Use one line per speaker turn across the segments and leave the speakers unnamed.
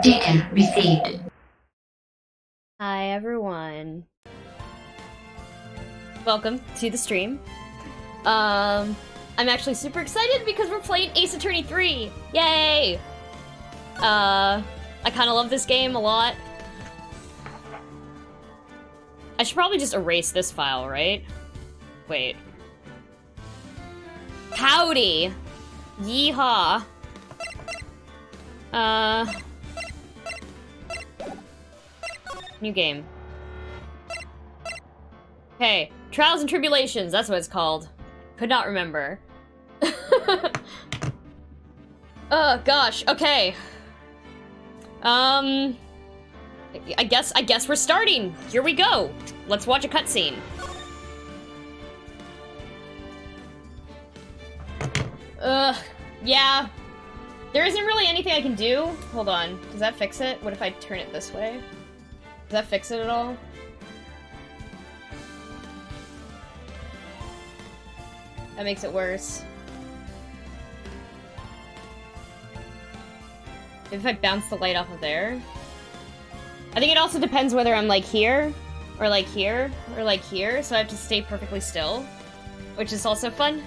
Data received.
Hi everyone. Welcome to the stream. I'm actually super excited because we're playing Ace Attorney 3! Yay! I kinda love this game a lot. I should probably just erase this file, right? Wait. Howdy! Yeehaw! New game. Hey, Trials and Tribulations, that's what it's called. Could not remember. Oh gosh, okay. I guess we're starting. Here we go. Let's watch a cutscene. Yeah. There isn't really anything I can do. Hold on. Does that fix it? What if I turn it this way? Does that fix it at all? That makes it worse. If I bounce the light off of there. I think it also depends whether I'm like here, or like here, or like here, so I have to stay perfectly still, which is also fun.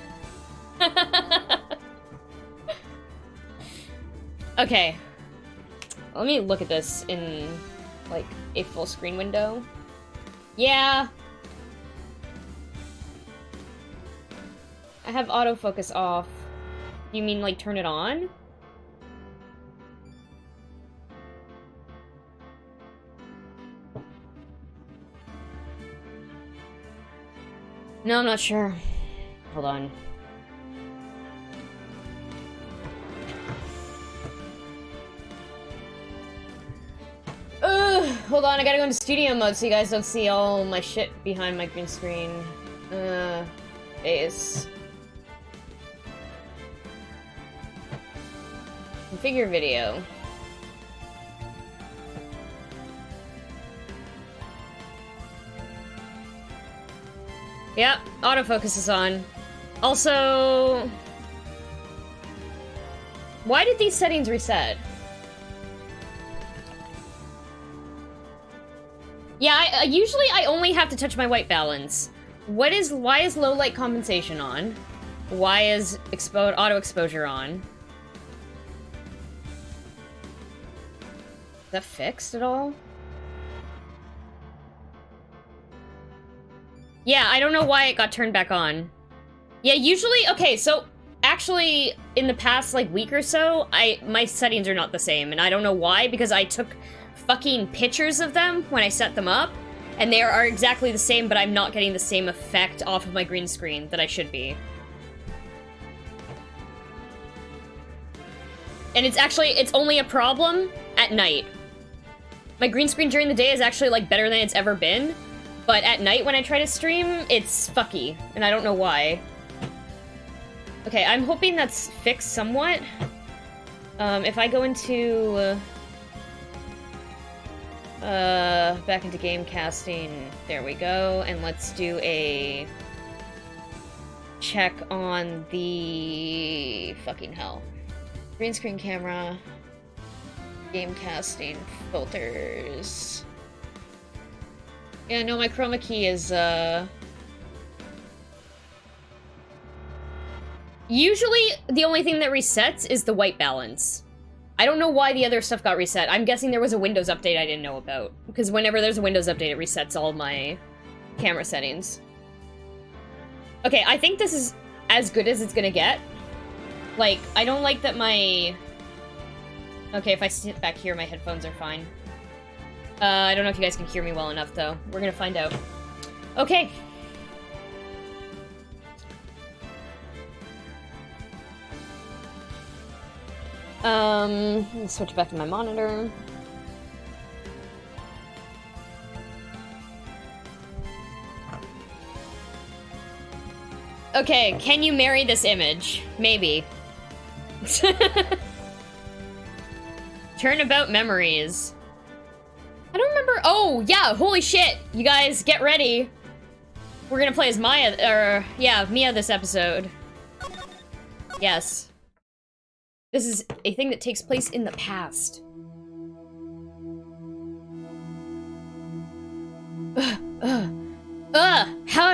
Okay. Let me look at this in, like, a full screen window. Yeah. I have autofocus off. You mean, like, turn it on? No, I'm not sure. Hold on. Hold on, I gotta go into studio mode so you guys don't see all my shit behind my green screen. Ace. Configure video. Yep, autofocus is on. Also... why did these settings reset? Yeah, usually I only have to touch my white balance. Why is low light compensation on? Why is auto exposure on? Is that fixed at all? Yeah, I don't know why it got turned back on. Yeah, usually, okay, so actually in the past like week or so, my settings are not the same, and I don't know why, because I took fucking pictures of them when I set them up, and they are exactly the same, but I'm not getting the same effect off of my green screen that I should be. And it's only a problem at night. My green screen during the day is actually, like, better than it's ever been, but at night when I try to stream, it's fucky, and I don't know why. Okay, I'm hoping that's fixed somewhat. If I go into... back into game casting, there we go, and let's do a check on the fucking hell. Green screen camera, game casting, filters. Yeah, no, my chroma key is, usually the only thing that resets is the white balance. I don't know why the other stuff got reset. I'm guessing there was a Windows update I didn't know about. Because whenever there's a Windows update, it resets all my camera settings. Okay, I think this is as good as it's gonna get. Like, I don't like that my... okay, if I sit back here, my headphones are fine. I don't know if you guys can hear me well enough, though. We're gonna find out. Okay. Let me switch back to my monitor. Okay, can you marry this image? Maybe. Turnabout Memories. I don't remember. Oh, yeah, holy shit. You guys, get ready. We're gonna play as Maya, or, yeah, Mia this episode. Yes. This is a thing that takes place in the past. How'd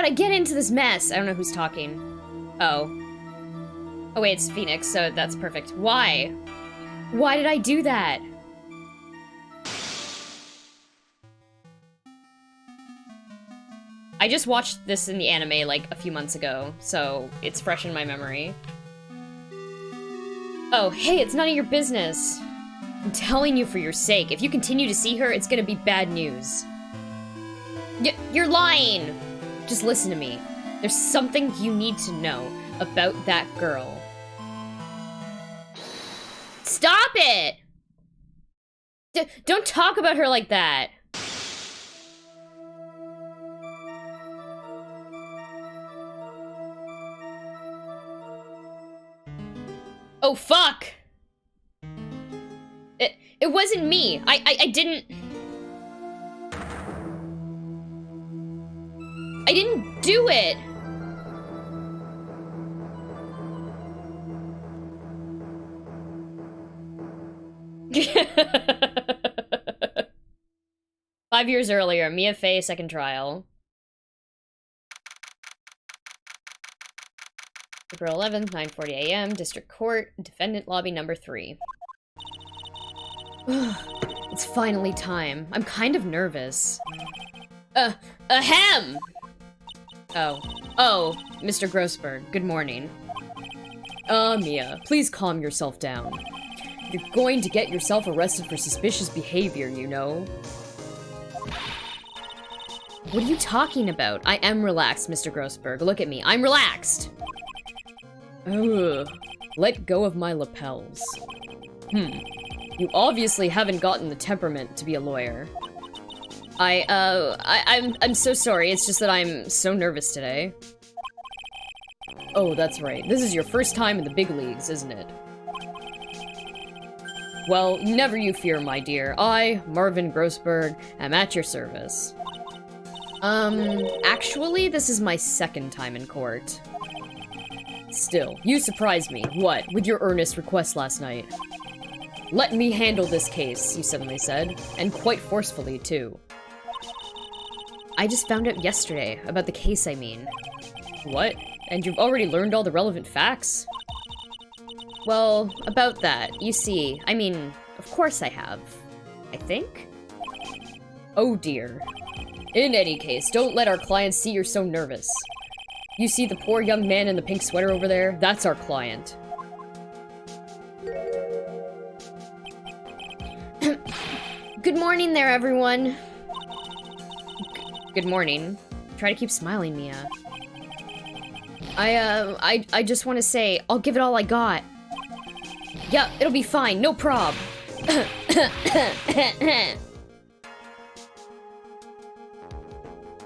I get into this mess? I don't know who's talking. Oh. Oh wait, it's Phoenix, so that's perfect. Why? Why did I do that? I just watched this in the anime like a few months ago, so it's fresh in my memory. Oh, hey, it's none of your business. I'm telling you for your sake, if you continue to see her, it's gonna be bad news. You're lying! Just listen to me. There's something you need to know about that girl. Stop it! Don't talk about her like that. Oh, fuck! It wasn't me. I didn't do it! Five years earlier, Mia Fey, second trial. April 11th, 9:40 a.m., District Court, Defendant Lobby number 3. It's finally time. I'm kind of nervous. Ahem! Oh, Mr. Grossberg, good morning. Mia, please calm yourself down. You're going to get yourself arrested for suspicious behavior, you know. What are you talking about? I am relaxed, Mr. Grossberg. Look at me. I'm relaxed! Ugh. Let go of my lapels. You obviously haven't gotten the temperament to be a lawyer. I'm so sorry. It's just that I'm so nervous today. Oh, that's right. This is your first time in the big leagues, isn't it? Well, never you fear, my dear. I, Marvin Grossberg, am at your service. Actually, this is my second time in court. Still, you surprised me. What, with your earnest request last night? Let me handle this case, you suddenly said. And quite forcefully, too. I just found out yesterday, about the case, I mean. What? And you've already learned all the relevant facts? Well, about that, you see, I mean, of course I have. I think? Oh dear. In any case, don't let our clients see you're so nervous. You see the poor young man in the pink sweater over there? That's our client. Good morning there, everyone. Good morning. Try to keep smiling, Mia. I just want to say, I'll give it all I got. Yeah, it'll be fine, no prob.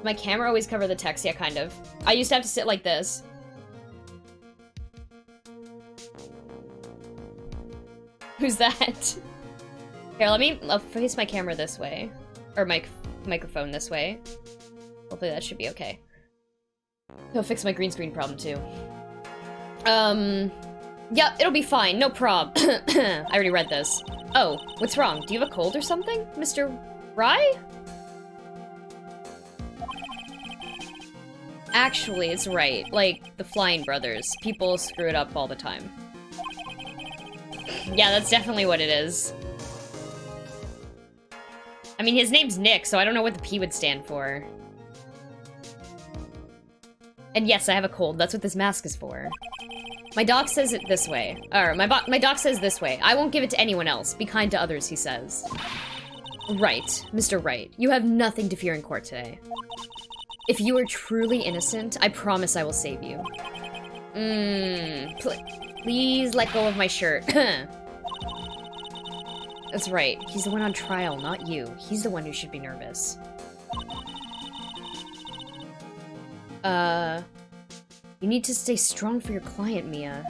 My camera always cover the text, yeah, kind of. I used to have to sit like this. Who's that? Here, I'll face my camera this way. Or microphone this way. Hopefully that should be okay. He'll fix my green screen problem, too. Yeah, it'll be fine, no prob. I already read this. Oh, what's wrong? Do you have a cold or something, Mr. Rye? Actually, it's right. Like, the Flying Brothers. People screw it up all the time. Yeah, that's definitely what it is. I mean, his name's Nick, so I don't know what the P would stand for. And yes, I have a cold. That's what this mask is for. My doc says it this way. Or, my doc says this way. I won't give it to anyone else. Be kind to others, he says. Right, Mr. Wright. You have nothing to fear in court today. If you are truly innocent, I promise I will save you. Please let go of my shirt. That's right. He's the one on trial, not you. He's the one who should be nervous. You need to stay strong for your client, Mia.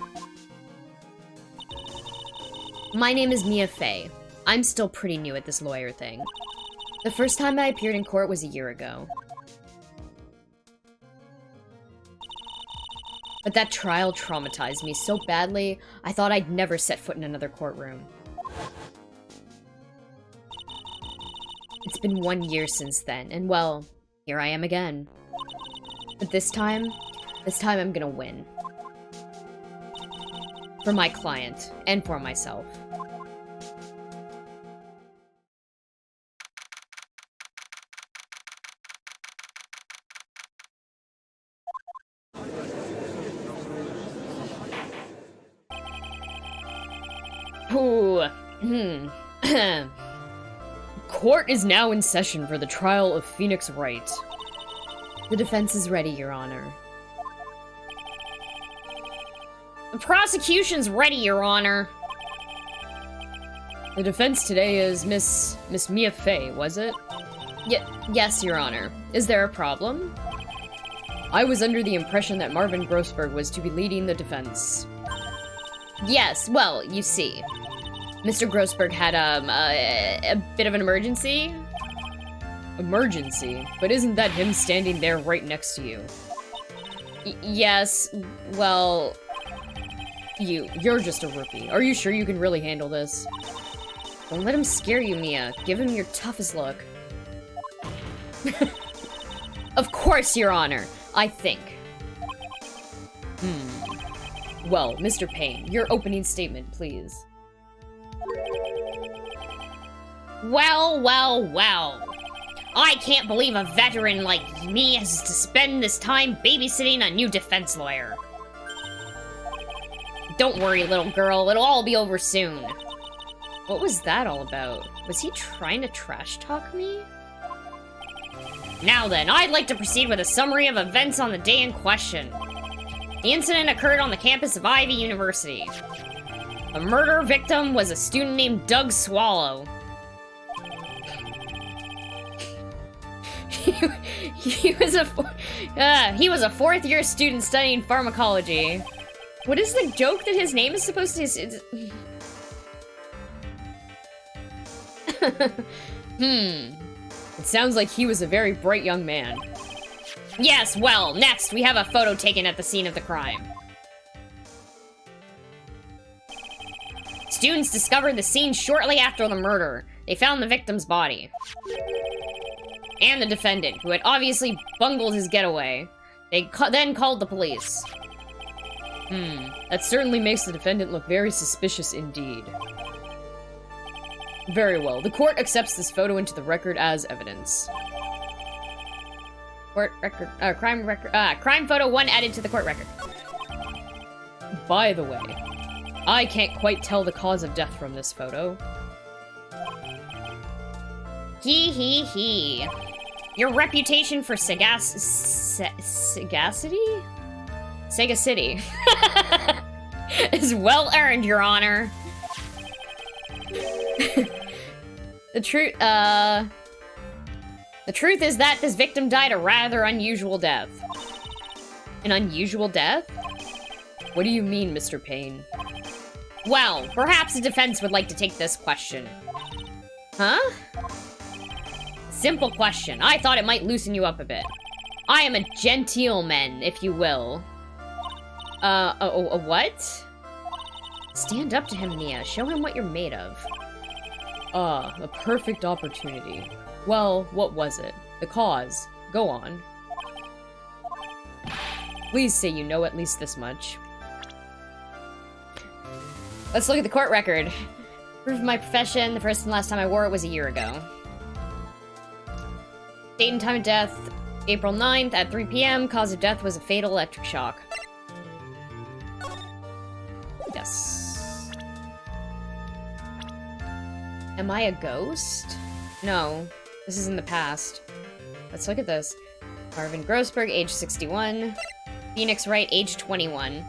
My name is Mia Fey. I'm still pretty new at this lawyer thing. The first time I appeared in court was a year ago. But that trial traumatized me so badly, I thought I'd never set foot in another courtroom. It's been 1 year since then, and well, Here I am again. But this time I'm gonna win. For my client, and for myself. Ooh. Court is now in session for the trial of Phoenix Wright. The defense is ready, Your Honor. The prosecution's ready, Your Honor. The defense today is Miss Mia Fey, was it? Yes, Your Honor. Is there a problem? I was under the impression that Marvin Grossberg was to be leading the defense. Yes, well, you see. Mr. Grossberg had, a bit of an emergency? Emergency? But isn't that him standing there right next to you? Yes, well... You're just a rookie. Are you sure you can really handle this? Don't let him scare you, Mia. Give him your toughest look. Of course, Your Honor. I think. Well, Mr. Payne, your opening statement, please.
Well, well, well. I can't believe a veteran like me has to spend this time babysitting a new defense lawyer. Don't worry, little girl. It'll all be over soon.
What was that all about? Was he trying to trash talk me?
Now then, I'd like to proceed with a summary of events on the day in question. The incident occurred on the campus of Ivy University. The murder victim was a student named Doug Swallow.
He was a fourth-year student studying pharmacology. What is the joke that his name is supposed to... It sounds like he was a very bright young man.
Yes, well, next we have a photo taken at the scene of the crime. Students discovered the scene shortly after the murder. They found the victim's body. And the defendant, who had obviously bungled his getaway. They then called the police.
That certainly makes the defendant look very suspicious indeed. Very well. The court accepts this photo into the record as evidence.
Court record, crime photo 1 added to the court record.
By the way, I can't quite tell the cause of death from this photo.
Hee. Your reputation for sagacity?
Sagacity.
is well earned, Your Honor.
The truth is that this victim died a rather unusual death. An unusual death? What do you mean, Mr. Payne?
Well, perhaps the defense would like to take this question.
Huh?
Simple question. I thought it might loosen you up a bit. I am a gentleman, if you will.
A what? Stand up to him, Mia. Show him what you're made of. A perfect opportunity. Well, what was it? The cause. Go on. Please say you know at least this much.
Let's look at the court record. Proof of my profession. The first and last time I wore it was a year ago. Date and time of death, April 9th at 3 p.m. Cause of death was a fatal electric shock.
Yes. Am I a ghost? No. This is in the past. Let's look at this. Marvin Grossberg, age 61. Phoenix Wright, age 21.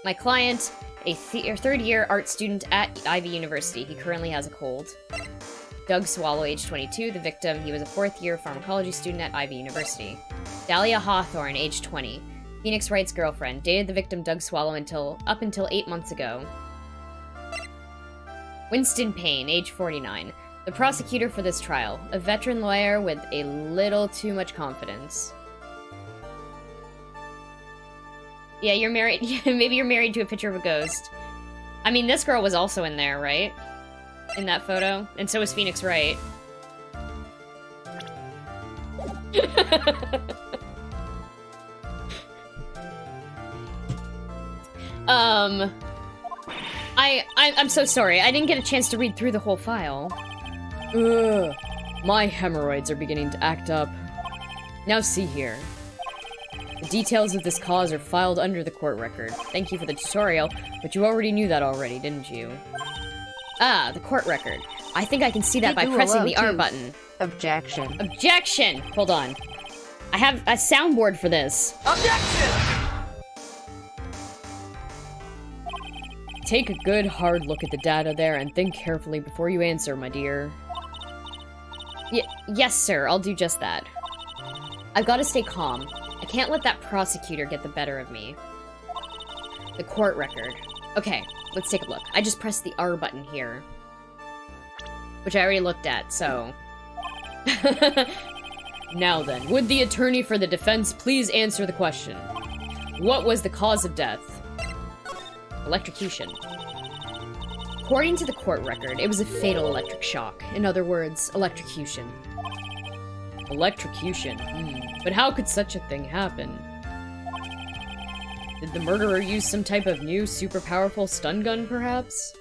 My client, a third-year art student at Ivy University. He currently has a cold. Doug Swallow, age 22. The victim, he was a fourth-year pharmacology student at Ivy University. Dahlia Hawthorne, age 20. Phoenix Wright's girlfriend. Dated the victim Doug Swallow up until 8 months ago. Winston Payne, age 49. The prosecutor for this trial. A veteran lawyer with a little too much confidence. Yeah, you're married. Maybe you're married to a picture of a ghost. I mean, this girl was also in there, right? In that photo. And so was Phoenix Wright. I'm so sorry. I didn't get a chance to read through the whole file. Ugh. My hemorrhoids are beginning to act up. Now see here. The details of this cause are filed under the court record. Thank you for the tutorial, but you already knew that already, didn't you? Ah, the court record. I think I can see that by pressing the R button.
Objection.
Objection! Hold on. I have a soundboard for this.
Objection!
Take a good, hard look at the data there and think carefully before you answer, my dear. Yes, sir. I'll do just that. I've got to stay calm. I can't let that prosecutor get the better of me. The court record. Okay, let's take a look. I just pressed the R button here. Which I already looked at, so... Now then, would the attorney for the defense please answer the question? What was the cause of death? Electrocution. According to the court record, it was a fatal electric shock. In other words, electrocution. Electrocution? But how could such a thing happen? Did the murderer use some type of new, super powerful stun gun, perhaps?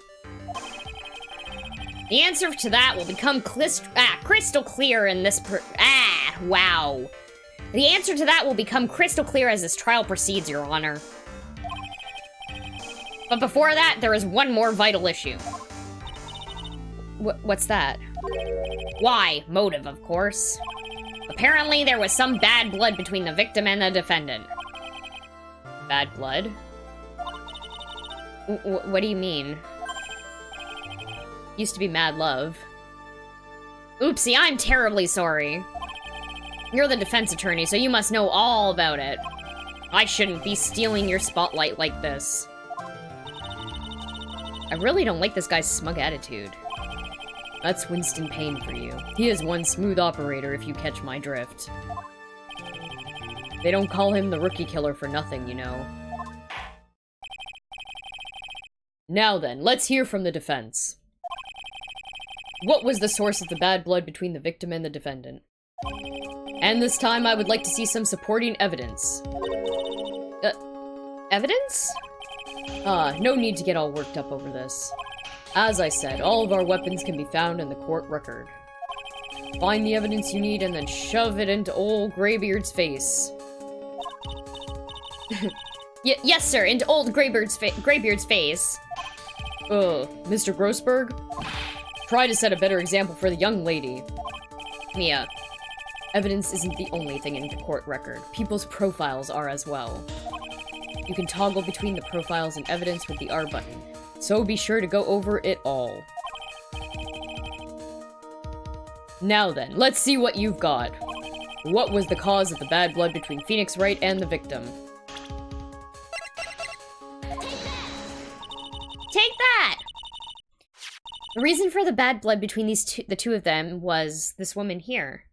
The answer to that will become crystal clear in this wow. The answer to that will become crystal clear as this trial proceeds, Your Honor. But before that, there is one more vital issue.
What's that?
Why? Motive, of course. Apparently, there was some bad blood between the victim and the defendant.
Bad blood? What do you mean? Used to be mad love.
Oopsie, I'm terribly sorry. You're the defense attorney, so you must know all about it. I shouldn't be stealing your spotlight like this.
I really don't like this guy's smug attitude. That's Winston Payne for you. He is one smooth operator, if you catch my drift. They don't call him the rookie killer for nothing, you know. Now then, let's hear from the defense. What was the source of the bad blood between the victim and the defendant? And this time I would like to see some supporting evidence.
Evidence?
No need to get all worked up over this. As I said, all of our weapons can be found in the court record. Find the evidence you need and then shove it into old Greybeard's face.
Yes, sir, into old Greybeard's face.
Mr. Grossberg? Try to set a better example for the young lady.
Mia.
Evidence isn't the only thing in the court record. People's profiles are as well. You can toggle between the profiles and evidence with the R button, so be sure to go over it all. Now then, let's see what you've got. What was the cause of the bad blood between Phoenix Wright and the victim?
Take that!
The reason for the bad blood between the two of them was this woman here.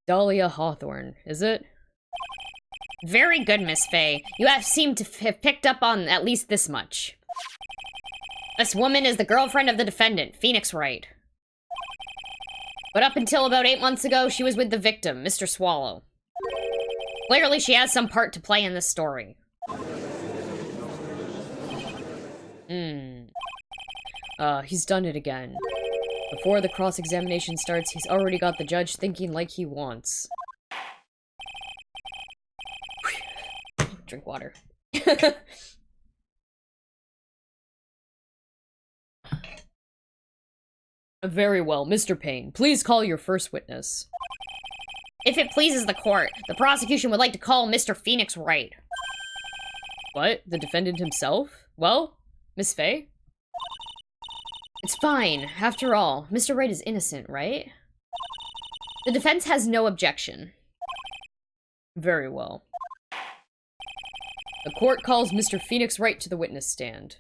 Dahlia Hawthorne, is it?
Very good, Miss Faye. You have seemed to have picked up on at least this much. This woman is the girlfriend of the defendant, Phoenix Wright. But up until about 8 months ago, she was with the victim, Mr. Swallow. Clearly, she has some part to play in this story.
He's done it again. Before the cross-examination starts, he's already got the judge thinking like he wants.
Drink water.
Very well, Mr. Payne. Please call your first witness.
If it pleases the court, the prosecution would like to call Mr. Phoenix Wright.
What? The defendant himself? Well, Miss Faye? It's fine. After all, Mr. Wright is innocent, right?
The defense has no objection.
Very well. The court calls Mr. Phoenix Wright to the witness stand.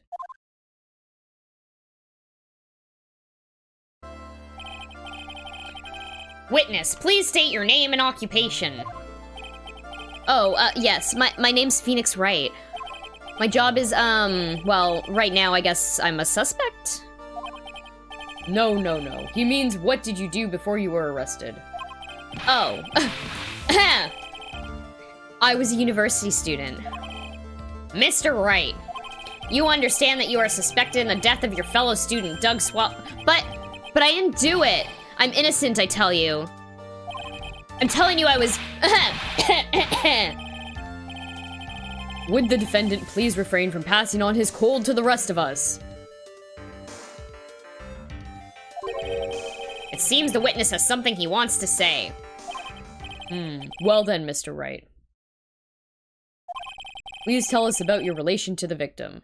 Witness, please state your name and occupation.
Yes, my name's Phoenix Wright. My job is, well, right now I guess I'm a suspect? No. He means, what did you do before you were arrested?
Oh. I was a university student. Mr. Wright, you understand that you are suspected in the death of your fellow student, Doug But I didn't do it. I'm innocent, I tell you. I'm telling you I was... Would the defendant please refrain from passing on his cold to the rest of us? It seems the witness has something he wants to say. Well then, Mr. Wright. Please tell us about your relation to the victim.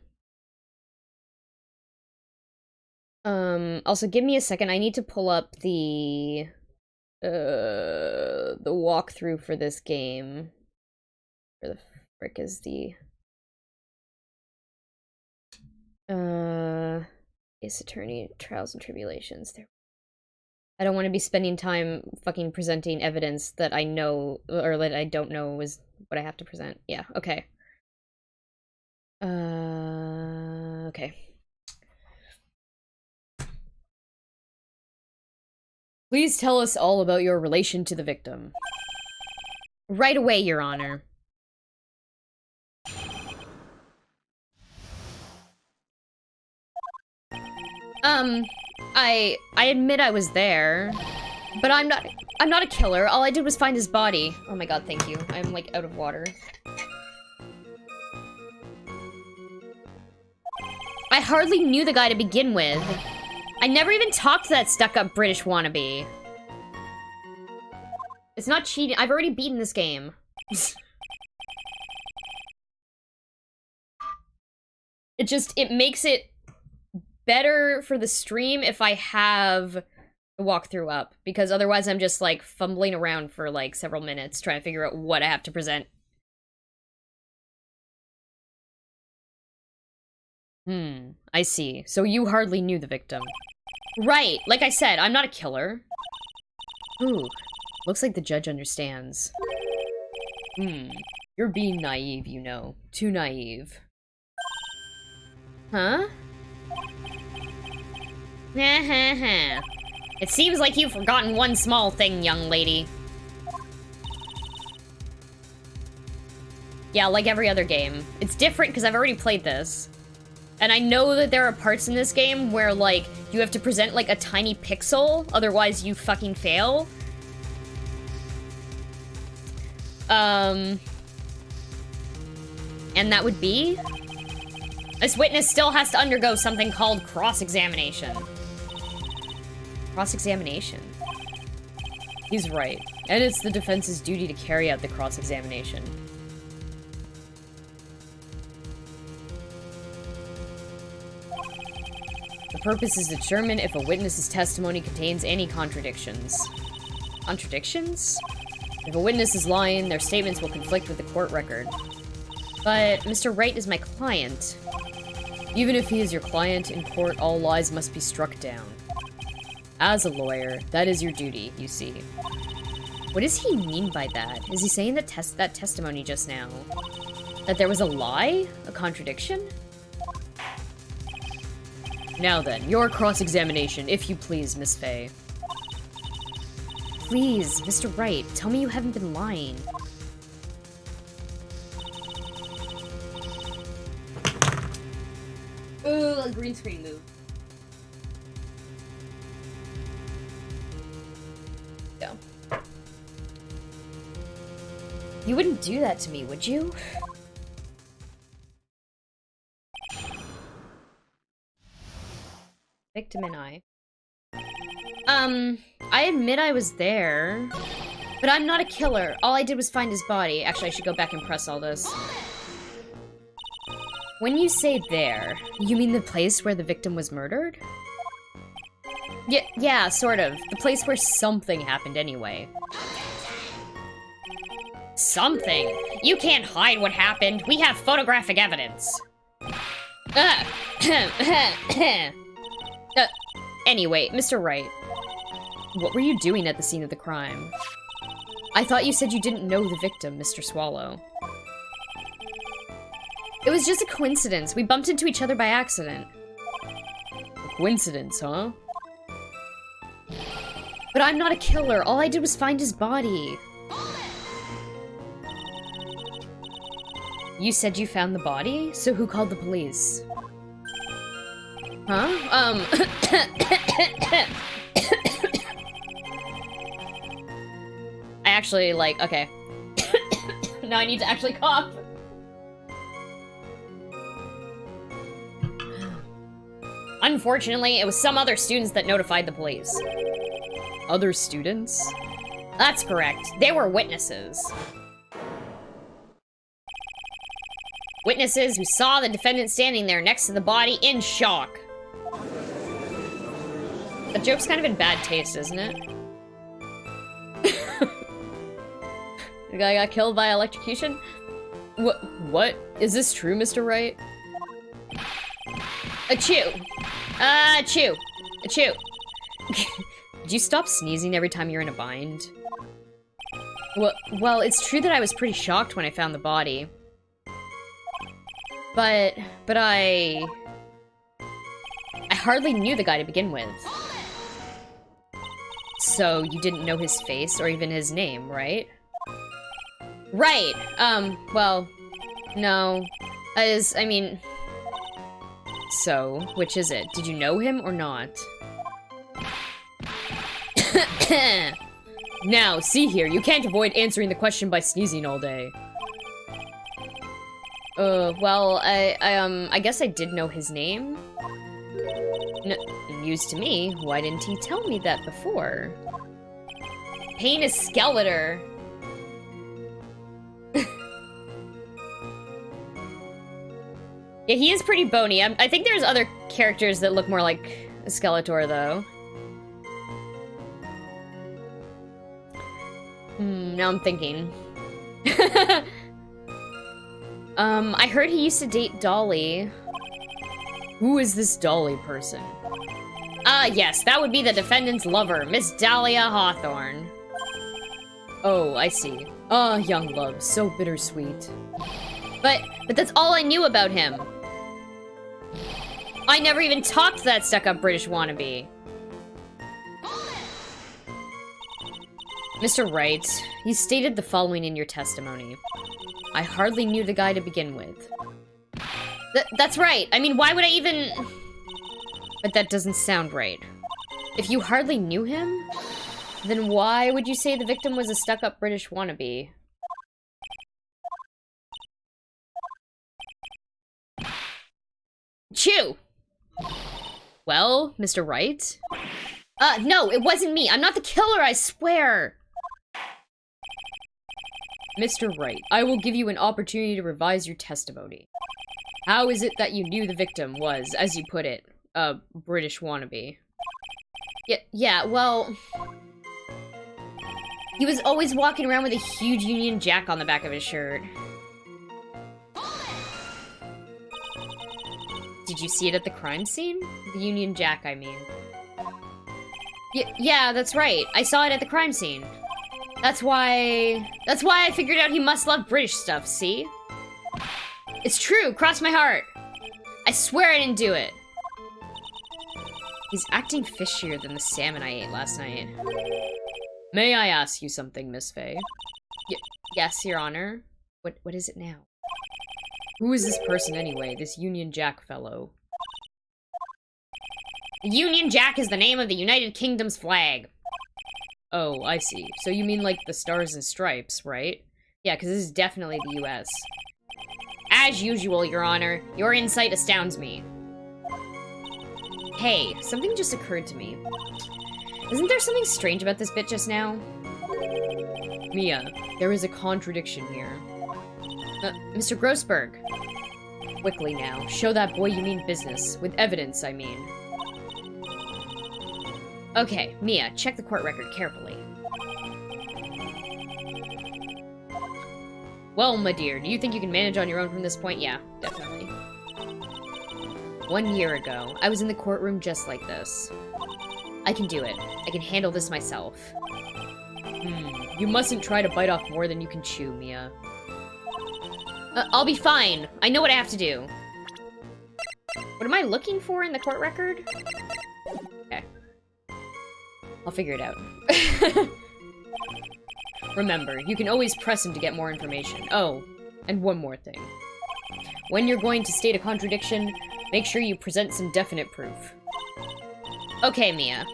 Also give me a second. I need to pull up the walkthrough for this game. Where the frick is the Ace Attorney, Trials and Tribulations. There. I don't want to be spending time fucking presenting evidence that I know or that I don't know is what I have to present. Yeah, okay. Okay. Please tell us all about your relation to the victim. Right away, Your Honor. I admit I was there, but I'm not a killer. All I did was find his body. Oh my god, thank you. I'm like out of water. I hardly knew the guy to begin with. I never even talked to that stuck-up British wannabe. It's not cheating. I've already beaten this game. It makes it better for the stream if I have the walkthrough up, because otherwise I'm just like fumbling around for like several minutes trying to figure out what I have to present. I see. So you hardly knew the victim. Right, like I said, I'm not a killer. Ooh, looks like the judge understands. You're being naive, you know. Too naive. Huh? It seems like you've forgotten one small thing, young lady. Yeah, like every other game. It's different because I've already played this. And I know that there are parts in this game where, like, you have to present, like, a tiny pixel, otherwise you fucking fail. And that would be... This witness still has to undergo something called cross-examination. Cross-examination? He's right. And it's the defense's duty to carry out the cross-examination. The purpose is to determine if a witness's testimony contains any contradictions. Contradictions? If a witness is lying, their statements will conflict with the court record. But Mr. Wright is my client. Even if he is your client, in court all lies must be struck down. As a lawyer, that is your duty, you see. What does he mean by that? Is he saying that testimony just now? That there was a lie? A contradiction? Now then, your cross-examination, if you please, Miss Faye. Please, Mr. Wright, tell me you haven't been lying. Ooh, a green screen move. Go. You wouldn't do that to me, would you? Victim and I admit I was there, but I'm not a killer. All I did was find his body. Actually, I should go back and press all this. When you say there, you mean the place where the victim was murdered? Yeah, sort of. The place where something happened anyway. Something? You can't hide what happened. We have photographic evidence. Anyway, Mr. Wright. What were you doing at the scene of the crime? I thought you said you didn't know the victim, Mr. Swallow. It was just a coincidence. We bumped into each other by accident. A coincidence, huh?
But I'm not a killer. All I did was find his body. You said you found the body? So who called the police? Huh? I actually, like, okay. Now I need to actually cough. Unfortunately, it was some other students that notified the police. Other students? That's correct. They were witnesses. Witnesses who saw the defendant standing there next to the body in shock. That joke's kind of in bad taste, isn't it? The guy got killed by electrocution? What? Is this true, Mr. Wright? Achoo! Achoo! Achoo! Did you stop sneezing every time you're in a bind? Well, it's true that I was pretty shocked when I found the body. But I hardly knew the guy to begin with. So you didn't know his face or even his name, right? Right, well, no. I mean... So, which is it? Did you know him or not? Now, see here, you can't avoid answering the question by sneezing all day. Well, I guess I did know his name. News to me, why didn't he tell me that before? Pain is Skeletor. Yeah, he is pretty bony. I think there's other characters that look more like Skeletor, though. Now I'm thinking. I heard he used to date Dolly. Who is this Dolly person? Yes, that would be the defendant's lover, Miss Dahlia Hawthorne. Oh, I see. Ah, young love, so bittersweet. But that's all I knew about him. I never even talked to that stuck-up British wannabe. Mr. Wright, you stated the following in your testimony. I hardly knew the guy to begin with. That's right. I mean, why would I even... But that doesn't sound right. If you hardly knew him, then why would you say the victim was a stuck-up British wannabe? Chew! Well, Mr. Wright? No, it wasn't me. I'm not the killer, I swear! Mr. Wright, I will give you an opportunity to revise your testimony. How is it that you knew the victim was, as you put it, a British wannabe? Yeah, well... He was always walking around with a huge Union Jack on the back of his shirt. Did you see it at the crime scene? The Union Jack, I mean. Yeah, that's right. I saw it at the crime scene. That's why I figured out he must love British stuff, see? It's true, cross my heart. I swear I didn't do it. He's acting fishier than the salmon I ate last night. May I ask you something, Miss Faye? Yes, Your Honor. What is it now? Who is this person anyway, this Union Jack fellow? Union Jack is the name of the United Kingdom's flag. Oh, I see. So you mean like the Stars and Stripes, right? Yeah, because this is definitely the US. As usual, Your Honor, your insight astounds me. Hey, something just occurred to me. Isn't there something strange about this bit just now? Mia, there is a contradiction here. Mr. Grossberg. Quickly now, show that boy you mean business. With evidence, I mean. Okay, Mia, check the court record carefully. Well, my dear, do you think you can manage on your own from this point? Yeah, definitely. 1 year ago, I was in the courtroom just like this. I can do it. I can handle this myself. You mustn't try to bite off more than you can chew, Mia. I'll be fine. I know what I have to do. What am I looking for in the court record? Okay.
I'll figure it out. Remember, you can always press him to get more information. Oh, and one more thing. When you're going to state a contradiction, make sure you present some definite proof. Okay, Mia.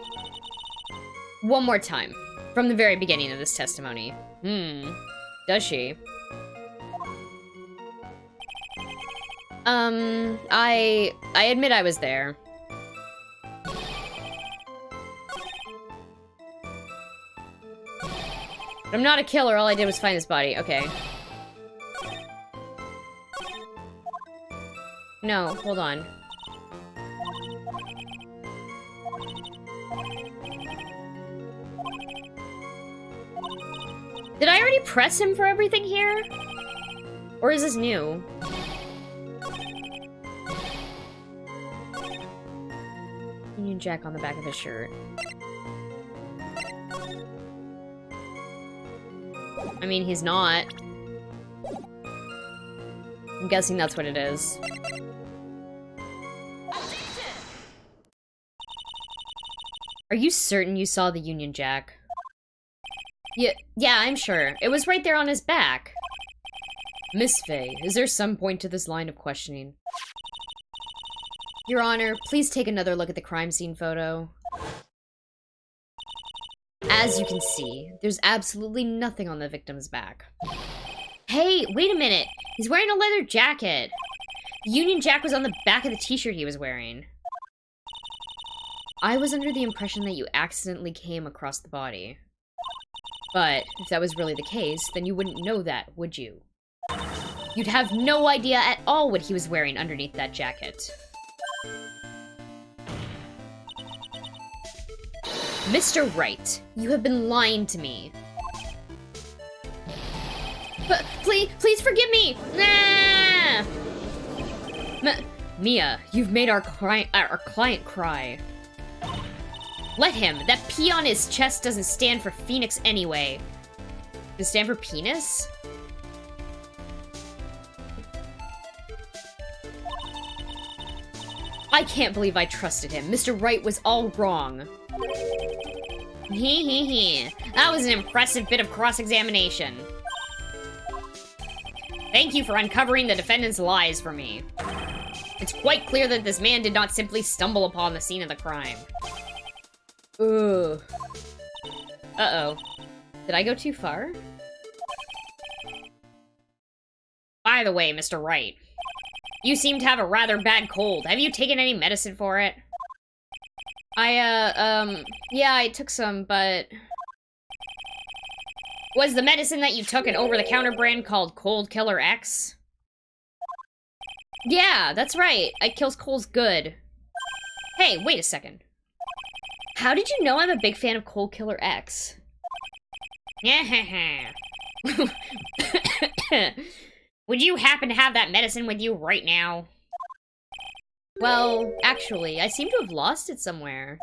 One more time. From the very beginning of this testimony. Does she? I admit I was there. But I'm not a killer, all I did was find his body. Okay. No, hold on. Did I already press him for everything here? Or is this new? Union Jack on the back of his shirt. I mean, he's not. I'm guessing that's what it is. Are you certain you saw the Union Jack? Yeah, I'm sure. It was right there on his back. Miss Faye, is there some point to this line of questioning? Your Honor, please take another look at the crime scene photo. As you can see, there's absolutely nothing on the victim's back. Hey, wait a minute! He's wearing a leather jacket! The Union Jack was on the back of the t-shirt he was wearing. I was under the impression that you accidentally came across the body. But, if that was really the case, then you wouldn't know that, would you? You'd have no idea at all what he was wearing underneath that jacket. Mr. Wright, you have been lying to me. But please forgive me! Nah! Mia, you've made our client cry. Let him. That P on his chest doesn't stand for Phoenix anyway. Does it stand for penis? I can't believe I trusted him. Mr. Wright was all wrong. Hee. That was an impressive bit of cross-examination. Thank you for uncovering the defendant's lies for me. It's quite clear that this man did not simply stumble upon the scene of the crime. Ugh. Uh-oh. Did I go too far? By the way, Mr. Wright, you seem to have a rather bad cold. Have you taken any medicine for it? Yeah, I took some, but... Was the medicine that you took an over-the-counter brand called Cold Killer X? Yeah, that's right. It kills colds good. Hey, wait a second. How did you know I'm a big fan of Cold Killer X? Would you happen to have that medicine with you right now? Well, actually, I seem to have lost it somewhere.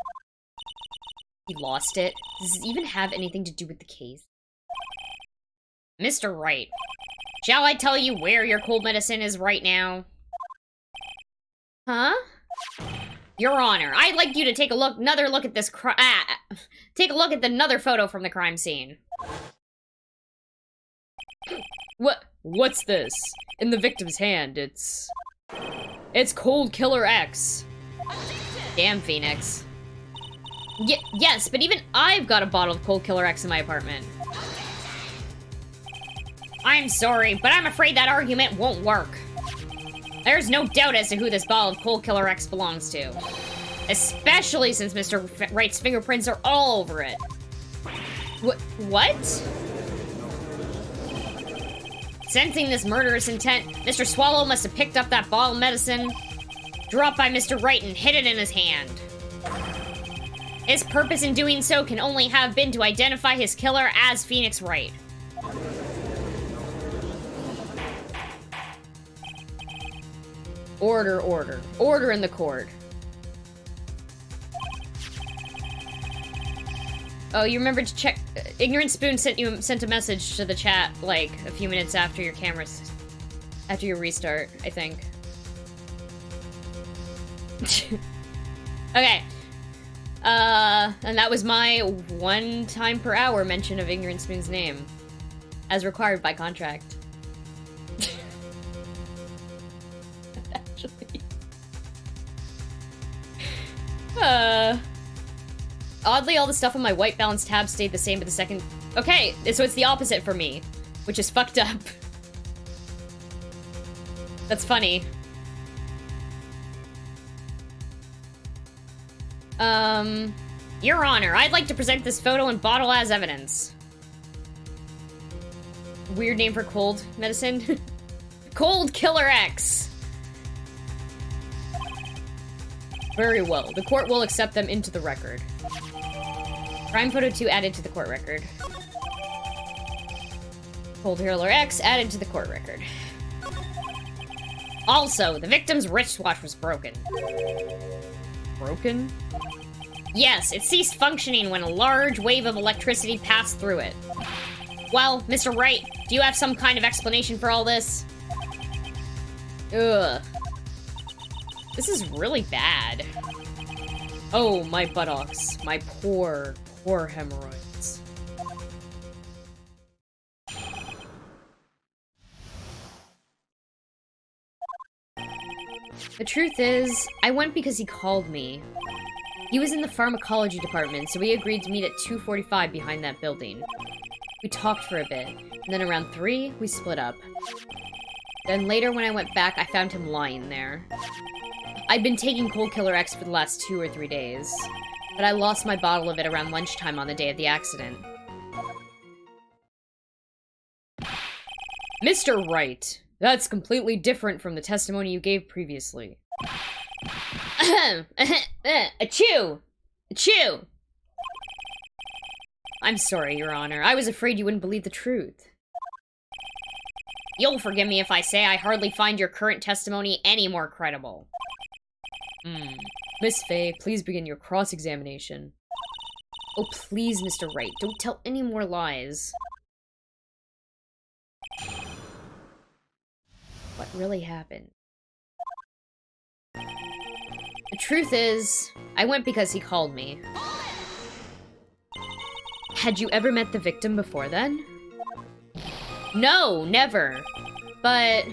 You lost it? Does this even have anything to do with the case? Mr. Wright, shall I tell you where your cold medicine is right now? Huh? Your Honor, I'd like you to take another look at this take a look at another photo from the crime scene. What's this? In the victim's hand, it's Cold Killer X. Damn, Phoenix. Yes, but even I've got a bottle of Cold Killer X in my apartment. I'm sorry, but I'm afraid that argument won't work. There's no doubt as to who this bottle of Cold Killer X belongs to. Especially since Mr. Wright's fingerprints are all over it. What? Sensing this murderous intent, Mr. Swallow must have picked up that bottle of medicine, dropped by Mr. Wright, and hid it in his hand. His purpose in doing so can only have been to identify his killer as Phoenix Wright. Order, order. Order in the court. Oh, you remember to check... Ignorant Spoon sent a message to the chat, like, a few minutes after your cameras... After your restart, I think. Okay.
And that was my 1 time per hour mention of Ignorant Spoon's name. As required by contract. Actually. Oddly, all the stuff on my white balance tab stayed the same, but the second... Okay, so it's the opposite for me, which is fucked up. That's funny. Your Honor, I'd like to present this photo and bottle as evidence. Weird name for cold medicine. Cold Killer X. Very well. The court will accept them into the record. Crime photo 2 added to the court record. Cold Killer X added to the court record. Also, the victim's wristwatch was broken. Broken? Yes, it ceased functioning when a large wave of electricity passed through it. Well, Mr. Wright, do you have some kind of explanation for all this? Ugh. This is really bad. Oh, my buttocks. My poor, poor hemorrhoids. The truth is, I went because he called me. He was in the pharmacology department, so we agreed to meet at 2:45 behind that building. We talked for a bit, and then around 3, we split up. Then later when I went back, I found him lying there. I'd been taking Cold Killer X for the last 2 or 3 days, but I lost my bottle of it around lunchtime on the day of the accident. Mr. Wright, that's completely different from the testimony you gave previously. Achoo! Achoo! I'm sorry, Your Honor. I was afraid you wouldn't believe the truth. You'll forgive me if I say I hardly find your current testimony any more credible. Miss Faye, please begin your cross-examination. Oh, please, Mr. Wright, don't tell any more lies. What really happened? The truth is, I went because he called me. Had you ever met the victim before then? No, never. But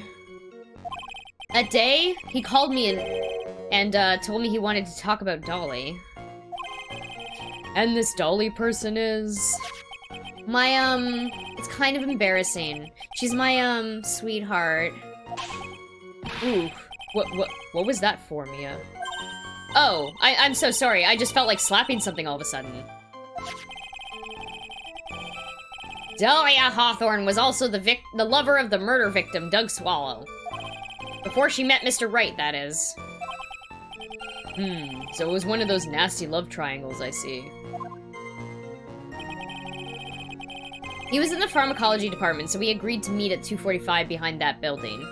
that day, he called me and told me he wanted to talk about Dolly. And this Dolly person is... My, it's kind of embarrassing. She's my, sweetheart. Ooh, what was that for, Mia? Oh, I'm so sorry. I just felt like slapping something all of a sudden. Dahlia Hawthorne was also the lover of the murder victim, Doug Swallow. Before she met Mr. Wright, that is. So it was one of those nasty love triangles, I see. He was in the pharmacology department, so we agreed to meet at 2:45 behind that building.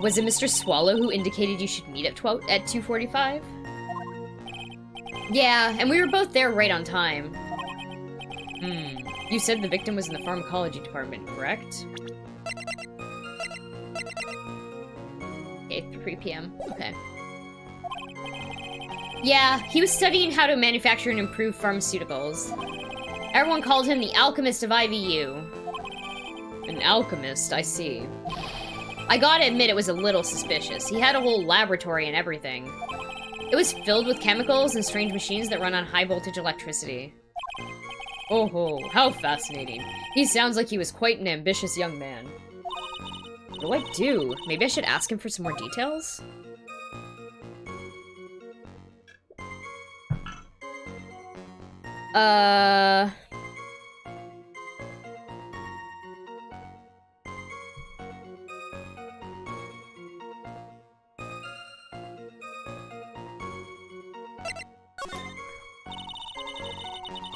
Was it Mr. Swallow who indicated you should meet at 2:45? Yeah, and we were both there right on time. You said the victim was in the pharmacology department, correct? Okay, 3 p.m. Okay. Yeah, he was studying how to manufacture and improve pharmaceuticals. Everyone called him the alchemist of IVU. An alchemist, I see. I gotta admit it was a little suspicious. He had a whole laboratory and everything. It was filled with chemicals and strange machines that run on high-voltage electricity. Oh ho, how fascinating. He sounds like he was quite an ambitious young man. What do I do? Maybe I should ask him for some more details?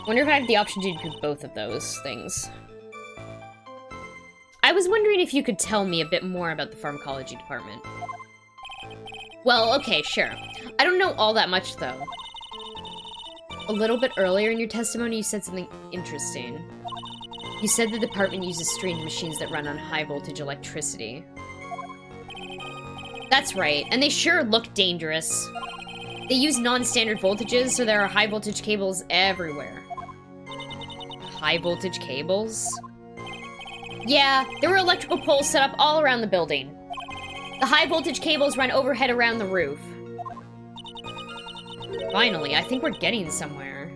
Wonder if I have the option to do both of those things. I was wondering if you could tell me a bit more about the pharmacology department. Well, okay, sure. I don't know all that much, though. A little bit earlier in your testimony, you said something interesting. You said the department uses strange machines that run on high-voltage electricity. That's right, and they sure look dangerous.
They use non-standard voltages, so there are high voltage cables everywhere. High voltage cables? Yeah, there were electrical poles set up all around the building. The high voltage cables run overhead around the roof. Finally, I think we're getting somewhere.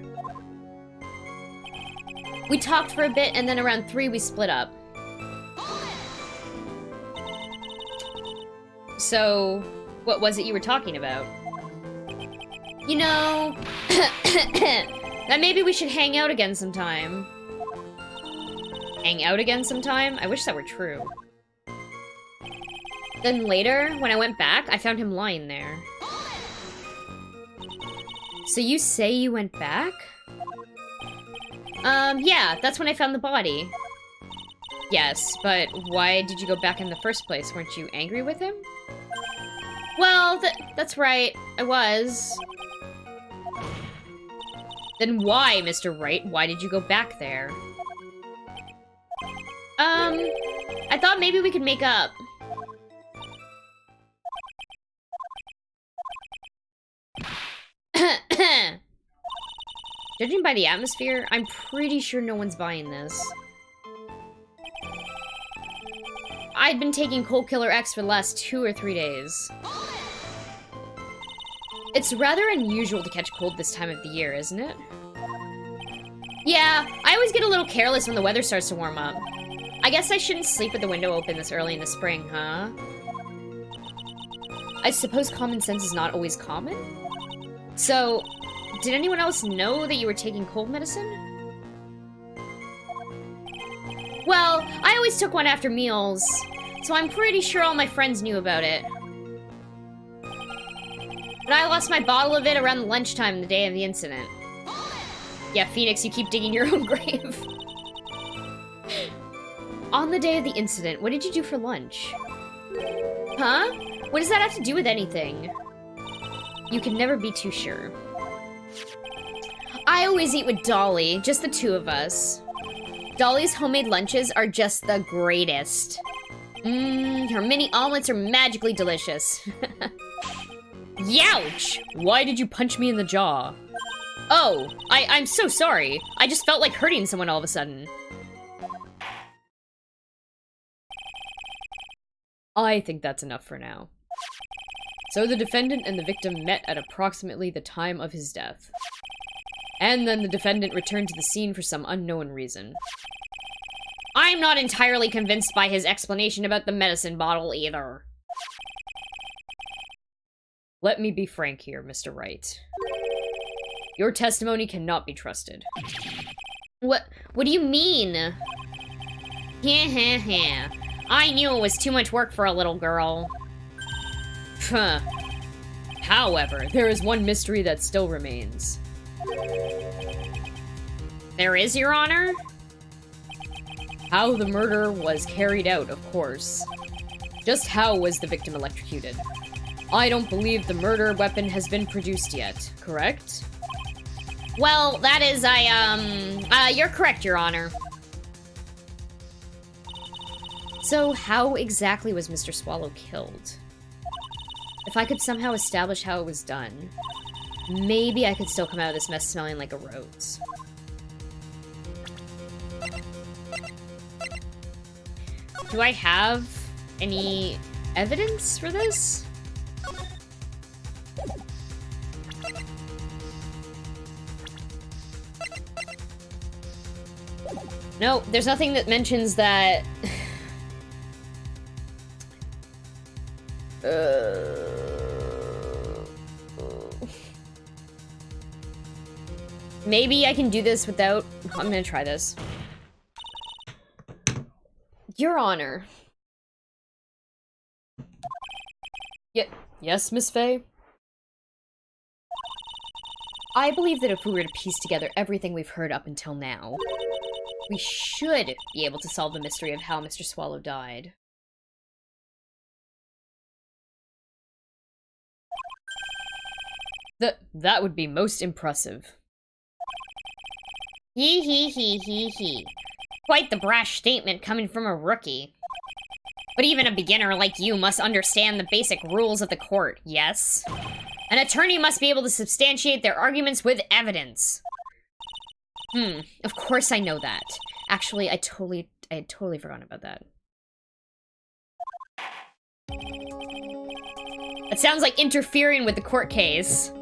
We talked for a bit, and then around 3 we split up. So, what was it you were talking about? You know, that maybe we should hang out again sometime. Hang out again sometime? I wish that were true. Then later, when I went back, I found him lying there. So you say you went back? Yeah, that's when I found the body. Yes, but why did you go back in the first place? Weren't you angry with him? Well, that's right, I was. Then why, Mr. Wright? Why did you go back there? I thought maybe we could make up. Judging by the atmosphere, I'm pretty sure no one's buying this. I'd been taking Cold Killer X for the last 2 or 3 days. It's rather unusual to catch cold this time of the year, isn't it? Yeah, I always get a little careless when the weather starts to warm up. I guess I shouldn't sleep with the window open this early in the spring, huh? I suppose common sense is not always common? So, did anyone else know that you were taking cold medicine? Well, I always took one after meals, so I'm pretty sure all my friends knew about it. But I lost my bottle of it around lunchtime the day of the incident. Yeah, Phoenix, you keep digging your own grave. On the day of the incident, what did you do for lunch? Huh? What does that have to do with anything? You can never be too sure. I always eat with Dolly, just the 2 of us. Dolly's homemade lunches are just the greatest. Her mini omelets are magically delicious. Youch! Why did you punch me in the jaw? Oh, I'm so sorry. I just felt like hurting someone all of a sudden. I think that's enough for now. So the defendant and the victim met at approximately the time of his death. And then the defendant returned to the scene for some unknown reason. I'm not entirely convinced by his explanation about the medicine bottle either. Let me be frank here, Mr. Wright. Your testimony cannot be trusted. What do you mean? I knew it was too much work for a little girl. However, there is one mystery that still remains. There is, Your Honor? How the murder was carried out, of course. Just how was the victim electrocuted? I don't believe the murder weapon has been produced yet, correct? Well, that is, you're correct, Your Honor. So, how exactly was Mr. Swallow killed? If I could somehow establish how it was done, maybe I could still come out of this mess smelling like a rose. Do I have any evidence for this? No, there's nothing that mentions that... Maybe I can do this without... I'm gonna try this. Your Honor. Yes, Miss Faye? I believe that if we were to piece together everything we've heard up until now, we should be able to solve the mystery of how Mr. Swallow died. That would be most impressive. He. Quite the brash statement coming from a rookie. But even a beginner like you must understand the basic rules of the court, yes? An attorney must be able to substantiate their arguments with evidence. Of course I know that. Actually, I had totally forgotten about that. It sounds like interfering with the court case.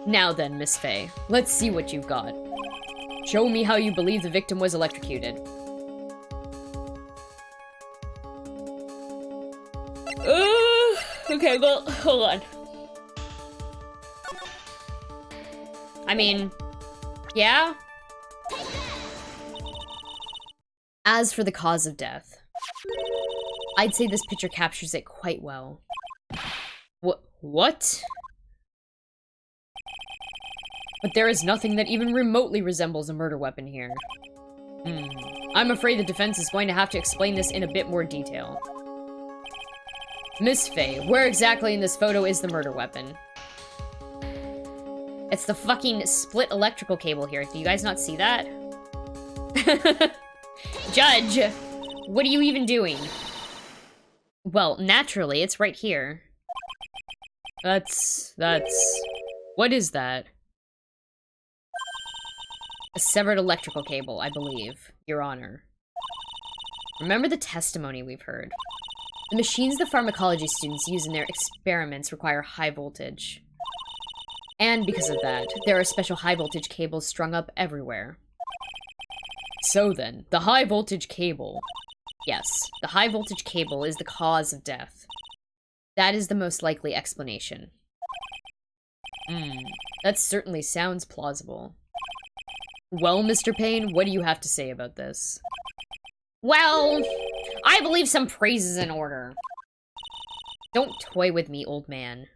Now then, Miss Faye, let's see what you've got. Show me how you believe the victim was electrocuted. Okay, well, hold on. I mean, yeah? As for the cause of death, I'd say this picture captures it quite well. What? But there is nothing that even remotely resembles a murder weapon here. I'm afraid the defense is going to have to explain this in a bit more detail. Miss Faye, where exactly in this photo is the murder weapon? It's the fucking split electrical cable here. Do you guys not see that? Judge, what are you even doing? Well, naturally, it's right here. What is that? A severed electrical cable, I believe, Your Honor. Remember the testimony we've heard. The machines the pharmacology students use in their experiments require high voltage. And because of that, there are special high voltage cables strung up everywhere. So then, the high voltage cable. Yes, the high voltage cable is the cause of death. That is the most likely explanation. That certainly sounds plausible. Well, Mr. Payne, what do you have to say about this? Well, I believe some praise is in order. Don't toy with me, old man.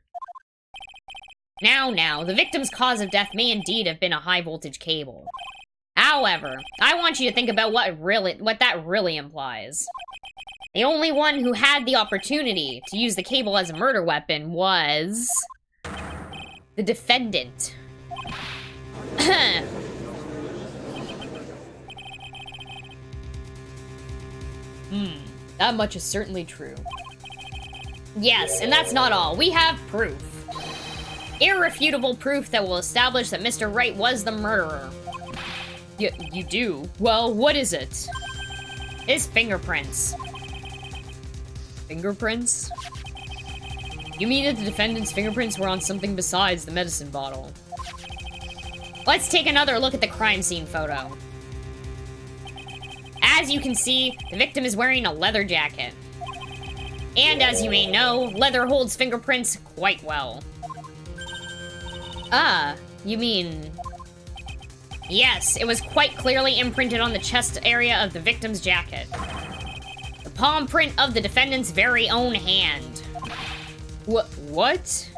Now, the victim's cause of death may indeed have been a high-voltage cable. However, I want you to think about what that really implies. The only one who had the opportunity to use the cable as a murder weapon was... the defendant. That much is certainly true. Yes, and that's not all. We have proof. Irrefutable proof that will establish that Mr. Wright was the murderer. You do? Well, what is it? His fingerprints. Fingerprints? You mean that the defendant's fingerprints were on something besides the medicine bottle? Let's take another look at the crime scene photo. As you can see, the victim is wearing a leather jacket. And as you may know, leather holds fingerprints quite well. Ah, you mean... Yes, it was quite clearly imprinted on the chest area of the victim's jacket. The palm print of the defendant's very own hand. What?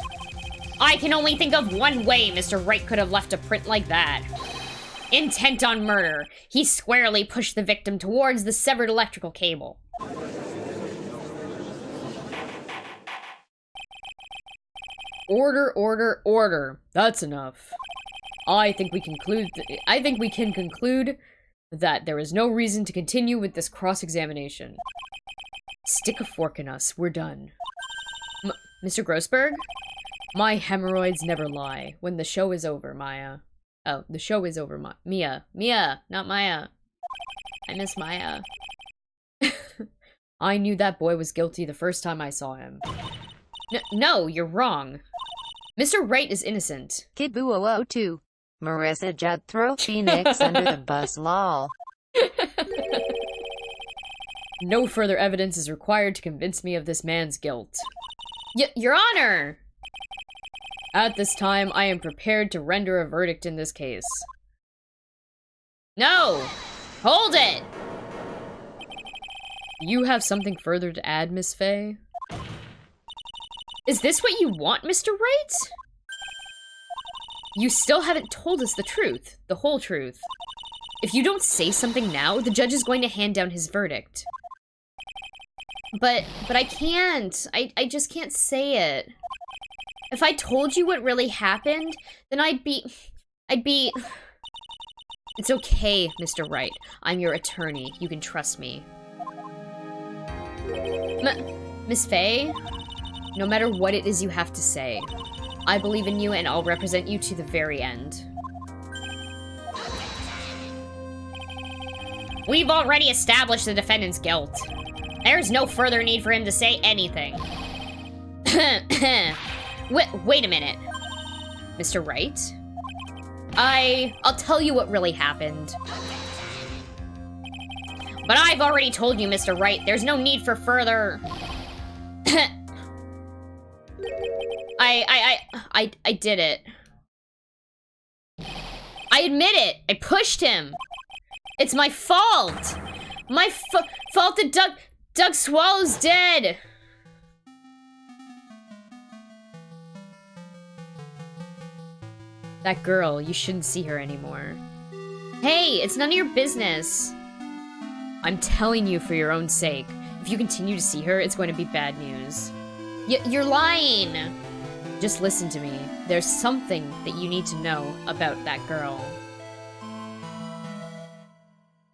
I can only think of one way Mr. Wright could have left a print like that. Intent on murder, he squarely pushed the victim towards the severed electrical cable. Order. That's enough. I think we can conclude that there is no reason to continue with this cross-examination. Stick a fork in us. We're done. Mr. Grossberg? My hemorrhoids never lie. When the show is over, Maya. Oh, the show is over, Mia. Mia, not Maya. I miss Maya. I knew that boy was guilty the first time I saw him. No, you're wrong. Mr. Wright is innocent.
Kid Boo 002. Marissa Judd throw Phoenix under the bus lol.
No further evidence is required to convince me of this man's guilt. Your Honor! At this time, I am prepared to render a verdict in this case. No! Hold it! You have something further to add, Miss Faye? Is this what you want, Mr. Wright? You still haven't told us the truth, the whole truth. If you don't say something now, the judge is going to hand down his verdict. But I can't. I just can't say it. If I told you what really happened, then I'd be... It's okay, Mr. Wright. I'm your attorney. You can trust me.
Miss Faye, no matter what it is you have to say, I believe in you and I'll represent you to the very end.
We've already established the defendant's guilt. There's no further need for him to say anything.
Wait a minute. Mr. Wright? I'll tell you what really happened.
But I've already told you, Mr. Wright, there's no need for further...
I did it. I admit it! I pushed him! It's my fault! My fault that Doug Swallow's dead! That girl, you shouldn't see her anymore. Hey, it's none of your business. I'm telling you for your own sake. If you continue to see her, it's going to be bad news. You're lying! Just listen to me. There's something that you need to know about that girl.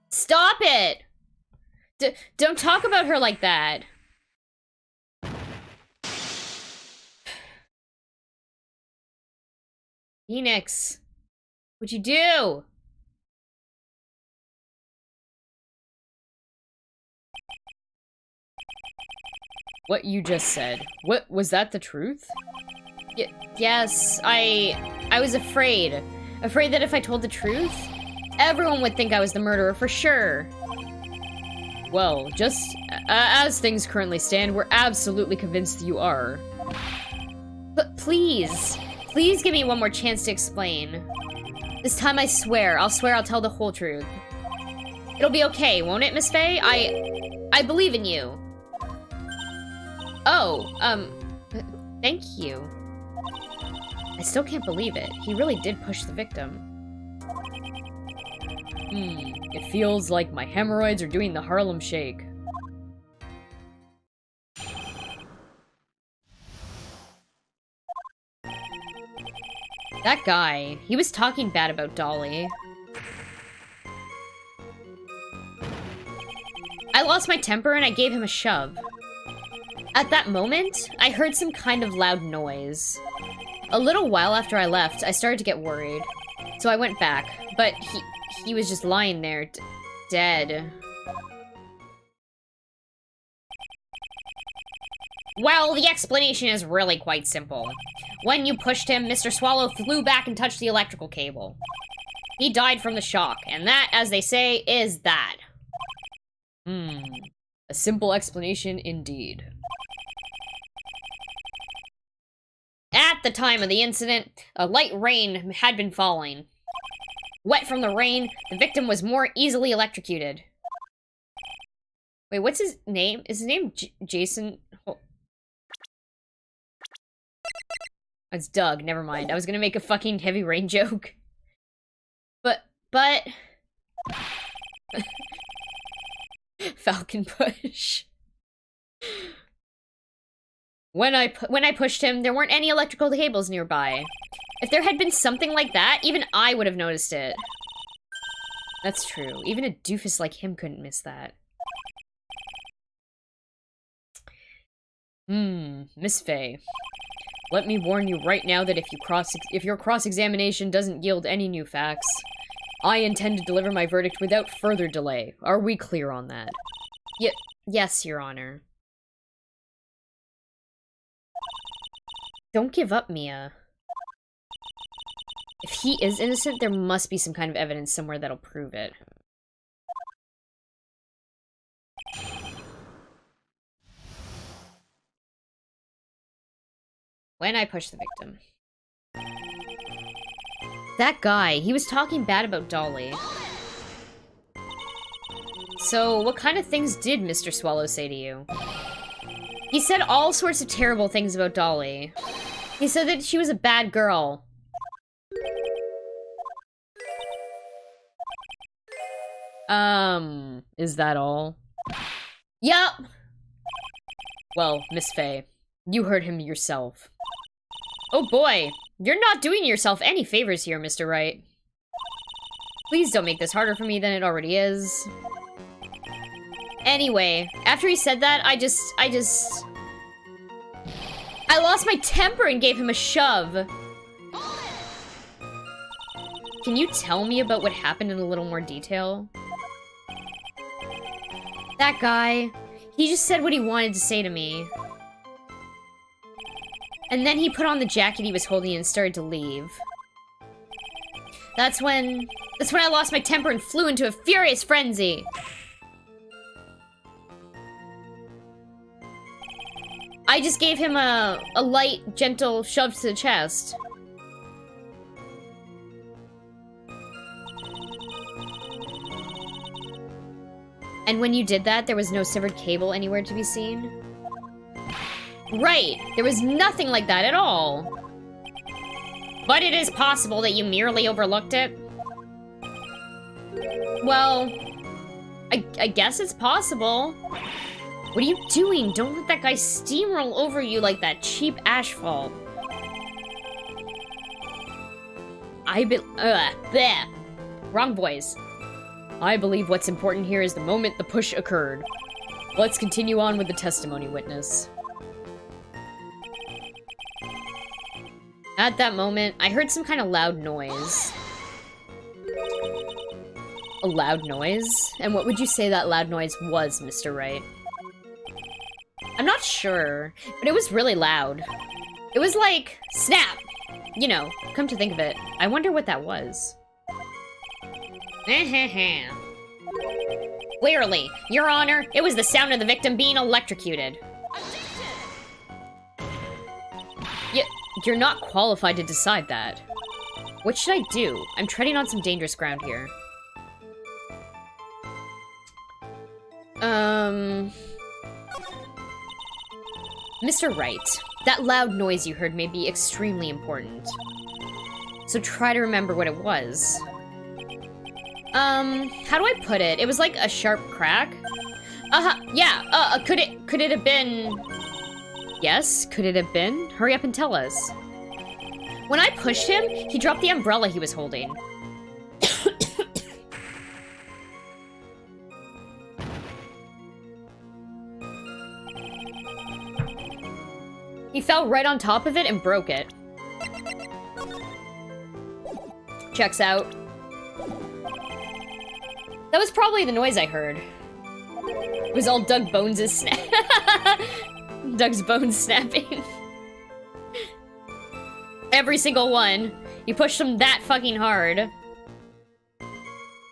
Stop it! Don't talk about her like that. Phoenix, what'd you do? What you just said. What, was that the truth? Yes, I was afraid. Afraid that if I told the truth, everyone would think I was the murderer for sure. Well, just as things currently stand, we're absolutely convinced that you are. But please give me one more chance to explain. This time I swear I'll tell the whole truth. It'll be okay, won't it, Miss Faye? I believe in you. Oh, thank you. I still can't believe it. He really did push the victim. It feels like my hemorrhoids are doing the Harlem Shake. That guy, he was talking bad about Dolly. I lost my temper and I gave him a shove. At that moment, I heard some kind of loud noise. A little while after I left, I started to get worried. So I went back, but he was just lying there, dead.
Well, the explanation is really quite simple. When you pushed him, Mr. Swallow flew back and touched the electrical cable. He died from the shock, and that, as they say, is that.
A simple explanation indeed.
At the time of the incident, a light rain had been falling. Wet from the rain, the victim was more easily electrocuted.
Wait, what's his name? Is his name Jason? Oh. It's Doug, never mind. I was gonna make a fucking heavy rain joke. But... Falcon push. When I pushed him, there weren't any electrical cables nearby. If there had been something like that, even I would have noticed it. That's true. Even a doofus like him couldn't miss that. Miss Faye. Let me warn you right now that if your cross-examination doesn't yield any new facts, I intend to deliver my verdict without further delay. Are we clear on that? Yes, Your Honor. Don't give up, Mia. If he is innocent, there must be some kind of evidence somewhere that'll prove it. When I pushed the victim. That guy, he was talking bad about Dolly. So, what kind of things did Mr. Swallow say to you? He said all sorts of terrible things about Dolly. He said that she was a bad girl. Is that all? Yup! Well, Miss Faye, you heard him yourself. Oh boy, you're not doing yourself any favors here, Mr. Wright. Please don't make this harder for me than it already is. Anyway, after he said that, I just I lost my temper and gave him a shove. Can you tell me about what happened in a little more detail? That guy, he just said what he wanted to say to me. And then he put on the jacket he was holding and started to leave. That's when I lost my temper and flew into a furious frenzy. I just gave him a light, gentle shove to the chest. And when you did that, there was no severed cable anywhere to be seen? Right! There was nothing like that at all! But it is possible that you merely overlooked it? Well, I guess it's possible. What are you doing? Don't let that guy steamroll over you like that cheap asphalt. Bleh. Wrong voice. I believe what's important here is the moment the push occurred. Let's continue on with the testimony witness. At that moment, I heard some kind of loud noise. A loud noise? And what would you say that loud noise was, Mr. Wright? I'm not sure, but it was really loud. It was like, snap! You know, come to think of it, I wonder what that was. Clearly, Your Honor, it was the sound of the victim being electrocuted. You're not qualified to decide that. What should I do? I'm treading on some dangerous ground here. Mr. Wright, that loud noise you heard may be extremely important. So try to remember what it was. How do I put it? It was like a sharp crack? Yeah, could it have been... Yes, could it have been? Hurry up and tell us. When I pushed him, he dropped the umbrella he was holding. He fell right on top of it and broke it. Checks out. That was probably the noise I heard. It was all Doug Bones' Doug's bones snapping. Every single one. You pushed him that fucking hard.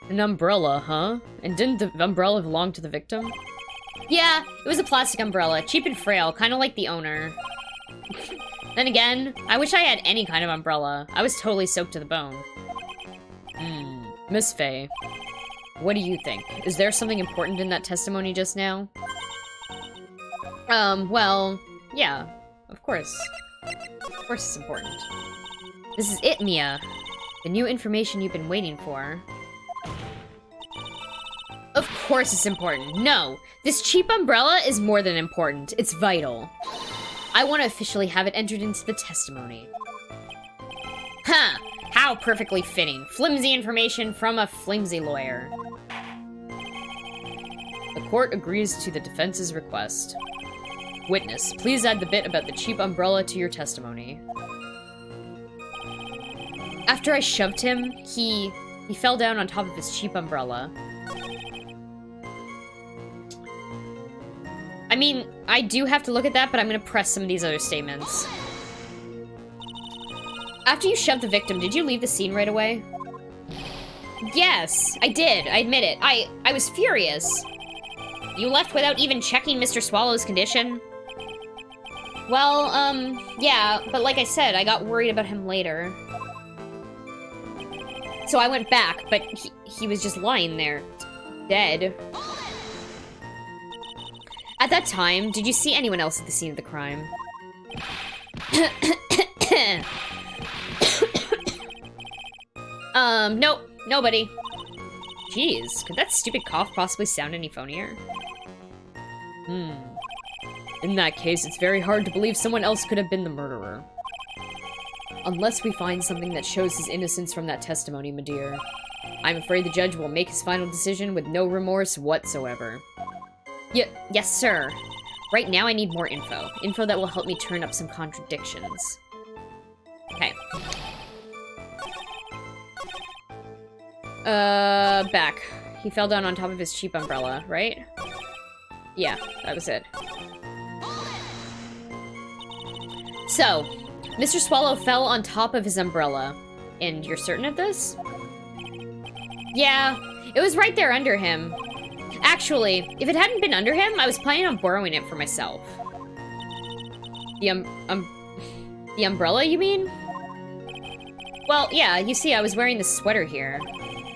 An umbrella, huh? And didn't the umbrella belong to the victim? Yeah, it was a plastic umbrella, cheap and frail, kind of like the owner. Then again, I wish I had any kind of umbrella. I was totally soaked to the bone. Miss Faye, what do you think? Is there something important in that testimony just now? Well, yeah, of course. Of course it's important. This is it, Mia. The new information you've been waiting for. Of course it's important. No, this cheap umbrella is more than important. It's vital. I want to officially have it entered into the testimony. Huh! How perfectly fitting. Flimsy information from a flimsy lawyer. The court agrees to the defense's request. Witness, please add the bit about the cheap umbrella to your testimony. After I shoved him, he fell down on top of his cheap umbrella. I mean, I do have to look at that, but I'm gonna press some of these other statements. After you shoved the victim, did you leave the scene right away? Yes, I did. I admit it. I was furious. You left without even checking Mr. Swallow's condition? Well, yeah, but like I said, I got worried about him later. So I went back, but he was just lying there, dead. At that time, did you see anyone else at the scene of the crime? Nope, nobody. Jeez, could that stupid cough possibly sound any phonier? In that case, it's very hard to believe someone else could have been the murderer. Unless we find something that shows his innocence from that testimony, my dear. I'm afraid the judge will make his final decision with no remorse whatsoever. Yes, sir.
Right now I need more info. Info that will help me turn up some contradictions. Okay. Back. He fell down on top of his cheap umbrella, right? Yeah, that was it. So, Mr. Swallow fell on top of his umbrella. And you're certain of this? Yeah, it was right there under him. Actually, if it hadn't been under him, I was planning on borrowing it for myself. The umbrella, you mean? Well, yeah, you see, I was wearing this sweater here.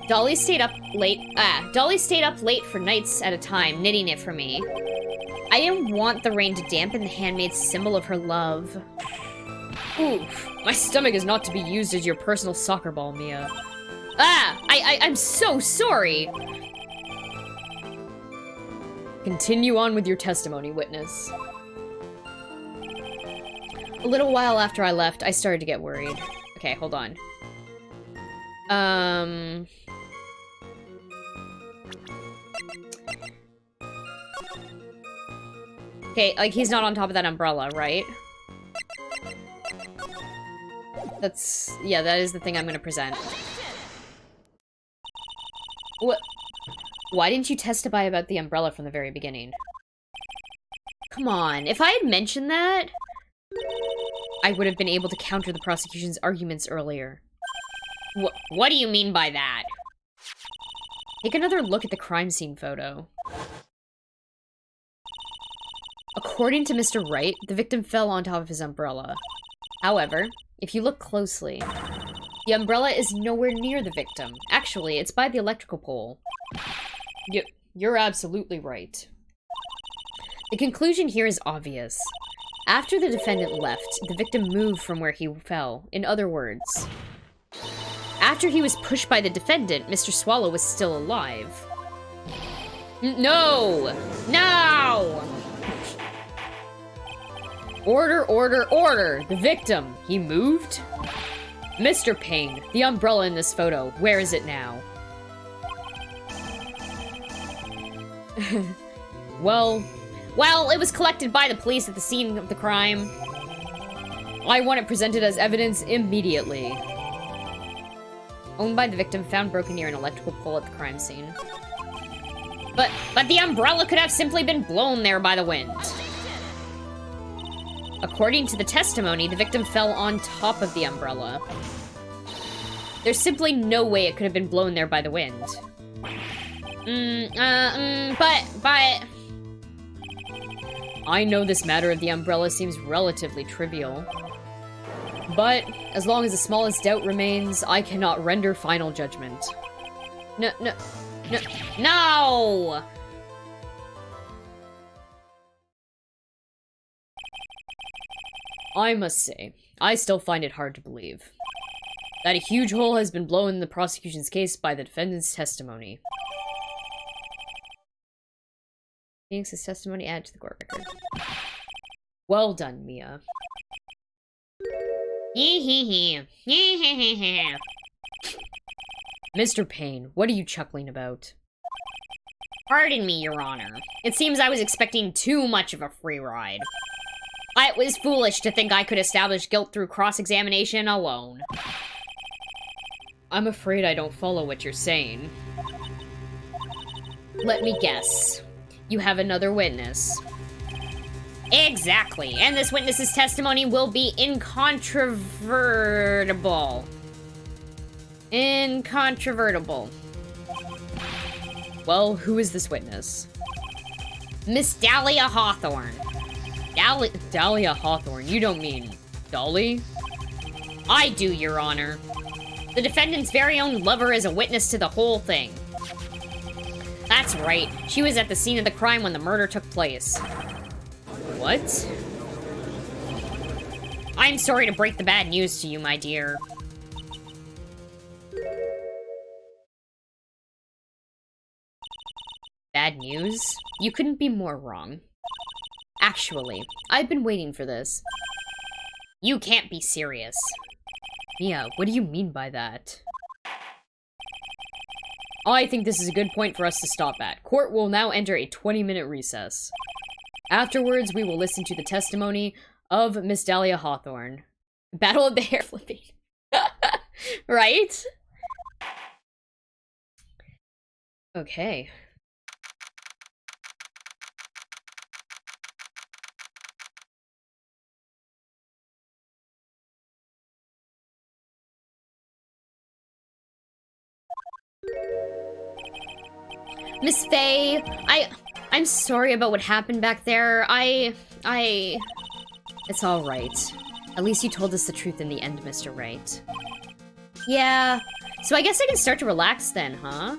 Dolly stayed up late for nights at a time, knitting it for me. I didn't want the rain to dampen the handmaid's symbol of her love. Oof, my stomach is not to be used as your personal soccer ball, Mia. I'm so sorry! Continue on with your testimony, witness. A little while after I left, I started to get worried. Okay, hold on. Okay, like, he's not on top of that umbrella, right? Yeah, that is the thing I'm gonna present. What? Why didn't you testify about the umbrella from the very beginning? Come on, if I had mentioned that, I would have been able to counter the prosecution's arguments earlier. What do you mean by that? Take another look at the crime scene photo. According to Mr. Wright, the victim fell on top of his umbrella. However, if you look closely, the umbrella is nowhere near the victim. Actually, it's by the electrical pole. You're absolutely right. The conclusion here is obvious. After the defendant left, the victim moved from where he fell. In other words, after he was pushed by the defendant, Mr. Swallow was still alive. No! No! Order, order, order! The victim, he moved? Mr. Payne, the umbrella in this photo, where is it now? Well, it was collected by the police at the scene of the crime. I want it presented as evidence immediately. Owned by the victim, found broken near an electrical pole at the crime scene. But the umbrella could have simply been blown there by the wind. According to the testimony, the victim fell on top of the umbrella. There's simply no way it could have been blown there by the wind. But... I know this matter of the umbrella seems relatively trivial. But, as long as the smallest doubt remains, I cannot render final judgment. No! I must say, I still find it hard to believe that a huge hole has been blown in the prosecution's case by the defendant's testimony. Phoenix's testimony added to the court record. Well done, Mia. Mr. Payne, what are you chuckling about? Pardon me, Your Honor. It seems I was expecting too much of a free ride. It was foolish to think I could establish guilt through cross-examination alone. I'm afraid I don't follow what you're saying. Let me guess. You have another witness. Exactly, and this witness's testimony will be incontrovertible. Incontrovertible. Well, who is this witness? Miss Dahlia Hawthorne. Dahlia Hawthorne? You don't mean Dolly? I do, Your Honor. The defendant's very own lover is a witness to the whole thing. That's right. She was at the scene of the crime when the murder took place. What? I'm sorry to break the bad news to you, my dear. Bad news? You couldn't be more wrong. Actually, I've been waiting for this. You can't be serious. Mia, what do you mean by that? I think this is a good point for us to stop at. Court will now enter a 20-minute recess.
Afterwards, we will listen to the testimony of Miss Dahlia Hawthorne. Battle of the Hair Flipping. Right? Okay. Miss Faye, I'm sorry about what happened back there. It's all right. At least you told us the truth in the end, Mr. Wright. Yeah, so I guess I can start to relax then, huh?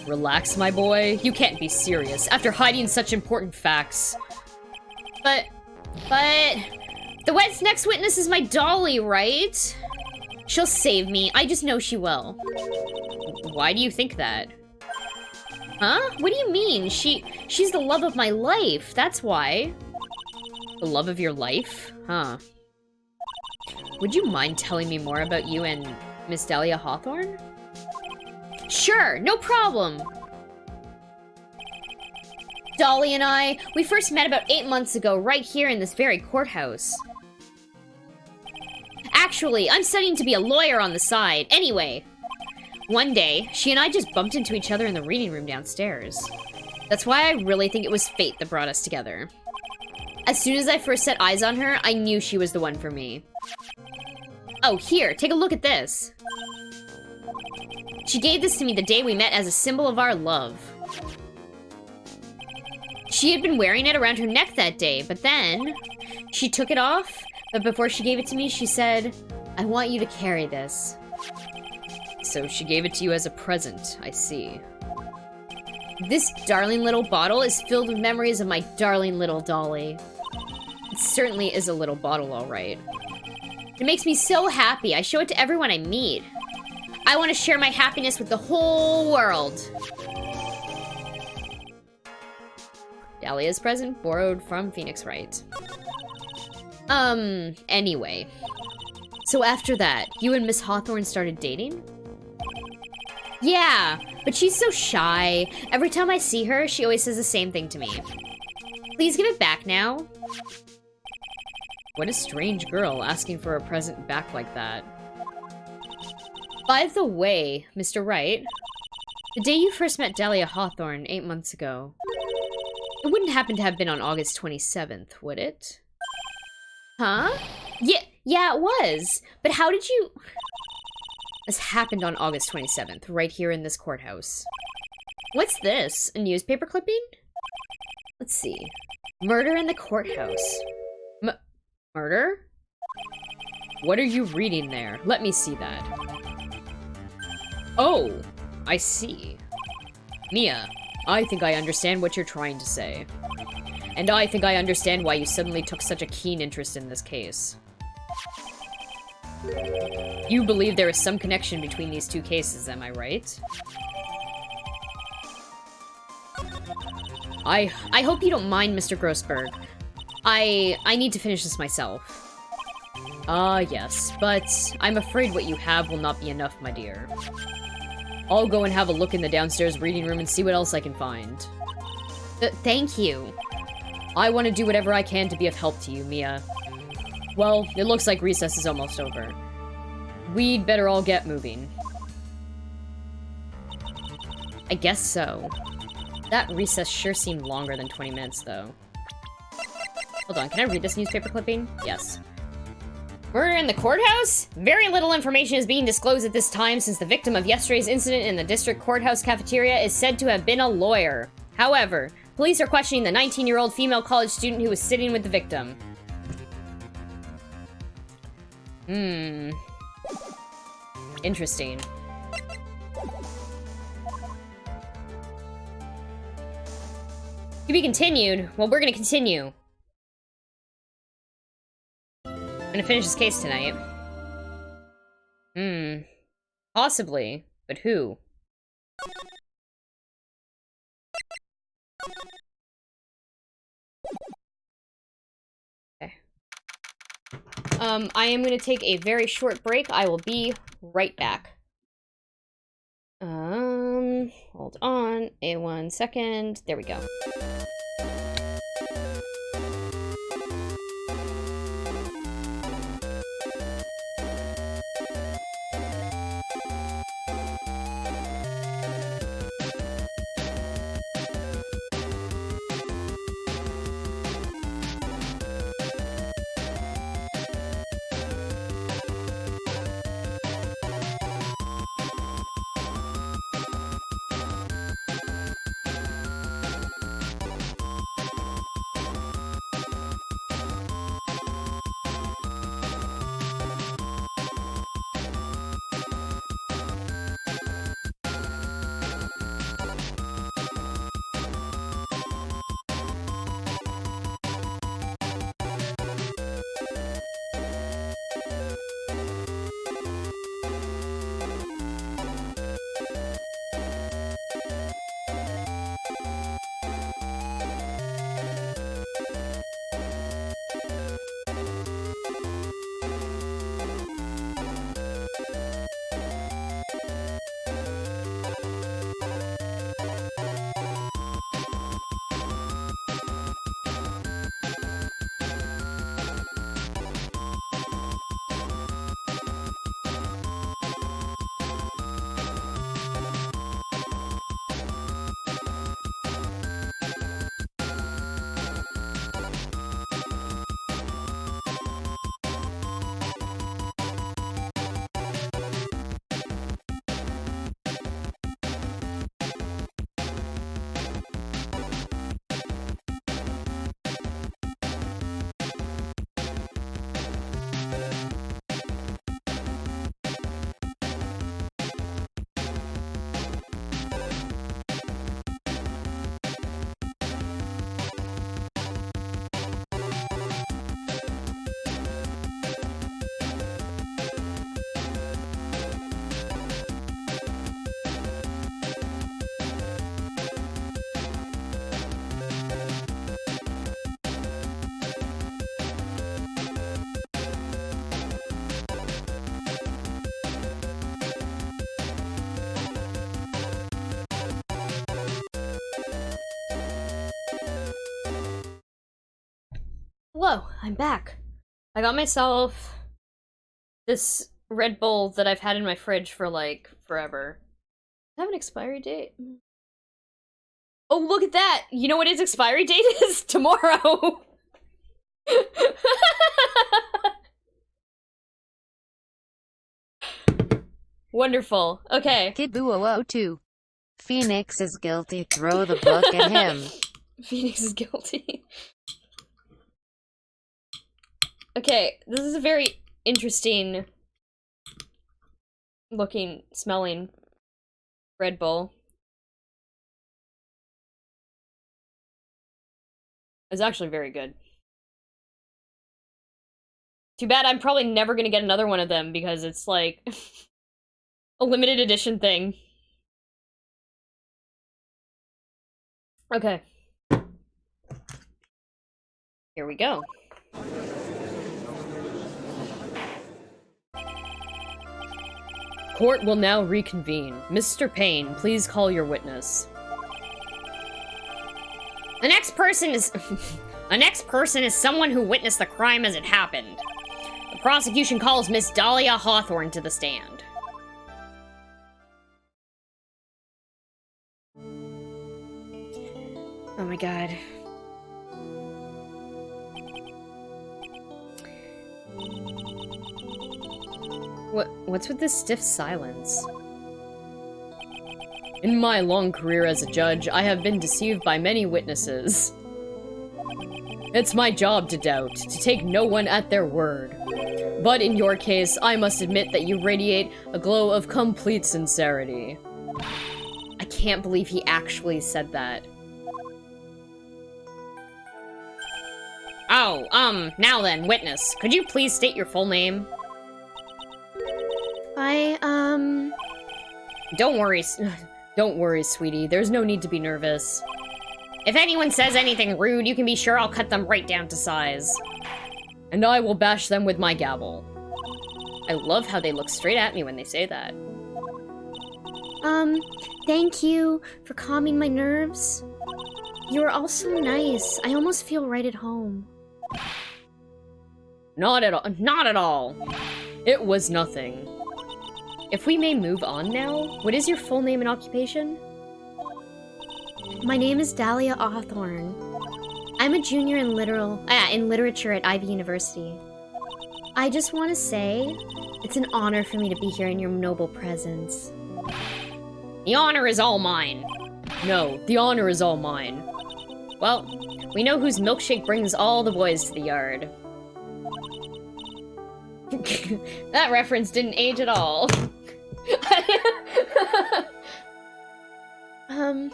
Relax, my boy? You can't be serious after hiding such important facts. But, the next witness is my dolly, right? She'll save me. I just know she will. Why do you think that? Huh? What do you mean? She's the love of my life. That's why. The love of your life? Huh. Would you mind telling me more about you and Miss Dahlia Hawthorne? Sure, no problem. Dolly and I, we first met about 8 months ago, right here in this very courthouse. Actually, I'm studying to be a lawyer on the side. Anyway, one day, she and I just bumped into each other in the reading room downstairs. That's why I really think it was fate that brought us together. As soon as I first set eyes on her, I knew she was the one for me. Oh, here, take a look at this. She gave this to me the day we met as a symbol of our love. She had been wearing it around her neck that day, but then she took it off, but before she gave it to me, she said, I want you to carry this. So she gave it to you as a present, I see. This darling little bottle is filled with memories of my darling little dolly. It certainly is a little bottle, all right. It makes me so happy. I show it to everyone I meet. I want to share my happiness with the whole world. Dahlia's present, borrowed from Phoenix Wright. Anyway. So after that, you and Miss Hawthorne started dating? Yeah, but she's so shy. Every time I see her, she always says the same thing to me. Please give it back now. What a strange girl asking for a present back like that. By the way, Mr. Wright, the day you first met Dahlia Hawthorne 8 months ago, it wouldn't happen to have been on August 27th, would it? Huh? Yeah, it was. But how did you... This happened on August 27th, right here in this courthouse. What's this? A newspaper clipping? Let's see. Murder in the courthouse. Murder? What are you reading there? Let me see that. Oh, I see. Mia, I think I understand what you're trying to say. And I think I understand why you suddenly took such a keen interest in this case. You believe there is some connection between these two cases, am I right? I hope you don't mind, Mr. Grossberg. I need to finish this myself. Ah, yes, but I'm afraid what you have will not be enough, my dear. I'll go and have a look in the downstairs reading room and see what else I can find. Thank you. I want to do whatever I can to be of help to you, Mia. Well, it looks like recess is almost over. We'd better all get moving. I guess so. That recess sure seemed longer than 20 minutes, though. Hold on, can I read this newspaper clipping? Yes. Murder in the courthouse? Very little information is being disclosed at this time since the victim of yesterday's incident in the district courthouse cafeteria is said to have been a lawyer. However, police are questioning the 19-year-old female college student who was sitting with the victim. Interesting. To be continued? Well, we're gonna continue. I'm gonna finish this case tonight. Possibly. But who? Okay. I am gonna take a very short break. I will be right back. Hold on. 1 second. There we go. Hello, I'm back. I got myself this Red Bull that I've had in my fridge for, like, forever. Does it have an expiry date? Oh, look at that! You know what its expiry date is? Tomorrow! Wonderful. Okay.
Kid Boo 002. Phoenix is guilty. Throw the book at him.
Phoenix is guilty. Okay, this is a very interesting looking, smelling Red Bull. It's actually very good. Too bad I'm probably never gonna get another one of them because it's like a limited edition thing. Okay. Here we go. Court will now reconvene. Mr. Payne, please call your witness.
The next person is... The next person is someone who witnessed the crime as it happened. The prosecution calls Miss Dahlia Hawthorne to the stand.
Oh my god. What's with this stiff silence? In my long career as a judge, I have been deceived by many witnesses. It's my job to doubt, to take no one at their word. But in your case, I must admit that you radiate a glow of complete sincerity. I can't believe he actually said that.
Oh, now then, witness. Could you please state your full name? Don't worry,
Don't worry, sweetie. There's no need to be nervous.
if anyone says anything rude, you can be sure I'll cut them right down to size.
And I will bash them with my gavel. I love how they look straight at me when they say that.
Thank you for calming my nerves. You are all so nice. I almost feel right at home.
Not at all. Not at all. It was nothing. If we may move on now, what is your full name and occupation?
My name is Dahlia Hawthorne. I'm a junior in literature at Ivy University. I just want to say, it's an honor for me to be here in your noble presence.
The honor is all mine.
No, the honor is all mine. Well, we know whose milkshake brings all the boys to the yard. That reference didn't age at all.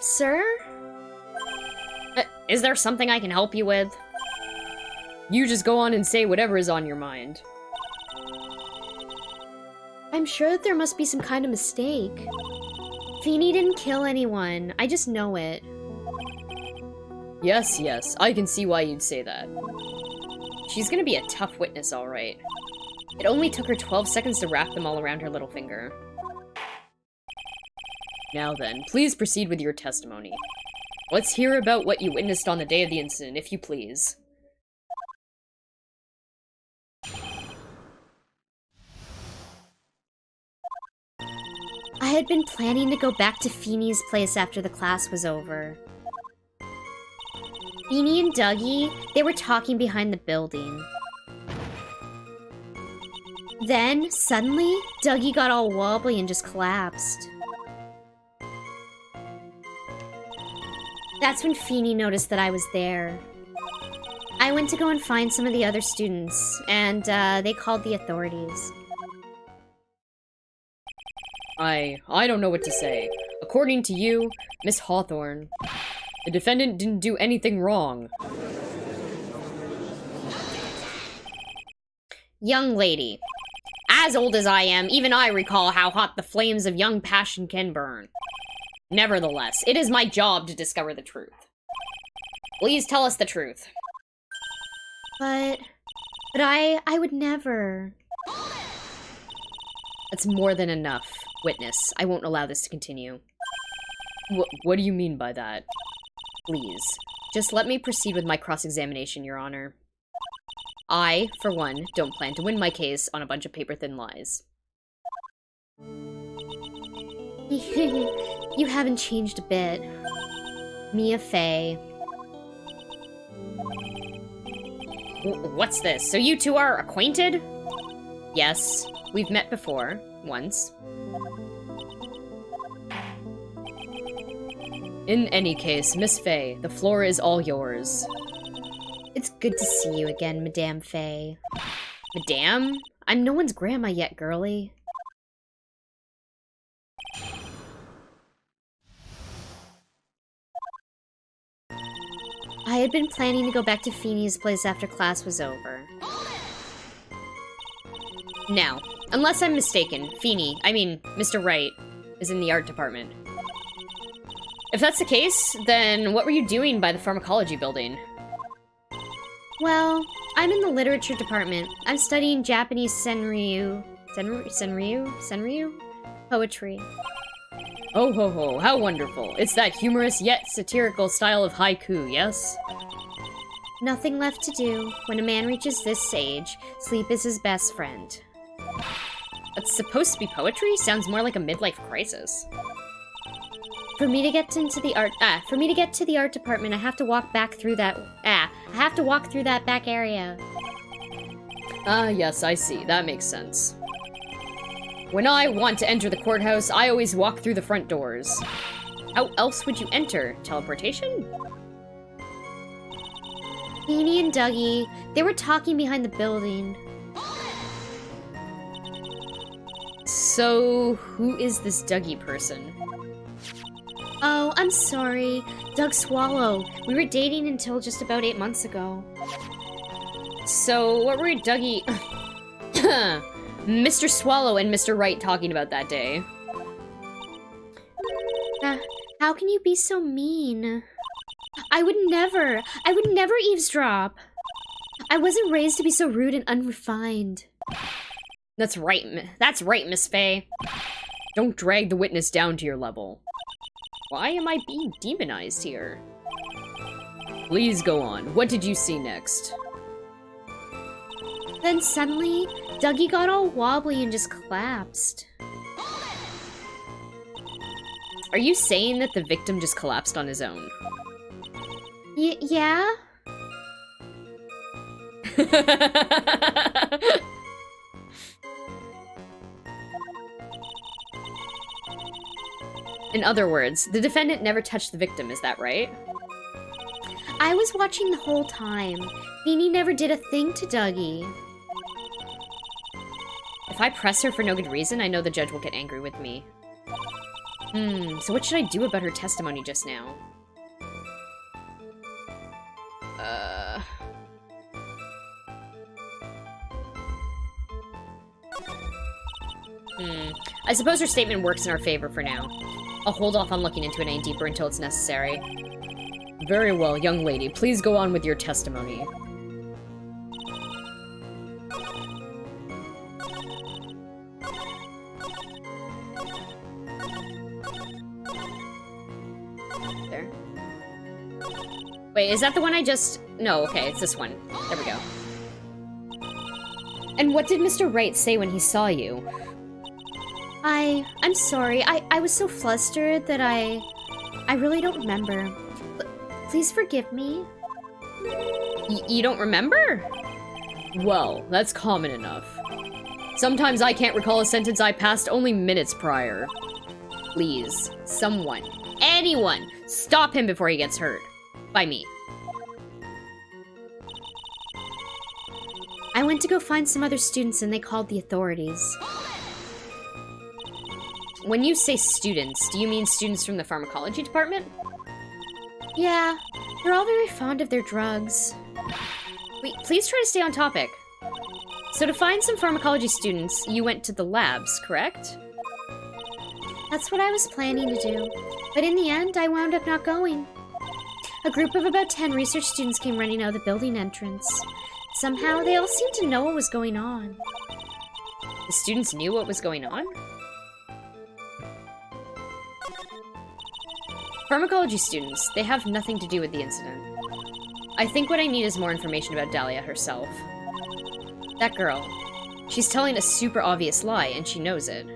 Sir?
Is there something I can help you with?
You just go on and say whatever is on your mind.
I'm sure that there must be some kind of mistake. Feeny didn't kill anyone. I just know it.
Yes, yes, I can see why you'd say that. She's gonna be a tough witness, alright. It only took her 12 seconds to wrap them all around her little finger. Now then, please proceed with your testimony. Let's hear about what you witnessed on the day of the incident, if you please.
I had been planning to go back to Feeny's place after the class was over. Feeny and Dougie, they were talking behind the building. Then, suddenly, Dougie got all wobbly and just collapsed. That's when Feeny noticed that I was there. I went to go and find some of the other students, and they called the authorities.
I don't know what to say. According to you, Miss Hawthorne, the defendant didn't do anything wrong.
Young lady. As old as I am, even I recall how hot the flames of young passion can burn. Nevertheless, it is my job to discover the truth. Please tell us the truth.
But I would never.
That's more than enough. Witness, I won't allow this to continue. What do you mean by that? Please, just let me proceed with my cross-examination, Your Honor. I, for one, don't plan to win my case on a bunch of paper-thin lies.
You haven't changed a bit. Mia Fey.
What's this? So you two are acquainted? Yes, we've met before, once. In any case, Miss Fey, the floor is all yours.
It's good to see you again, Madame Fey.
Madame?
I'm no one's grandma yet, girly. I had been planning to go back to Feeney's place after class was over.
Now, unless I'm mistaken, Mr. Wright, is in the art department. If that's the case, then what were you doing by the pharmacology building?
Well, I'm in the literature department. I'm studying Japanese senryu poetry.
Oh ho ho, how wonderful. It's that humorous yet satirical style of haiku, yes?
Nothing left to do. When a man reaches this age, sleep is his best friend.
That's supposed to be poetry? Sounds more like a midlife crisis.
For me to get to the art department, I have to walk back through that back area.
Ah, yes, I see. That makes sense. When I want to enter the courthouse, I always walk through the front doors. How else would you enter? Teleportation?
Beanie and Dougie, they were talking behind the building.
So, who is this Dougie person?
Oh, I'm sorry. Doug Swallow. We were dating until just about 8 months ago.
So, what were Dougie... Mr. Swallow and Mr. Wright talking about that day?
How can you be so mean? I would never eavesdrop. I wasn't raised to be so rude and unrefined.
That's right, Miss Fey. Don't drag the witness down to your level. Why am I being demonized here? Please go on. What did you see next?
Then suddenly, Dougie got all wobbly and just collapsed.
Are you saying that the victim just collapsed on his own?
Yeah?
In other words, the defendant never touched the victim, is that right?
I was watching the whole time. Beanie never did a thing to Dougie.
If I press her for no good reason, I know the judge will get angry with me. So what should I do about her testimony just now? I suppose her statement works in our favor for now. I'll hold off on looking into it any deeper until it's necessary. Very well, young lady. Please go on with your testimony. There. Wait, is that the one I just... No, okay, it's this one. There we go. And what did Mr. Wright say when he saw you?
I'm sorry. I was so flustered that I really don't remember. Please forgive me.
You don't remember? Well, that's common enough. Sometimes I can't recall a sentence I passed only minutes prior. Please, someone, anyone, stop him before he gets hurt. By me.
I went to go find some other students and they called the authorities.
When you say students, do you mean students from the pharmacology department?
Yeah, they're all very fond of their drugs.
Wait, please try to stay on topic. So to find some pharmacology students, you went to the labs, correct?
That's what I was planning to do, but in the end, I wound up not going. A group of about 10 research students came running out of the building entrance. Somehow, they all seemed to know what was going on.
The students knew what was going on? Pharmacology students, they have nothing to do with the incident. I think what I need is more information about Dahlia herself. That girl. She's telling a super obvious lie, and she knows it.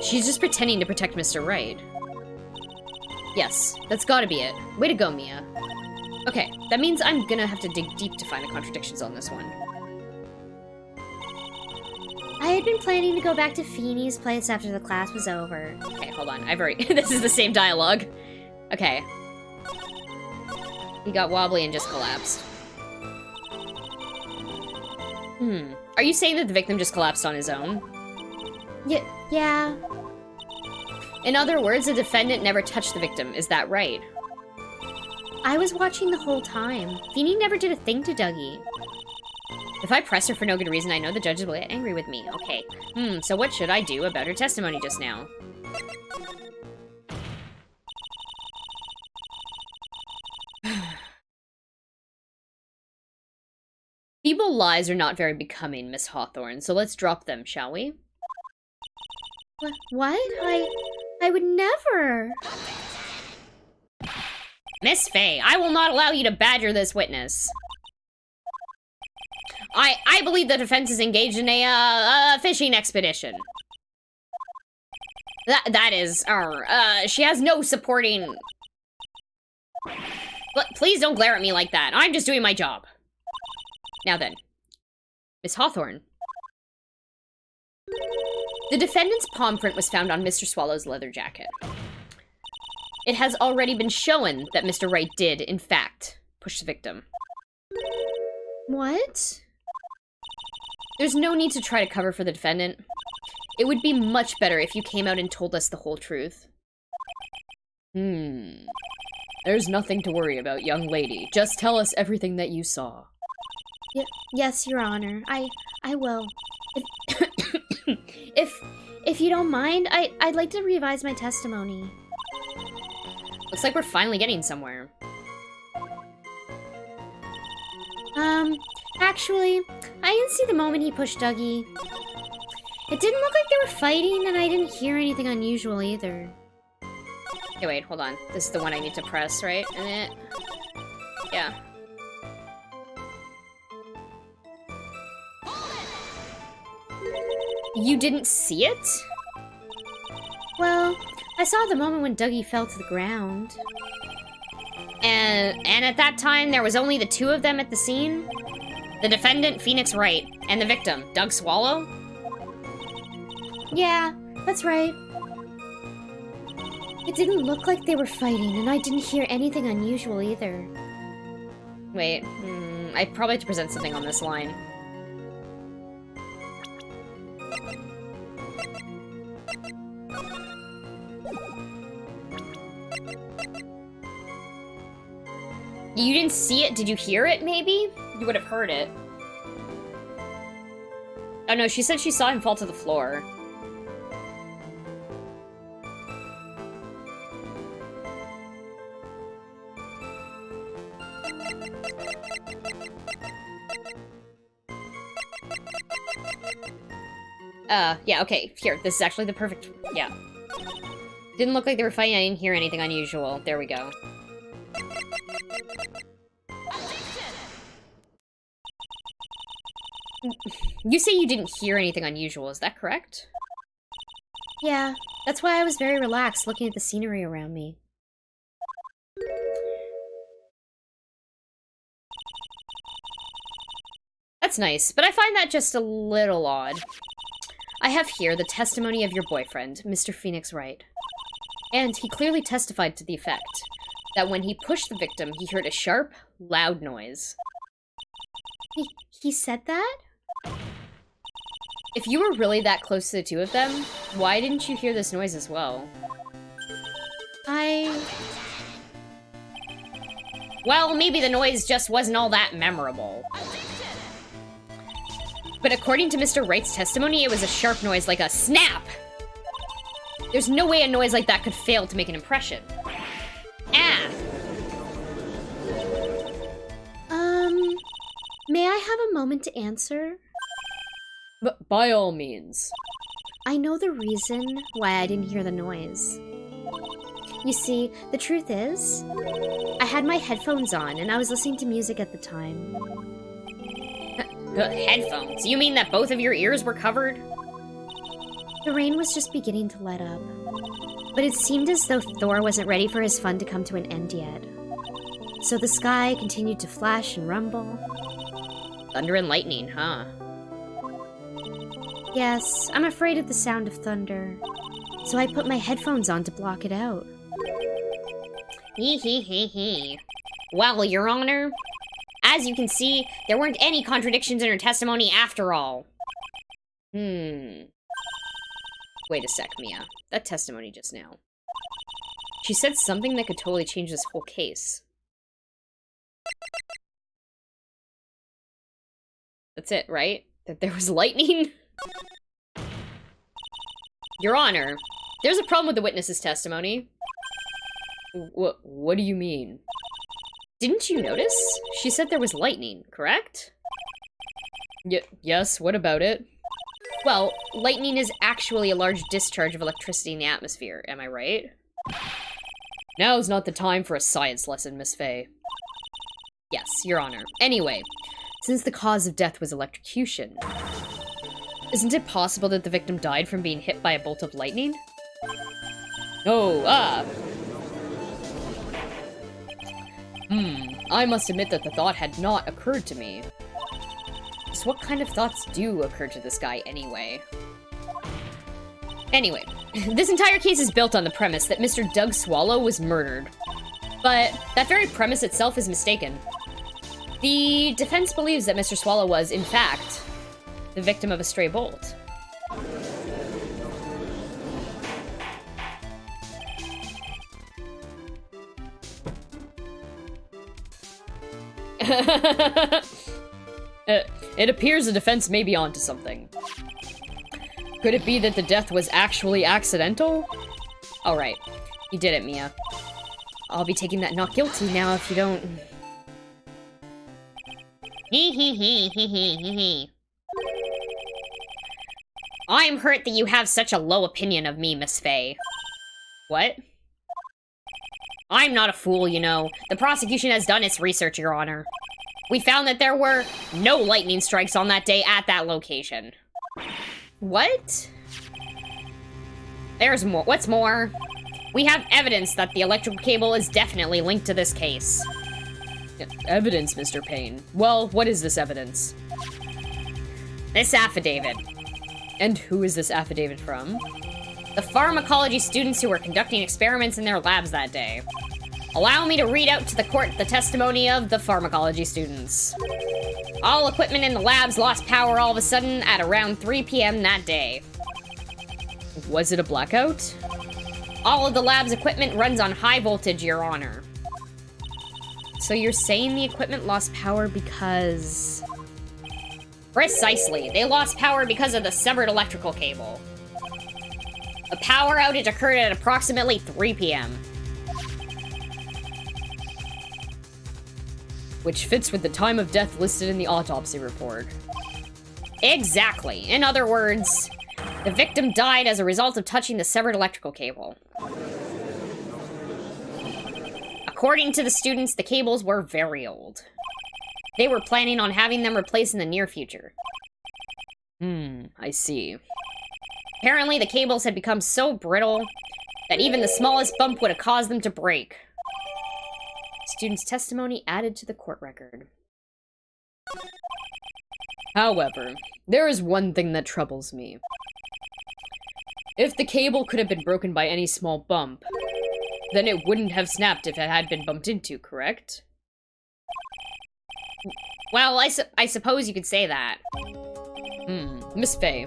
She's just pretending to protect Mr. Wright. Yes, that's gotta be it. Way to go, Mia. Okay, that means I'm gonna have to dig deep to find the contradictions on this one.
I had been planning to go back to Feeney's place after the class was over.
Okay, hold on. I've already... This is the same dialogue. Okay. He got wobbly and just collapsed. Are you saying that the victim just collapsed on his own?
Yeah.
In other words, the defendant never touched the victim. Is that right?
I was watching the whole time. Feeney never did a thing to Dougie.
If I press her for no good reason, I know the judges will get angry with me. Okay. So what should I do about her testimony just now? Feeble lies are not very becoming, Miss Hawthorne, so let's drop them, shall we?
What? I would never.
Miss Faye, I will not allow you to badger this witness. I believe the defense is engaged in a fishing expedition. That is, she has no supporting... But please don't glare at me like that. I'm just doing my job. Now then, Miss Hawthorne. The defendant's palm print was found on Mr. Swallow's leather jacket. It has already been shown that Mr. Wright did, in fact, push the victim.
What?
There's no need to try to cover for the defendant. It would be much better if you came out and told us the whole truth. There's nothing to worry about, young lady. Just tell us everything that you saw.
Yes, Your Honor. I will. If you don't mind, I'd like to revise my testimony.
Looks like we're finally getting somewhere.
Actually, I didn't see the moment he pushed Dougie. It didn't look like they were fighting, and I didn't hear anything unusual either.
Okay, wait, hold on. This is the one I need to press, right? And it... Yeah. You didn't see it?
Well, I saw the moment when Dougie fell to the ground.
And at that time, there was only the two of them at the scene? The defendant, Phoenix Wright, and the victim, Doug Swallow?
Yeah, that's right. It didn't look like they were fighting, and I didn't hear anything unusual either.
Wait, I probably have to present something on this line. You didn't see it? Did you hear it, maybe? You would have heard it. Oh no, she said she saw him fall to the floor. Yeah, okay, here, this is actually the perfect... Yeah. Didn't look like they were fighting, I didn't hear anything unusual. There we go. You say you didn't hear anything unusual, is that correct?
Yeah, that's why I was very relaxed looking at the scenery around me.
That's nice, but I find that just a little odd. I have here the testimony of your boyfriend, Mr. Phoenix Wright. And he clearly testified to the effect that when he pushed the victim, he heard a sharp, loud noise.
He said that?
If you were really that close to the two of them, why didn't you hear this noise as well? Well, maybe the noise just wasn't all that memorable. But according to Mr. Wright's testimony, it was a sharp noise like a snap! There's no way a noise like that could fail to make an impression. Ah!
May I have a moment to answer?
But by all means.
I know the reason why I didn't hear the noise. You see, the truth is, I had my headphones on and I was listening to music at the time.
Headphones? You mean that both of your ears were covered?
The rain was just beginning to let up, but it seemed as though Thor wasn't ready for his fun to come to an end yet. So the sky continued to flash and rumble.
Thunder and lightning, huh?
Yes, I'm afraid of the sound of thunder, so I put my headphones on to block it out.
Hee hee hee hee. Well, Your Honor, as you can see, there weren't any contradictions in her testimony after all.
Wait a sec, Mia. That testimony just now. She said something that could totally change this whole case. That's it, right? That there was lightning? Your Honor, there's a problem with the witness's testimony. What do you mean? Didn't you notice? She said there was lightning, correct? Yes, what about it? Well, lightning is actually a large discharge of electricity in the atmosphere, am I right? Now's not the time for a science lesson, Miss Fey. Yes, Your Honor. Anyway, since the cause of death was electrocution, isn't it possible that the victim died from being hit by a bolt of lightning? I must admit that the thought had not occurred to me. So what kind of thoughts do occur to this guy anyway? Anyway, this entire case is built on the premise that Mr. Doug Swallow was murdered. But that very premise itself is mistaken. The defense believes that Mr. Swallow was, in fact, the victim of a stray bolt. It appears the defense may be onto something. Could it be that the death was actually accidental? Alright, you did it, Mia. I'll be taking that not guilty now if you don't...
Hee hee hee hee hee hee hee. I'm hurt that you have such a low opinion of me, Miss Fey.
What?
I'm not a fool, you know. The prosecution has done its research, Your Honor. We found that there were no lightning strikes on that day at that location.
What?
There's more. What's more? We have evidence that the electrical cable is definitely linked to this case.
Evidence, Mr. Payne. Well, what is this evidence?
This affidavit.
And who is this affidavit from?
The pharmacology students who were conducting experiments in their labs that day. Allow me to read out to the court the testimony of the pharmacology students. All equipment in the labs lost power all of a sudden at around 3 p.m. that day.
Was it a blackout?
All of the lab's equipment runs on high voltage, Your Honor.
So you're saying the equipment lost power because...
Precisely. They lost power because of the severed electrical cable. The power outage occurred at approximately 3 p.m.
Which fits with the time of death listed in the autopsy report.
Exactly. In other words, the victim died as a result of touching the severed electrical cable. According to the students, the cables were very old. They were planning on having them replaced in the near future.
I see.
Apparently, the cables had become so brittle that even the smallest bump would have caused them to break.
Student's testimony added to the court record. However, there is one thing that troubles me. If the cable could have been broken by any small bump, then it wouldn't have snapped if it had been bumped into, correct?
Well, I suppose you could say that.
Miss Fey,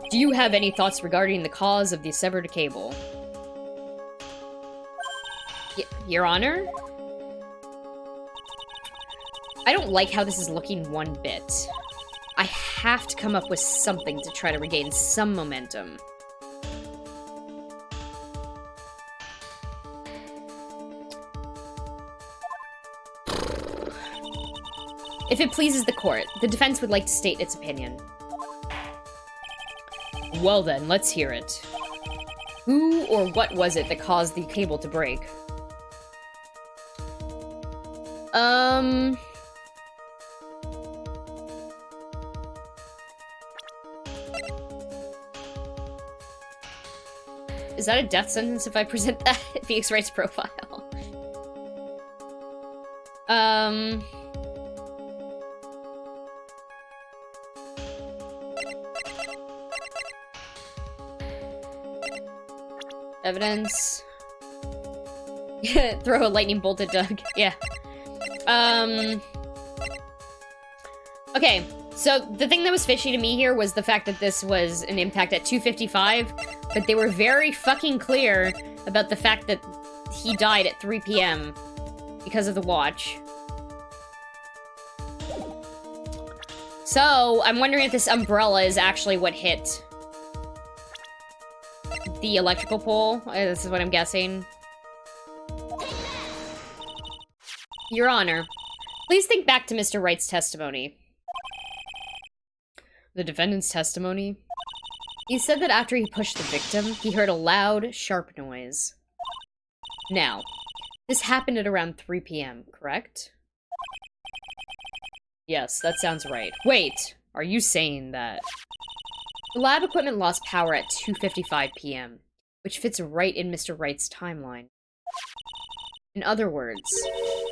do you have any thoughts regarding the cause of the severed cable?
Your Honor?
I don't like how this is looking one bit. I have to come up with something to try to regain some momentum. If it pleases the court, the defense would like to state its opinion. Well then, let's hear it. Who or what was it that caused the cable to break? Is that a death sentence if I present that Phoenix Wright's profile? Evidence. Throw a lightning bolt at Doug. Yeah. Okay, so the thing that was fishy to me here was the fact that this was an impact at 2:55, but they were very fucking clear about the fact that he died at 3 p.m. because of the watch. So, I'm wondering if this umbrella is actually what hit the electrical pole. This is what I'm guessing. Your Honor, please think back to Mr. Wright's testimony. The defendant's testimony? He said that after he pushed the victim, he heard a loud, sharp noise. Now, this happened at around 3 p.m., correct? Yes, that sounds right. Wait, are you saying that? The lab equipment lost power at 2:55 p.m., which fits right in Mr. Wright's timeline. In other words,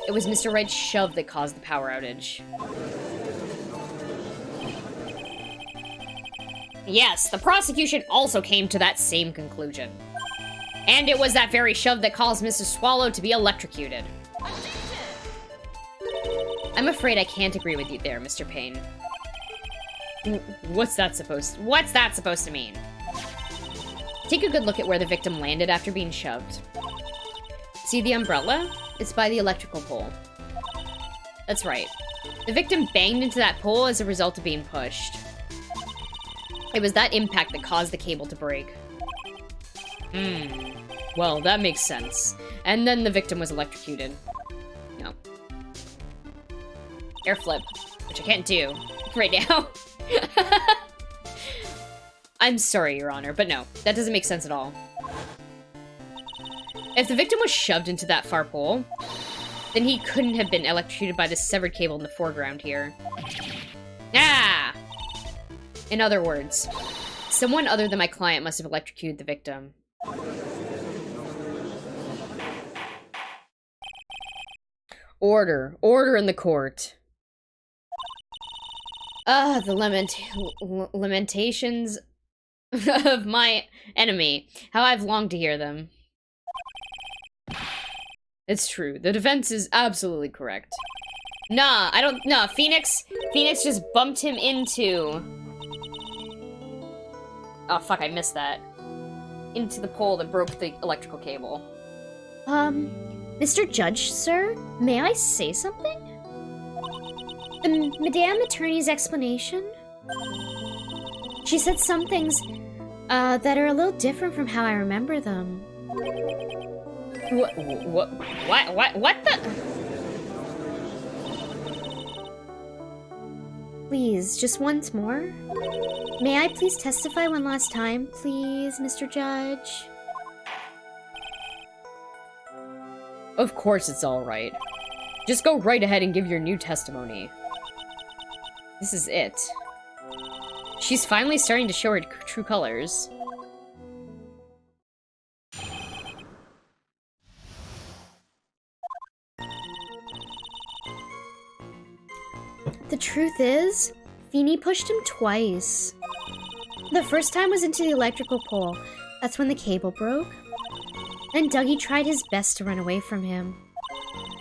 it was Mr. Wright's shove that caused the power outage. Yes, the prosecution also came to that same conclusion. And it was that very shove that caused Mrs. Swallow to be electrocuted. I'm afraid I can't agree with you there, Mr. Payne. What's that supposed to mean? Take a good look at where the victim landed after being shoved. See the umbrella? It's by the electrical pole. That's right. The victim banged into that pole as a result of being pushed. It was that impact that caused the cable to break. Well, that makes sense. And then the victim was electrocuted. No. Air flip, which I can't do right now. I'm sorry, Your Honor, but no, that doesn't make sense at all. If the victim was shoved into that far pole, then he couldn't have been electrocuted by the severed cable in the foreground here. Ah! In other words, someone other than my client must have electrocuted the victim. Order. Order in the court. The lamentations of my enemy. How I've longed to hear them. It's true. The defense is absolutely correct. Nah, Phoenix just bumped him into... Oh, fuck, I missed that. Into the pole that broke the electrical cable.
Mr. Judge, sir? May I say something? The Madame Attorney's explanation? She said some things, that are a little different from how I remember them.
What the?
Please, just once more? May I please testify one last time, please, Mr. Judge?
Of course it's alright. Just go right ahead and give your new testimony. This is it. She's finally starting to show her true colors.
The truth is, Feeny pushed him twice. The first time was into the electrical pole. That's when the cable broke. And Dougie tried his best to run away from him.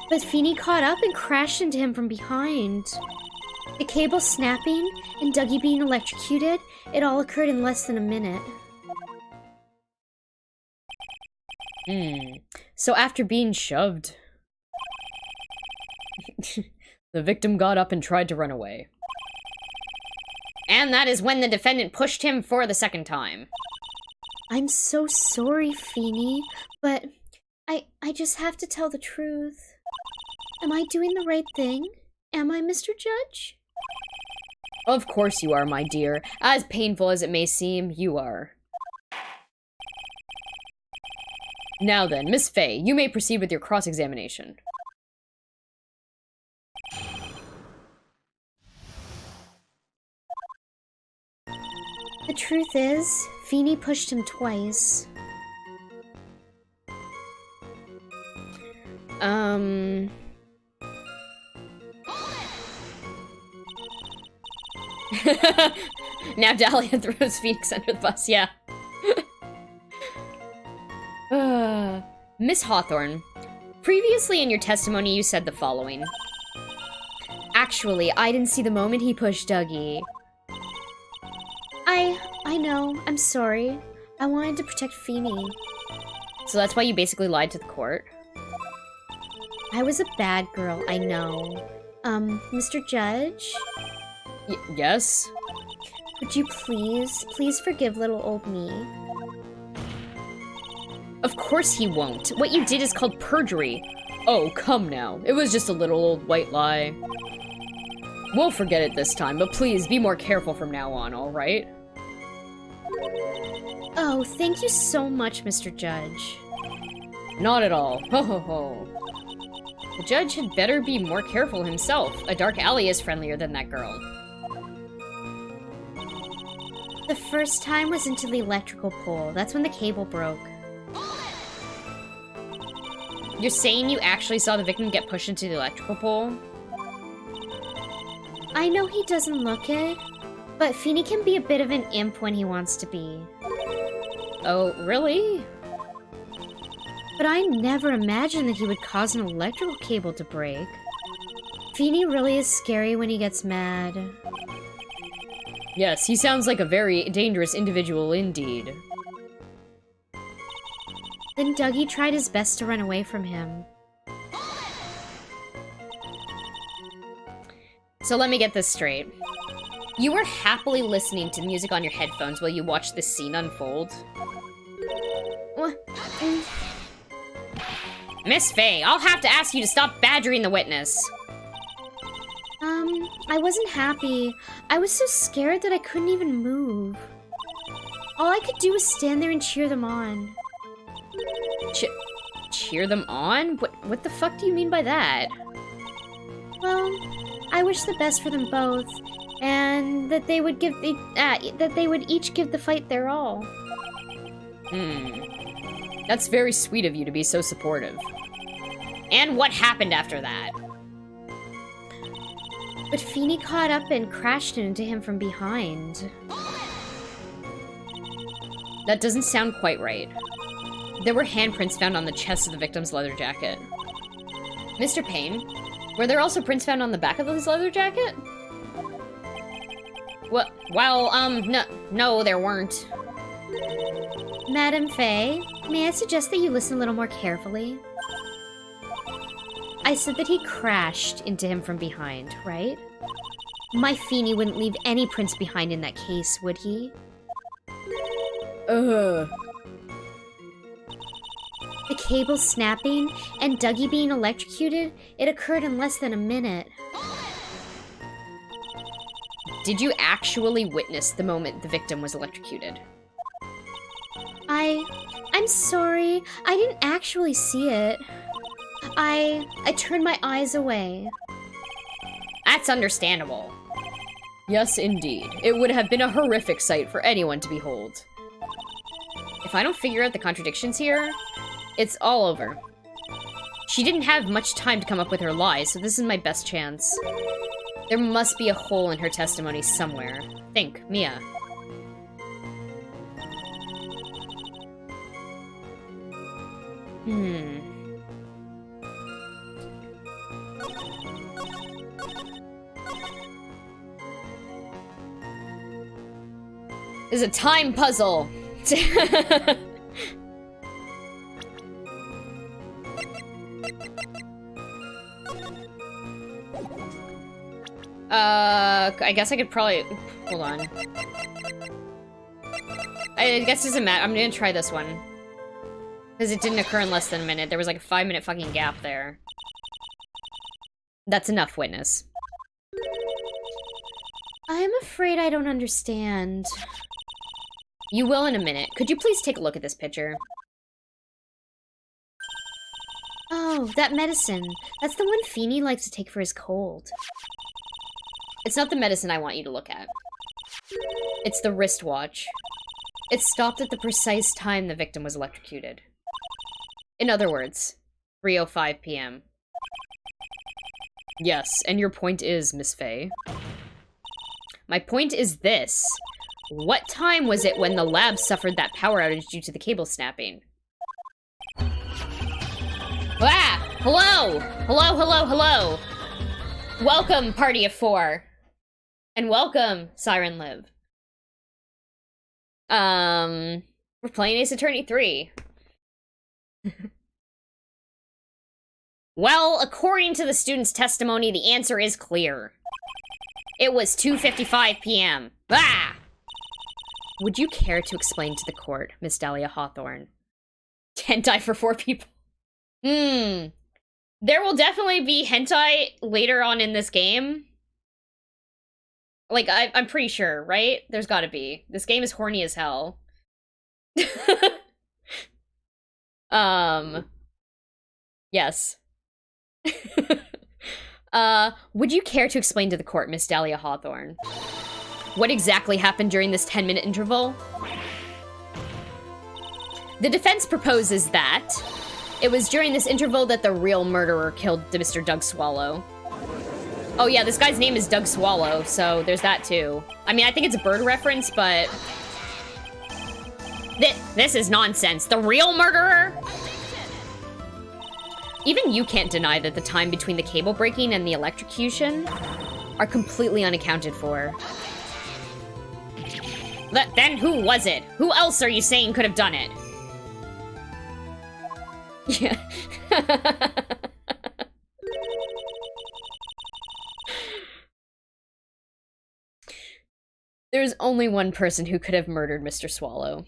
But Feeny caught up and crashed into him from behind. The cable snapping and Dougie being electrocuted, it all occurred in less than a minute.
So after being shoved, the victim got up and tried to run away. And that is when the defendant pushed him for the second time.
I'm so sorry, Feeny, but I just have to tell the truth. Am I doing the right thing? Am I, Mr. Judge?
Of course you are, my dear. As painful as it may seem, you are. Now then, Miss Fay, you may proceed with your cross-examination.
The truth is, Feeny pushed him twice.
Now Dahlia throws Phoenix under the bus, yeah. Miss Hawthorne, previously in your testimony you said the following.
Actually, I didn't see the moment he pushed Dougie. I know. I'm sorry. I wanted to protect Feeny.
So that's why you basically lied to the court?
I was a bad girl, I know. Mr. Judge?
Yes?
Would you please forgive little old me?
Of course he won't. What you did is called perjury. Oh, come now. It was just a little old white lie. We'll forget it this time, but please be more careful from now on, alright?
Oh, thank you so much, Mr. Judge.
Not at all. Ho ho ho. The judge had better be more careful himself. A dark alley is friendlier than that girl.
The first time was into the electrical pole. That's when the cable broke.
You're saying you actually saw the victim get pushed into the electrical pole?
I know he doesn't look it, but Feeny can be a bit of an imp when he wants to be.
Oh, really?
But I never imagined that he would cause an electrical cable to break. Feeny really is scary when he gets mad.
Yes, he sounds like a very dangerous individual indeed.
Then Dougie tried his best to run away from him.
So let me get this straight. You were happily listening to music on your headphones while you watched this scene unfold?
What?
Miss Faye, I'll have to ask you to stop badgering the witness.
I wasn't happy. I was so scared that I couldn't even move. All I could do was stand there and cheer them on.
Cheer them on? What the fuck do you mean by that?
Well, I wish the best for them both, and that they would each give the fight their all.
That's very sweet of you to be so supportive. And what happened after that?
But Feeny caught up and crashed into him from behind.
That doesn't sound quite right. There were handprints found on the chest of the victim's leather jacket. Mr. Payne, were there also prints found on the back of his leather jacket? No, there weren't.
Madam Faye, may I suggest that you listen a little more carefully? I said that he crashed into him from behind, right? My Feeny wouldn't leave any prints behind in that case, would he? The cable snapping and Dougie being electrocuted, it occurred in less than a minute.
Did you actually witness the moment the victim was electrocuted?
I'm sorry. I didn't actually see it. I turned my eyes away.
That's understandable. Yes, indeed. It would have been a horrific sight for anyone to behold. If I don't figure out the contradictions here, it's all over. She didn't have much time to come up with her lies, so this is my best chance. There must be a hole in her testimony somewhere. Think, Mia. It's a time puzzle! I guess I could probably... Hold on. I guess it doesn't matter. I'm gonna try this one. Because it didn't occur in less than a minute. There was like a 5-minute fucking gap there. That's enough, witness.
I'm afraid I don't understand.
You will in a minute. Could you please take a look at this picture?
Oh, that medicine. That's the one Feeny likes to take for his cold.
It's not the medicine I want you to look at. It's the wristwatch. It stopped at the precise time the victim was electrocuted. In other words,
3:05 p.m. Yes, and your point is, Miss Faye? My point is this. What time was it when the lab suffered that power outage due to the cable snapping? Ah! Hello! Hello, hello, hello! Welcome, Party of 4. And welcome, Siren Liv. We're playing Ace Attorney 3. Well, according to the student's testimony, the answer is clear. It was 2:55 p.m. Ah! Would you care to explain to the court, Miss Dahlia Hawthorne? Hentai for 4 people. There will definitely be hentai later on in this game. Like, I'm pretty sure, right? There's gotta be. This game is horny as hell. Yes. Would you care to explain to the court, Miss Dahlia Hawthorne? What exactly happened during this 10-minute interval? The defense proposes that it was during this interval that the real murderer killed Mr. Doug Swallow. Oh yeah, this guy's name is Doug Swallow, so there's that too. I mean, I think it's a bird reference, but... This is nonsense. The real murderer? Even you can't deny that the time between the cable breaking and the electrocution are completely unaccounted for. Then who was it? Who else are you saying could have done it? Yeah. There's only one person who could have murdered Mr. Swallow.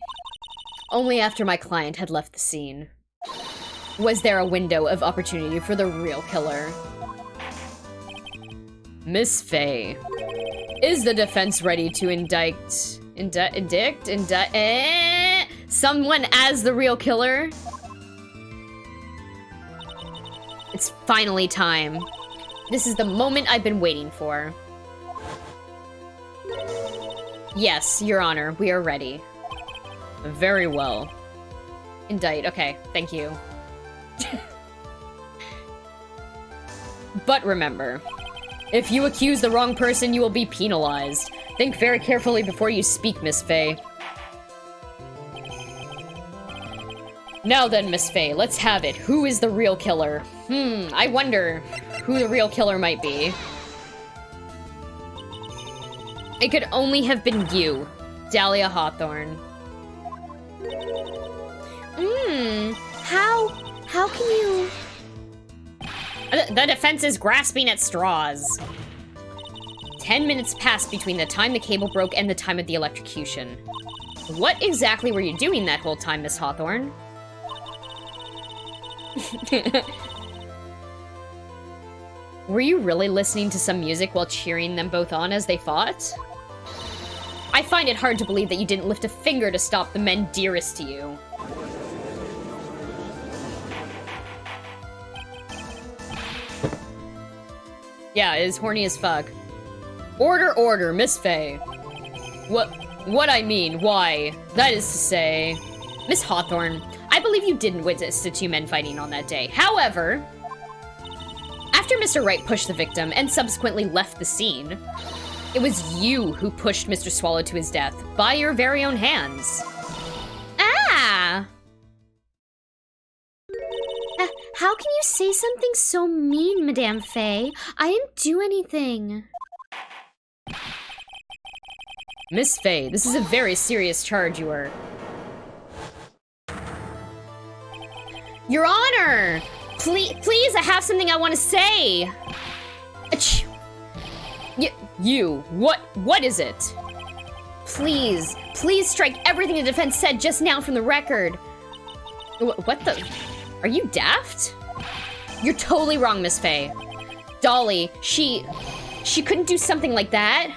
Only after my client had left the scene. Was there a window of opportunity for the real killer? Miss Faye, is the defense ready to indict someone as the real killer? It's finally time. This is the moment I've been waiting for. Yes, Your Honor, we are ready. Very well. Indict, okay, thank you. But remember, if you accuse the wrong person, you will be penalized. Think very carefully before you speak, Miss Faye. Now then, Miss Faye, let's have it. Who is the real killer? I wonder who the real killer might be. It could only have been you, Dahlia Hawthorne.
How can you...
The defense is grasping at straws. 10 minutes passed between the time the cable broke and the time of the electrocution. What exactly were you doing that whole time, Miss Hawthorne? Were you really listening to some music while cheering them both on as they fought? I find it hard to believe that you didn't lift a finger to stop the men dearest to you. Yeah, it is horny as fuck. Order, Miss Faye. What I mean, why? That is to say... Miss Hawthorne, I believe you didn't witness the two men fighting on that day. However, after Mr. Wright pushed the victim and subsequently left the scene, it was you who pushed Mr. Swallow to his death by your very own hands.
Ah! How can you say something so mean, Madame Faye? I didn't do anything.
Miss Faye, this is a very serious charge you are... Your Honor! Please, I have something I want to say! What is it? Please strike everything the defense said just now from the record. What the... Are you daft? You're totally wrong, Miss Faye. Dolly, she couldn't do something like that.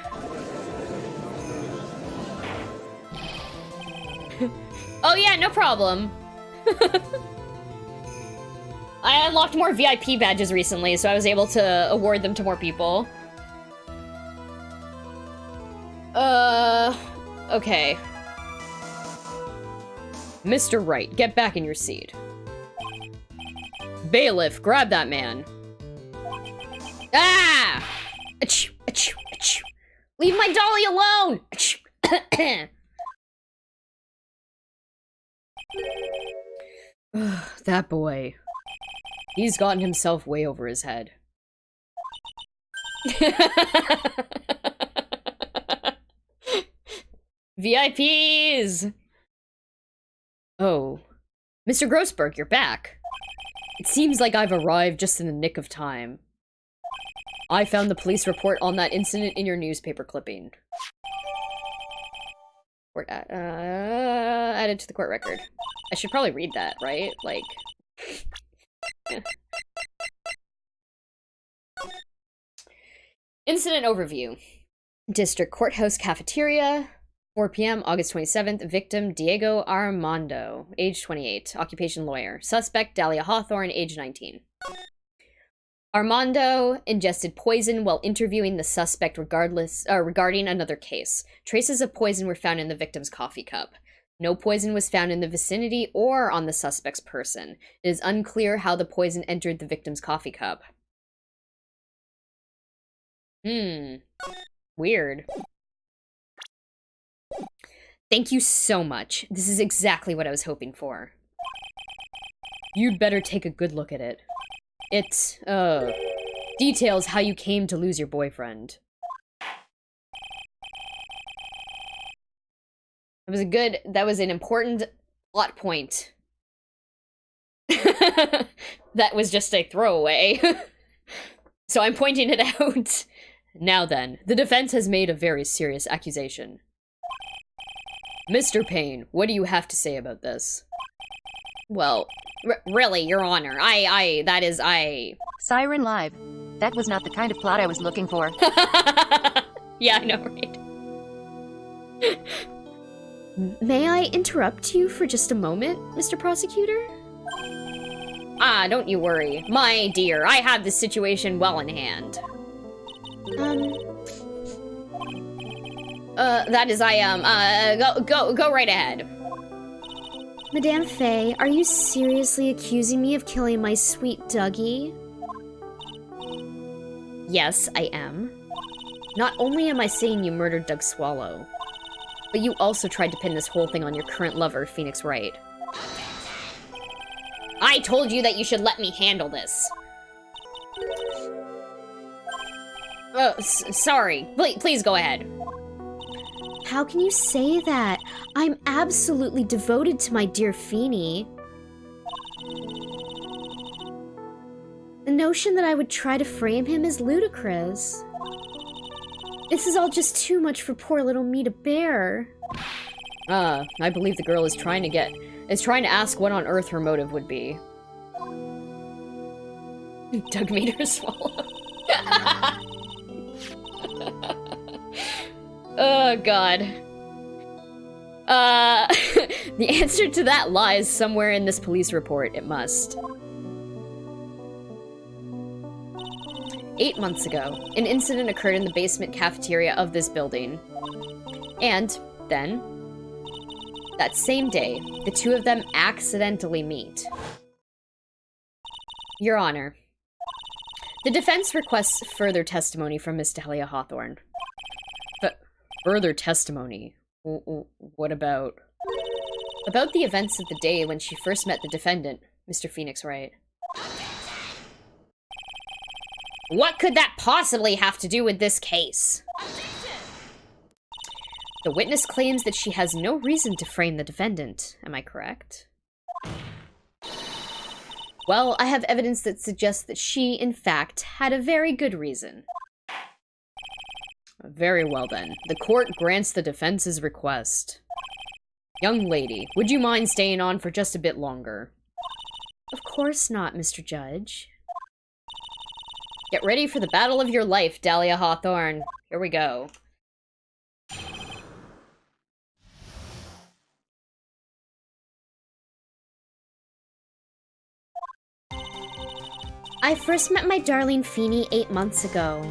Oh yeah, no problem. I unlocked more VIP badges recently, so I was able to award them to more people. Okay. Mr. Wright, get back in your seat.
Bailiff, grab that man. Ah! Achoo, achoo, achoo. Leave my dolly alone! Achoo. That boy. He's gotten himself way over his head. VIPs! Oh. Mr. Grossberg, you're back. It seems like I've arrived just in the nick of time. I found the police report on that incident in your newspaper clipping. Added to the court record. I should probably read that, right? Like... Incident overview. District Courthouse Cafeteria, 4 p.m., August 27th. Victim, Diego Armando, age 28. Occupation, lawyer. Suspect, Dahlia Hawthorne, age 19. Armando ingested poison while interviewing the suspect regarding another case. Traces of poison were found in the victim's coffee cup. No poison was found in the vicinity or on the suspect's person. It is unclear how the poison entered the victim's coffee cup. Weird. Thank you so much. This is exactly what I was hoping for. You'd better take a good look at it. It, details how you came to lose your boyfriend. That was an important plot point. That was just a throwaway. So I'm pointing it out. Now then, the defense has made a very serious accusation. Mr. Payne, what do you have to say about this? Well, really, Your Honor,
Siren Live. That was not the kind of plot I was looking for.
Yeah, I know, right?
May I interrupt you for just a moment, Mr. Prosecutor?
Ah, don't you worry. My dear, I have this situation well in hand. Go right ahead.
Madame Faye, are you seriously accusing me of killing my sweet Dougie?
Yes, I am. Not only am I saying you murdered Doug Swallow, but you also tried to pin this whole thing on your current lover, Phoenix Wright. I told you that you should let me handle this. Sorry. Please go ahead.
How can you say that? I'm absolutely devoted to my dear Feeny. The notion that I would try to frame him is ludicrous. This is all just too much for poor little me to bear.
I believe the girl is trying to ask what on earth her motive would be. Doug made her swallow. Oh, God. The answer to that lies somewhere in this police report, it must. 8 months ago, an incident occurred in the basement cafeteria of this building. And then, that same day, the two of them accidentally meet. Your Honor, the defense requests further testimony from Miss Dahlia Hawthorne. But further testimony? What about? About the events of the day when she first met the defendant, Mr. Phoenix Wright. What could that possibly have to do with this case? The witness claims that she has no reason to frame the defendant. Am I correct? Well, I have evidence that suggests that she, in fact, had a very good reason. Very well then. The court grants the defense's request. Young lady, would you mind staying on for just a bit longer?
Of course not, Mr. Judge.
Get ready for the battle of your life, Dahlia Hawthorne. Here we go.
I first met my darling Feeny 8 months ago.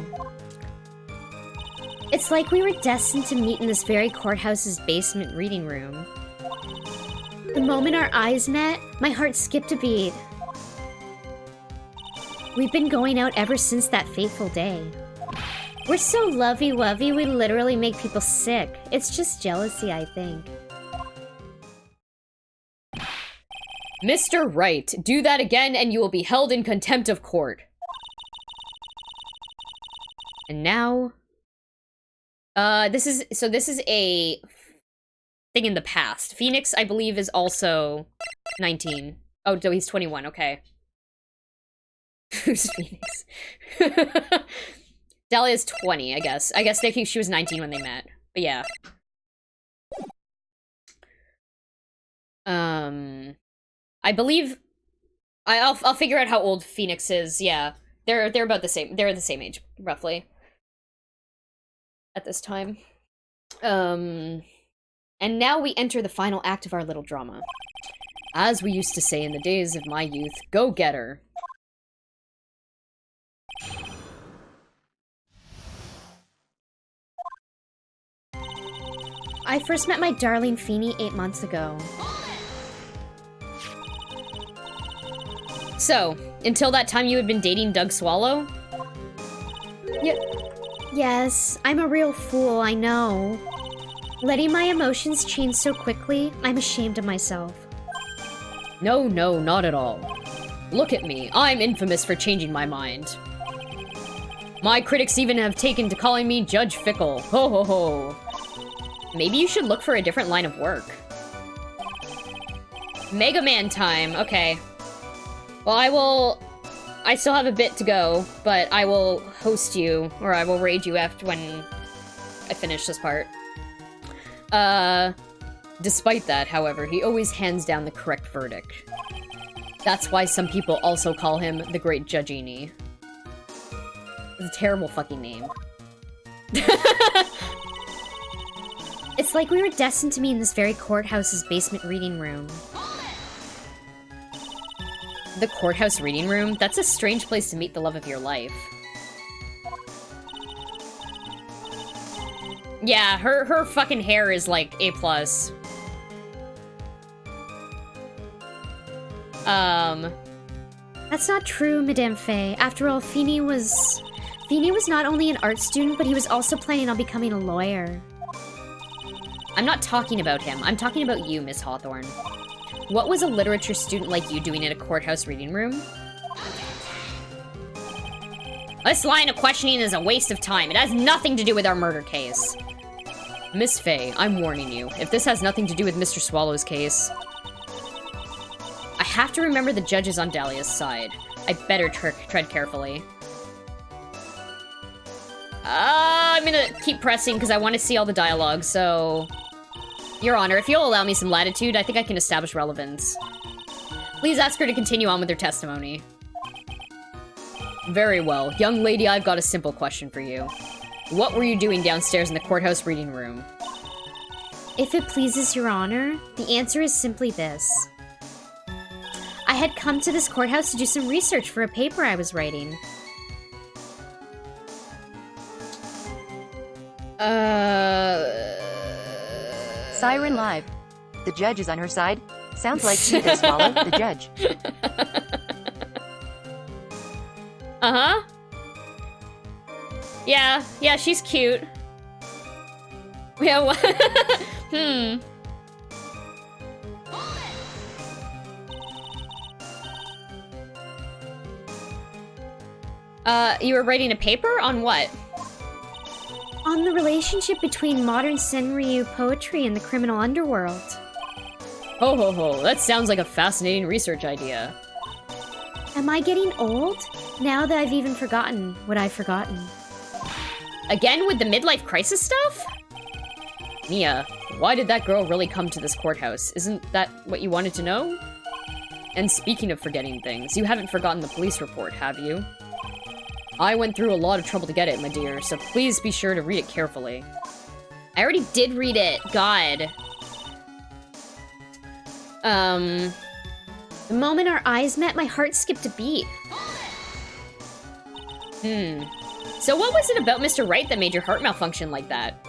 It's like we were destined to meet in this very courthouse's basement reading room. The moment our eyes met, my heart skipped a beat. We've been going out ever since that fateful day. We're so lovey-wovey, we literally make people sick. It's just jealousy, I think.
Mr. Wright, do that again and you will be held in contempt of court. And now... this is a thing in the past. Phoenix, I believe, is also 19. Oh, no, he's 21, okay. Who's Phoenix? Dahlia's 20, I guess. I guess they think she was 19 when they met. But yeah. I believe... I'll figure out how old Phoenix is, yeah. They're about the same. They're the same age, roughly. At this time. And now we enter the final act of our little drama. As we used to say in the days of my youth, go get her.
I first met my darling Feeny 8 months ago.
So, until that time you had been dating Doug Swallow?
Yes, I'm a real fool, I know. Letting my emotions change so quickly, I'm ashamed of myself.
No, not at all. Look at me, I'm infamous for changing my mind. My critics even have taken to calling me Judge Fickle. Ho ho ho. Maybe you should look for a different line of work. Mega Man time, okay. Well, I still have a bit to go, but I will host you, or I will raid you after when I finish this part. Despite that, however, he always hands down the correct verdict. That's why some people also call him the Great Judgini. It's a terrible fucking name.
It's like we were destined to meet in this very courthouse's basement reading room.
The courthouse reading room? That's a strange place to meet the love of your life. Yeah, her fucking hair is like A+.
That's not true, Madame Faye. After all, Feeny was not only an art student, but he was also planning on becoming a lawyer.
I'm not talking about him. I'm talking about you, Miss Hawthorne. What was a literature student like you doing in a courthouse reading room? This line of questioning is a waste of time. It has nothing to do with our murder case. Miss Faye, I'm warning you. If this has nothing to do with Mr. Swallow's case... I have to remember the judge is on Dahlia's side. I better tread carefully. I'm gonna keep pressing because I want to see all the dialogue, so... Your Honor, if you'll allow me some latitude, I think I can establish relevance. Please ask her to continue on with her testimony. Very well. Young lady, I've got a simple question for you. What were you doing downstairs in the courthouse reading room?
If it pleases Your Honor, the answer is simply this. I had come to this courthouse to do some research for a paper I was writing.
Siren Live. The judge is on her side. Sounds like she has swallowed the judge.
Uh-huh. Yeah, she's cute. Yeah, you were writing a paper on what?
On the relationship between modern Senryu poetry and the criminal underworld.
Ho ho ho, that sounds like a fascinating research idea.
Am I getting old? Now that I've even forgotten what I've forgotten.
Again with the midlife crisis stuff? Mia, why did that girl really come to this courthouse? Isn't that what you wanted to know? And speaking of forgetting things, you haven't forgotten the police report, have you? I went through a lot of trouble to get it, my dear, so please be sure to read it carefully. I already did read it, God.
The moment our eyes met, my heart skipped a beat.
So what was it about Mr. Wright that made your heart malfunction like that?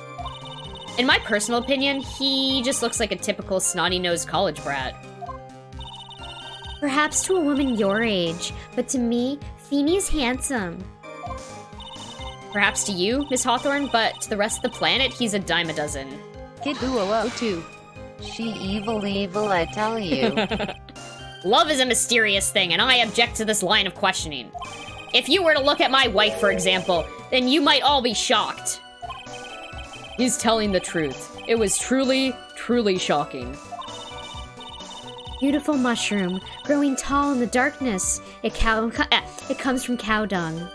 In my personal opinion, he just looks like a typical snotty-nosed college brat.
Perhaps to a woman your age, but to me, Feeney's handsome.
Perhaps to you, Miss Hawthorne, but to the rest of the planet, he's a dime a dozen.
Kid Boo oh too. She evil, I tell you.
Love is a mysterious thing, and I object to this line of questioning. If you were to look at my wife, for example, then you might all be shocked. He's telling the truth. It was truly, truly shocking.
Beautiful mushroom, growing tall in the darkness. It comes from cow dung.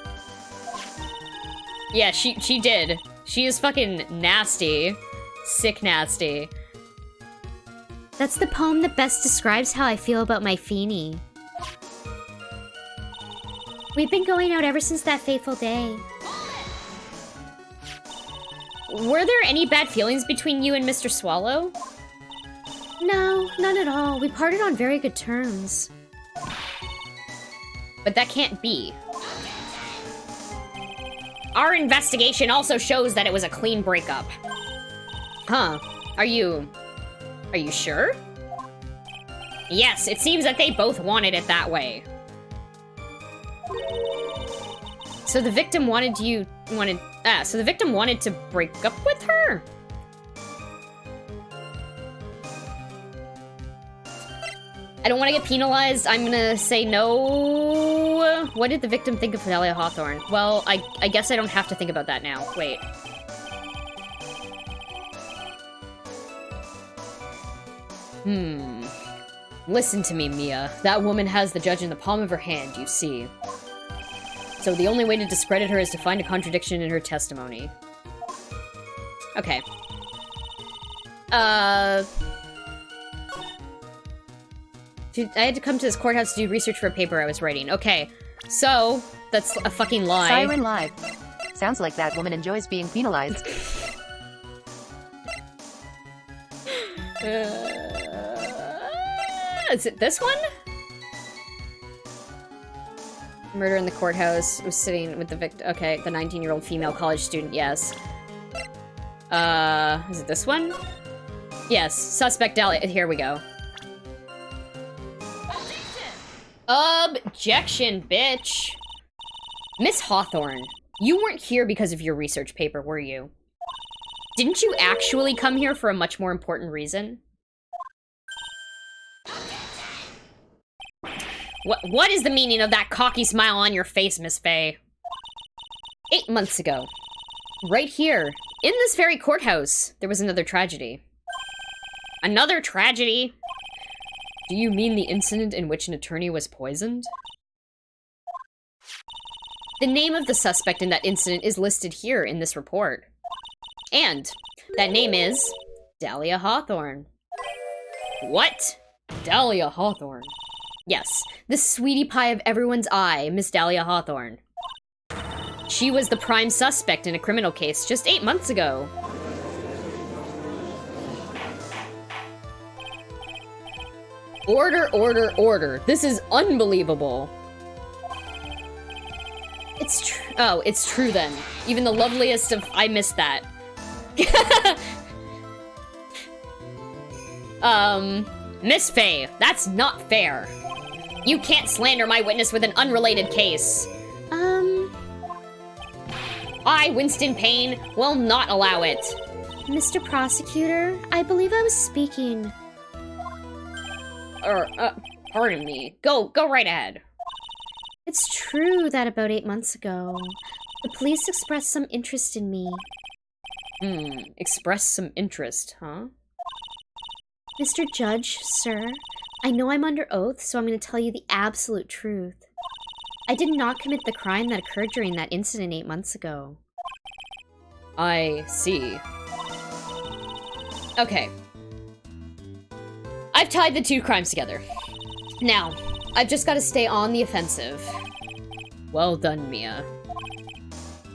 Yeah, she did. She is fucking nasty. Sick nasty.
That's the poem that best describes how I feel about my Feeny. We've been going out ever since that fateful day.
Were there any bad feelings between you and Mr. Swallow?
No, none at all. We parted on very good terms.
But that can't be. Our investigation also shows that it was a clean breakup. Huh. Are you sure? Yes, it seems that they both wanted it that way. So the victim wanted to break up with her? I don't want to get penalized. I'm gonna say no. What did the victim think of Dahlia Hawthorne? Well, I guess I don't have to think about that now. Wait. Listen to me, Mia. That woman has the judge in the palm of her hand, you see. So the only way to discredit her is to find a contradiction in her testimony. Okay. Dude, I had to come to this courthouse to do research for a paper I was writing. Okay, so that's a fucking lie.
Siren Live. Sounds like that woman enjoys being penalized.
Is it this one? Murder in the courthouse. Was sitting with the victim. Okay, the 19-year-old female college student. Yes. Is it this one? Yes. Suspect Dahlia. Here we go. Objection, bitch. Miss Hawthorne, you weren't here because of your research paper, were you? Didn't you actually come here for a much more important reason? What is the meaning of that cocky smile on your face, Miss Faye? 8 months ago, right here, in this very courthouse, there was another tragedy. Another tragedy? Do you mean the incident in which an attorney was poisoned? The name of the suspect in that incident is listed here in this report. And that name is Dahlia Hawthorne. What? Dahlia Hawthorne? Yes, the sweetie pie of everyone's eye, Miss Dahlia Hawthorne. She was the prime suspect in a criminal case just 8 months ago. Order, order, order. This is unbelievable. It's true. Oh, it's true then. Even the loveliest of... I missed that. Miss Faye, that's not fair. You can't slander my witness with an unrelated case. I, Winston Payne, will not allow it.
Mr. Prosecutor, I believe I was speaking.
Pardon me. Go right ahead.
It's true that about 8 months ago, the police expressed some interest in me.
Expressed some interest, huh?
Mr. Judge, sir, I know I'm under oath, so I'm going to tell you the absolute truth. I did not commit the crime that occurred during that incident 8 months ago.
I see. Okay. I've tied the two crimes together. Now, I've just got to stay on the offensive. Well done, Mia.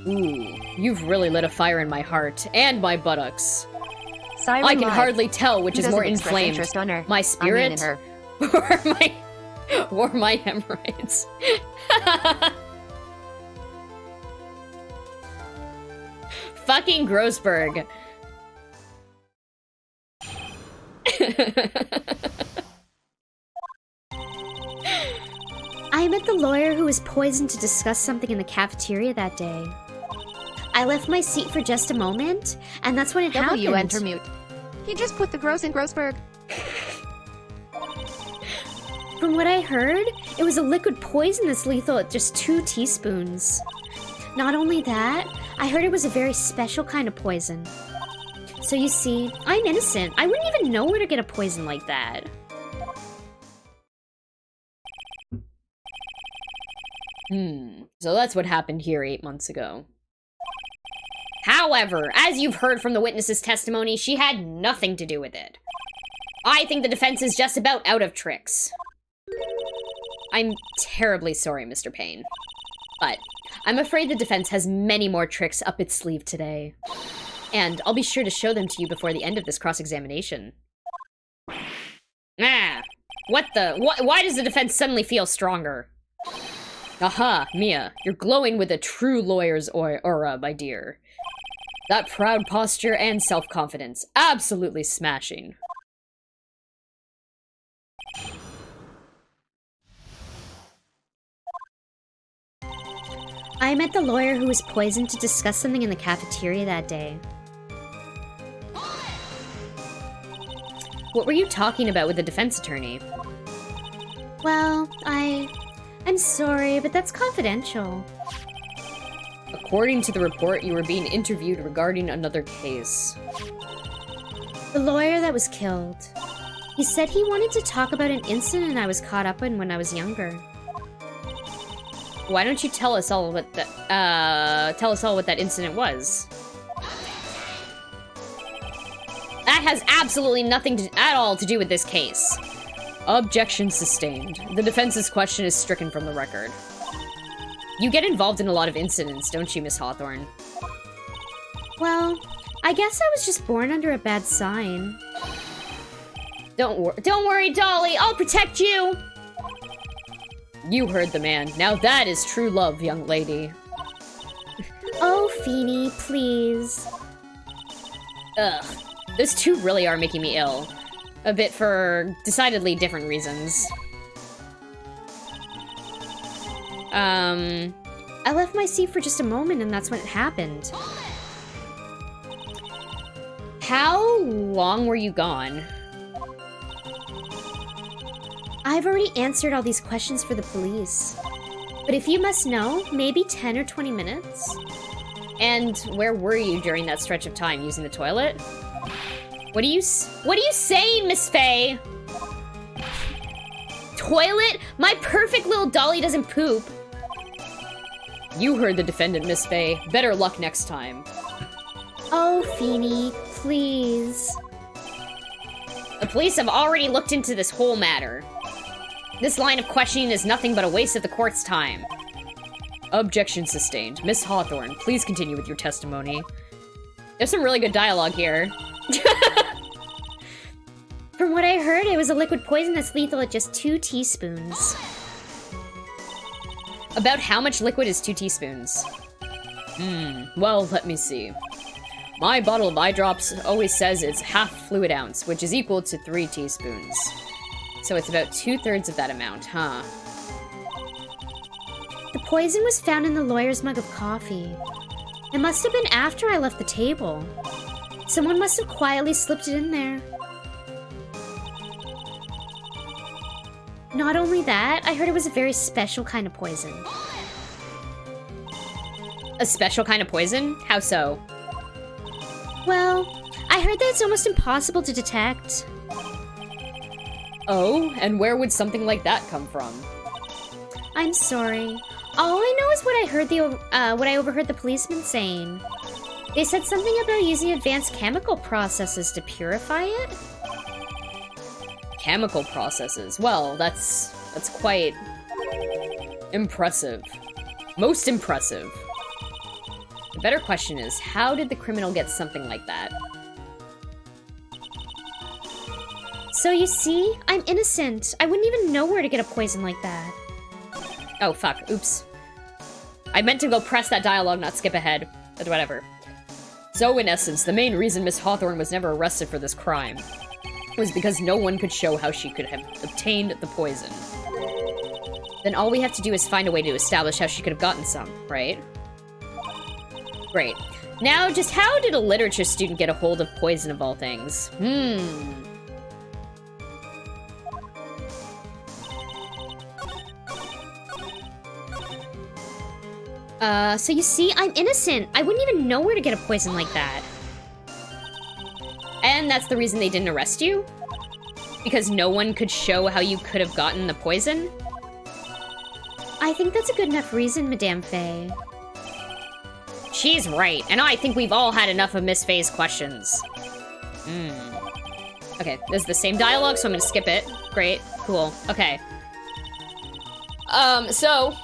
Ooh, you've really lit a fire in my heart and my buttocks.
Siren
I can
Live.
hardly tell which
Who
is more
doesn't express
inflamed,
interest on her?
my
I
spirit
mean in her.
or my hemorrhoids. Fucking Grossberg.
I'm at the lawyer who was poisoned to discuss something in the cafeteria that day. I left my seat for just a moment, and that's when it happened.
Enter mute. He just put the gross in Grossberg.
From what I heard, it was a liquid poison that's lethal at just 2 teaspoons. Not only that, I heard it was a very special kind of poison. So you see, I'm innocent. I wouldn't even know where to get a poison like that.
So that's what happened here 8 months ago. However, as you've heard from the witness's testimony, she had nothing to do with it. I think the defense is just about out of tricks. I'm terribly sorry, Mr. Payne. But I'm afraid the defense has many more tricks up its sleeve today. And I'll be sure to show them to you before the end of this cross-examination. Why does the defense suddenly feel stronger? Aha, Mia, you're glowing with a true lawyer's aura, my dear. That proud posture and self-confidence, absolutely smashing.
I met the lawyer who was poisoned to discuss something in the cafeteria that day.
What were you talking about with the defense attorney?
Well, I'm sorry, but that's confidential.
According to the report, you were being interviewed regarding another case.
The lawyer that was killed. He said he wanted to talk about an incident I was caught up in when I was younger.
Why don't you tell us all what that incident was? That has absolutely nothing at all to do with this case. Objection sustained. The defense's question is stricken from the record. You get involved in a lot of incidents, don't you, Miss Hawthorne?
Well, I guess I was just born under a bad sign.
Don't worry, Dolly, I'll protect you! You heard the man. Now that is true love, young lady.
Oh, Feeny, please.
Ugh. Those two really are making me ill. A bit for decidedly different reasons.
I left my seat for just a moment and that's when it happened.
How long were you gone?
I've already answered all these questions for the police. But if you must know, maybe 10 or 20 minutes.
And where were you during that stretch of time? Using the toilet? What are you saying, Miss Faye? Toilet? My perfect little Dolly doesn't poop. You heard the defendant, Miss Faye. Better luck next time.
Oh, Feeny, please.
The police have already looked into this whole matter. This line of questioning is nothing but a waste of the court's time. Objection sustained. Miss Hawthorne, please continue with your testimony. There's some really good dialogue here.
From what I heard, it was a liquid poison that's lethal at just 2 teaspoons.
About how much liquid is 2 teaspoons? Well, let me see. My bottle of eye drops always says it's half fluid ounce, which is equal to 3 teaspoons. So it's about 2/3 of that amount, huh?
The poison was found in the lawyer's mug of coffee. It must have been after I left the table. Someone must have quietly slipped it in there. Not only that, I heard it was a very special kind of poison.
A special kind of poison? How so?
Well, I heard that it's almost impossible to detect.
Oh, and where would something like that come from?
I'm sorry. All I know is what I overheard the policeman saying. They said something about using advanced chemical processes to purify it.
Chemical processes. Well, that's quite impressive. Most impressive. The better question is, how did the criminal get something like that?
So you see, I'm innocent. I wouldn't even know where to get a poison like that.
Oh, fuck. Oops. I meant to go press that dialogue, not skip ahead. But whatever. So, in essence, the main reason Miss Hawthorne was never arrested for this crime was because no one could show how she could have obtained the poison. Then all we have to do is find a way to establish how she could have gotten some, right? Great. Now, just how did a literature student get a hold of poison of all things?
So you see, I'm innocent. I wouldn't even know where to get a poison like that.
And that's the reason they didn't arrest you? Because no one could show how you could have gotten the poison?
I think that's a good enough reason, Madame Faye.
She's right, and I think we've all had enough of Miss Faye's questions. Okay, this is the same dialogue, so I'm gonna skip it. Great, cool, okay. So,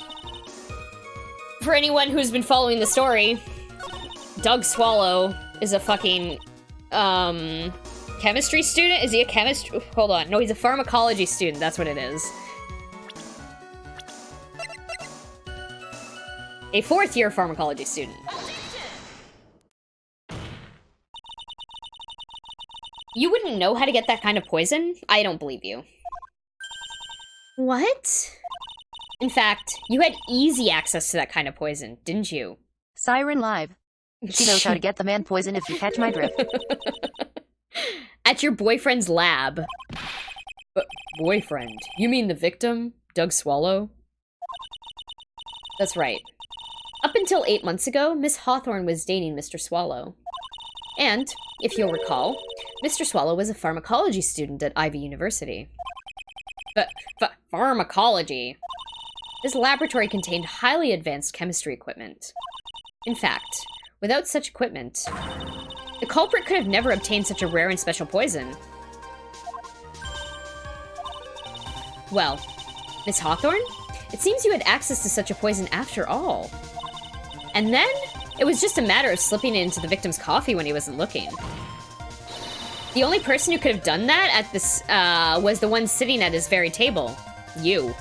for anyone who's been following the story, Doug Swallow is a fucking, chemistry student? Is he a chemist? Hold on, no, he's a pharmacology student, that's what it is. A fourth-year pharmacology student. You wouldn't know how to get that kind of poison? I don't believe you.
What?
In fact, you had easy access to that kind of poison, didn't you?
Siren Live. She knows how to get the man poison if you catch my drift.
At your boyfriend's lab. Boyfriend? You mean the victim? Doug Swallow? That's right. Up until 8 months ago, Miss Hawthorne was dating Mr. Swallow. And, if you'll recall, Mr. Swallow was a pharmacology student at Ivy University. Pharmacology? His laboratory contained highly advanced chemistry equipment. In fact, without such equipment, the culprit could have never obtained such a rare and special poison. Well, Miss Hawthorne, it seems you had access to such a poison after all. And then, it was just a matter of slipping it into the victim's coffee when he wasn't looking. The only person who could have done that at this, was the one sitting at his very table. You.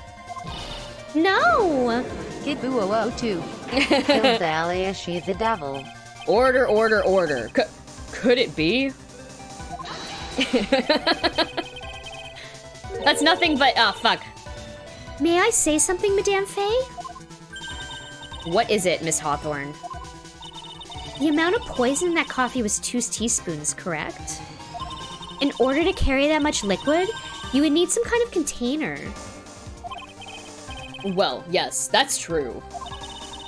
No!
Kid Boo Oh too. Kill Dahlia, she's the devil.
Order, order, order. Could it be? That's nothing but, fuck.
May I say something, Madame Faye?
What is it, Miss Hawthorne?
The amount of poison in that coffee was 2 teaspoons, correct? In order to carry that much liquid, you would need some kind of container.
Well, yes, that's true.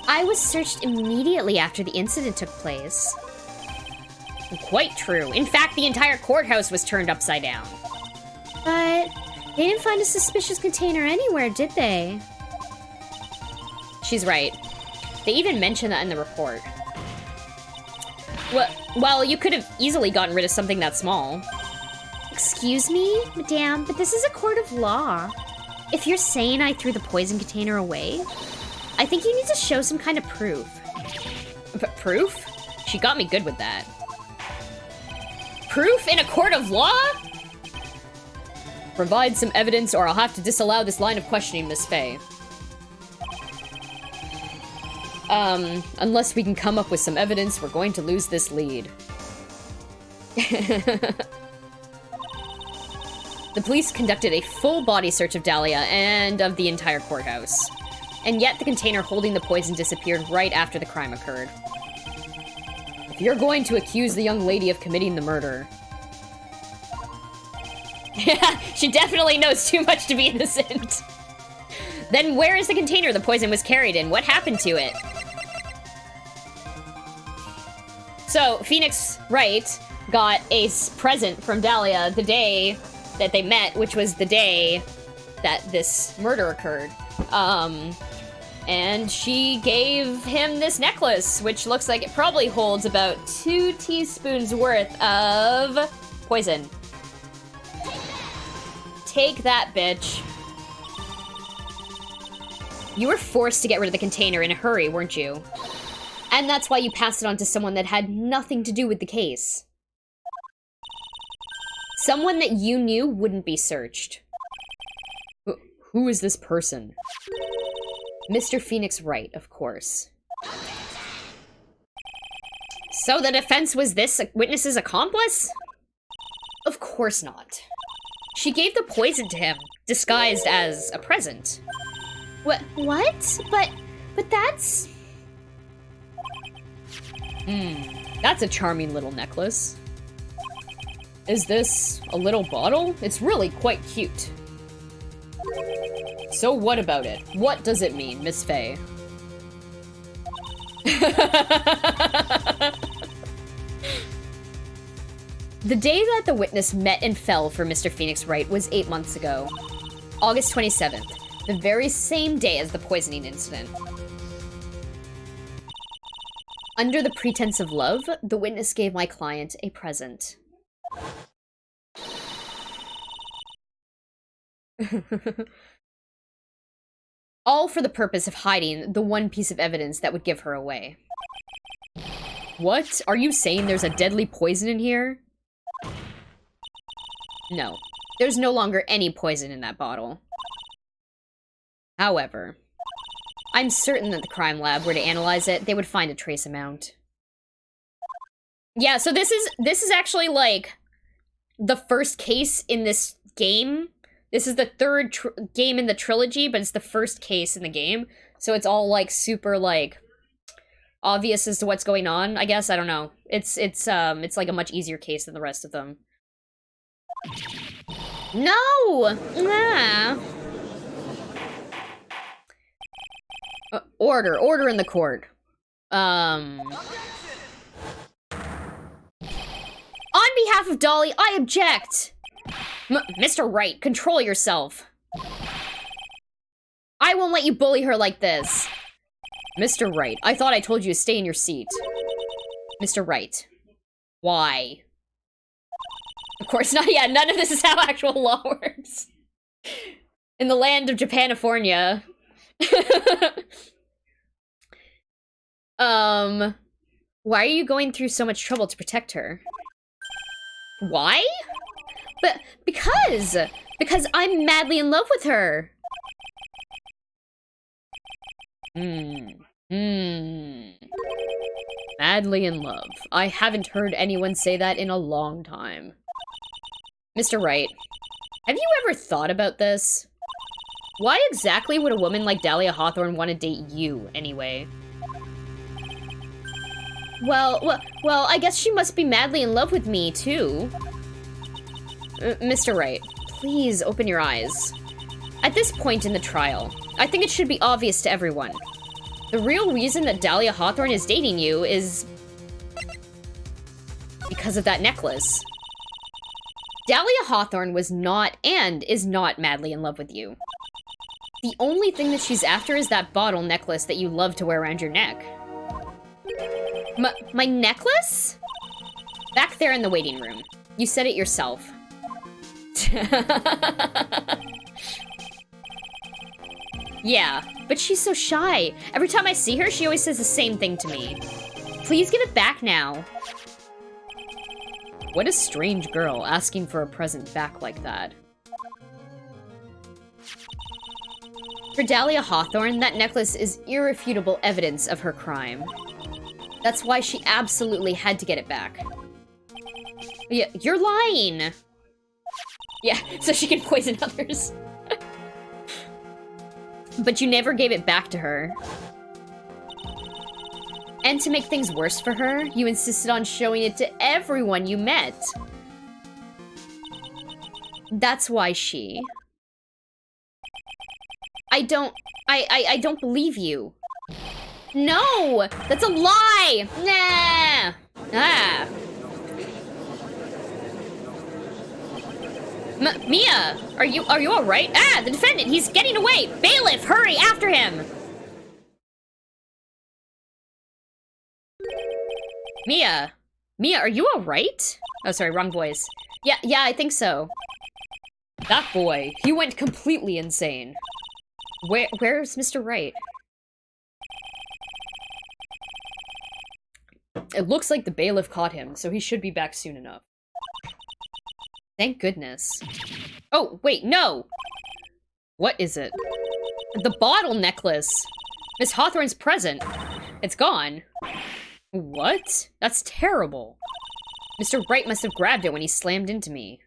I was searched immediately after the incident took place.
Quite true. In fact, the entire courthouse was turned upside down.
But they didn't find a suspicious container anywhere, did they?
She's right. They even mentioned that in the report. Well, you could have easily gotten rid of something that small.
Excuse me, madame, but this is a court of law. If you're saying I threw the poison container away, I think you need to show some kind of proof.
Proof? She got me good with that. Proof in a court of law? Provide some evidence or I'll have to disallow this line of questioning, Miss Faye. Unless we can come up with some evidence, we're going to lose this lead. The police conducted a full body search of Dahlia and of the entire courthouse. And yet the container holding the poison disappeared right after the crime occurred. If you're going to accuse the young lady of committing the murder... Yeah, she definitely knows too much to be innocent. Then where is the container the poison was carried in? What happened to it? So, Phoenix Wright got a present from Dahlia the day that they met, which was the day that this murder occurred. And she gave him this necklace, which looks like it probably holds about 2 teaspoons worth of poison. Take that, bitch. You were forced to get rid of the container in a hurry, weren't you? And that's why you passed it on to someone that had nothing to do with the case. Someone that you knew wouldn't be searched. Who is this person? Mr. Phoenix Wright, of course. So the defense was this witness's accomplice? Of course not. She gave the poison to him, disguised as a present.
What? But that's...
That's a charming little necklace. Is this a little bottle? It's really quite cute. So what about it? What does it mean, Miss Faye? The day that the witness met and fell for Mr. Phoenix Wright was 8 months ago. August 27th, the very same day as the poisoning incident. Under the pretense of love, the witness gave my client a present. All for the purpose of hiding the one piece of evidence that would give her away. What? Are you saying there's a deadly poison in here? No. There's no longer any poison in that bottle. However, I'm certain that the crime lab were to analyze it, they would find a trace amount. Yeah, so this is actually, like, the first case in this game. This is the third game in the trilogy, but it's the first case in the game. So it's all, like, super, like, obvious as to what's going on, I guess. I don't know. It's like a much easier case than the rest of them. No! Ah. Order in the court. On behalf of Dolly, I object! Mr. Wright, control yourself. I won't let you bully her like this. Mr. Wright, I thought I told you to stay in your seat. Mr. Wright. Why? Of course not. Yeah, none of this is how actual law works. In the land of Japanifornia. Why are you going through so much trouble to protect her? Why? But because I'm madly in love with her. Madly in love. I haven't heard anyone say that in a long time. Mr. Wright, have you ever thought about this? Why exactly would a woman like Dahlia Hawthorne want to date you, anyway? Well, I guess she must be madly in love with me, too. Mr. Wright, please open your eyes. At this point in the trial, I think it should be obvious to everyone. The real reason that Dahlia Hawthorne is dating you is... because of that necklace. Dahlia Hawthorne was not and is not madly in love with you. The only thing that she's after is that bottle necklace that you love to wear around your neck. My necklace? Back there in the waiting room. You said it yourself. Yeah, but she's so shy. Every time I see her, she always says the same thing to me. Please give it back now. What a strange girl, asking for a present back like that. For Dahlia Hawthorne, that necklace is irrefutable evidence of her crime. That's why she absolutely had to get it back. Yeah, you're lying! Yeah, so she can poison others. But you never gave it back to her. And to make things worse for her, you insisted on showing it to everyone you met. That's why she... I don't believe you. No! That's a lie! Nah! Ah. Mia! Are you alright? Ah! The defendant! He's getting away! Bailiff! Hurry! After him! Mia! Mia, are you alright? Oh, sorry, wrong voice. Yeah, I think so. That boy, he went completely insane. Where's Mr. Wright? It looks like the bailiff caught him, so he should be back soon enough. Thank goodness. Oh, wait, no! What is it? The bottle necklace! Miss Hawthorne's present. It's gone. What? That's terrible. Mr. Wright must have grabbed it when he slammed into me.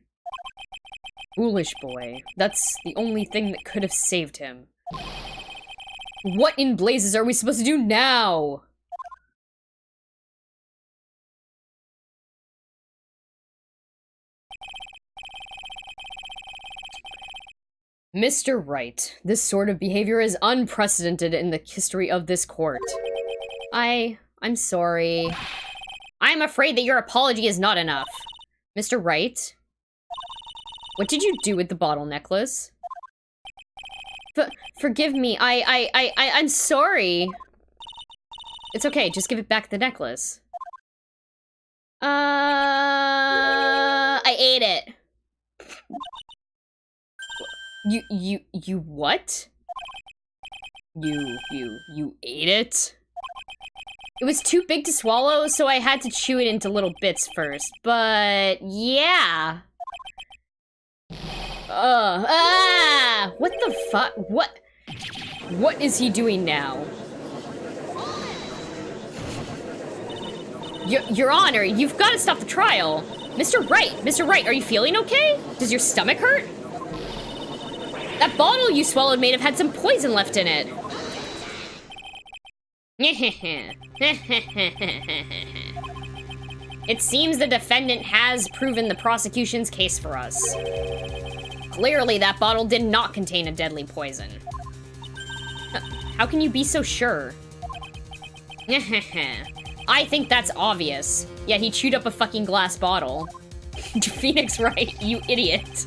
Foolish boy. That's the only thing that could have saved him. What in blazes are we supposed to do now? Mr. Wright, this sort of behavior is unprecedented in the history of this court.
I'm sorry. I'm afraid that your apology is not enough.
Mr. Wright? What did you do with the bottle necklace?
Forgive me, I'm sorry.
It's okay, just give it back the necklace.
I ate it.
You what? You ate it?
It was too big to swallow, so I had to chew it into little bits first. But yeah.
What the fuck? What is he doing now?
Your Honor, you've got to stop the trial. Mr. Wright, are you feeling okay? Does your stomach hurt? That bottle you swallowed may have had some poison left in it. It seems the defendant has proven the prosecution's case for us. Clearly, that bottle did not contain a deadly poison.
How can you be so sure?
I think that's obvious.
Yeah, he chewed up a fucking glass bottle.
Phoenix Wright, you idiot.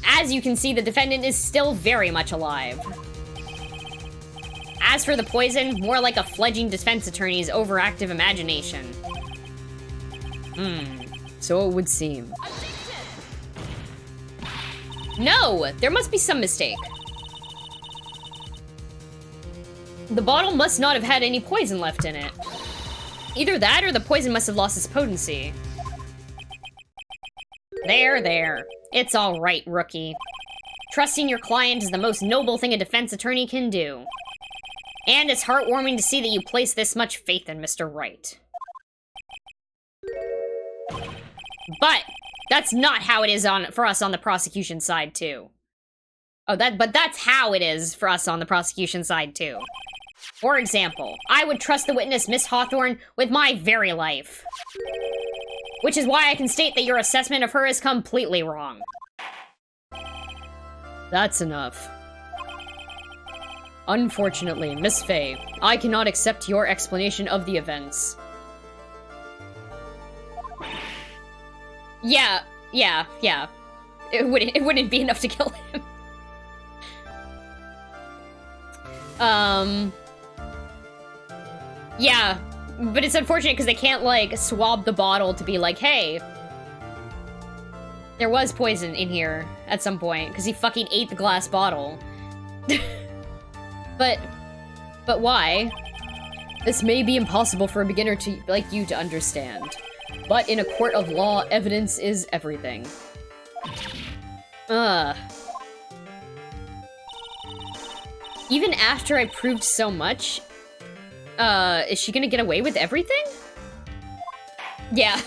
As you can see, the defendant is still very much alive. As for the poison, more like a fledgling defense attorney's overactive imagination.
So it would seem.
No! There must be some mistake. The bottle must not have had any poison left in it. Either that or the poison must have lost its potency. There. It's all right, rookie. Trusting your client is the most noble thing a defense attorney can do. And it's heartwarming to see that you place this much faith in Mr. Wright. But that's not how it is for us on the prosecution side, too. But that's how it is for us on the prosecution side, too. For example, I would trust the witness, Miss Hawthorne, with my very life. Which is why I can state that your assessment of her is completely wrong.
That's enough. Unfortunately, Miss Faye, I cannot accept your explanation of the events.
Yeah. It wouldn't be enough to kill him. Yeah, but it's unfortunate because they can't, like, swab the bottle to be like, hey, there was poison in here at some point, because he fucking ate the glass bottle. But why?
This may be impossible for a beginner like you to understand, but in a court of law, evidence is everything.
Even after I proved so much, is she gonna get away with everything? Yeah.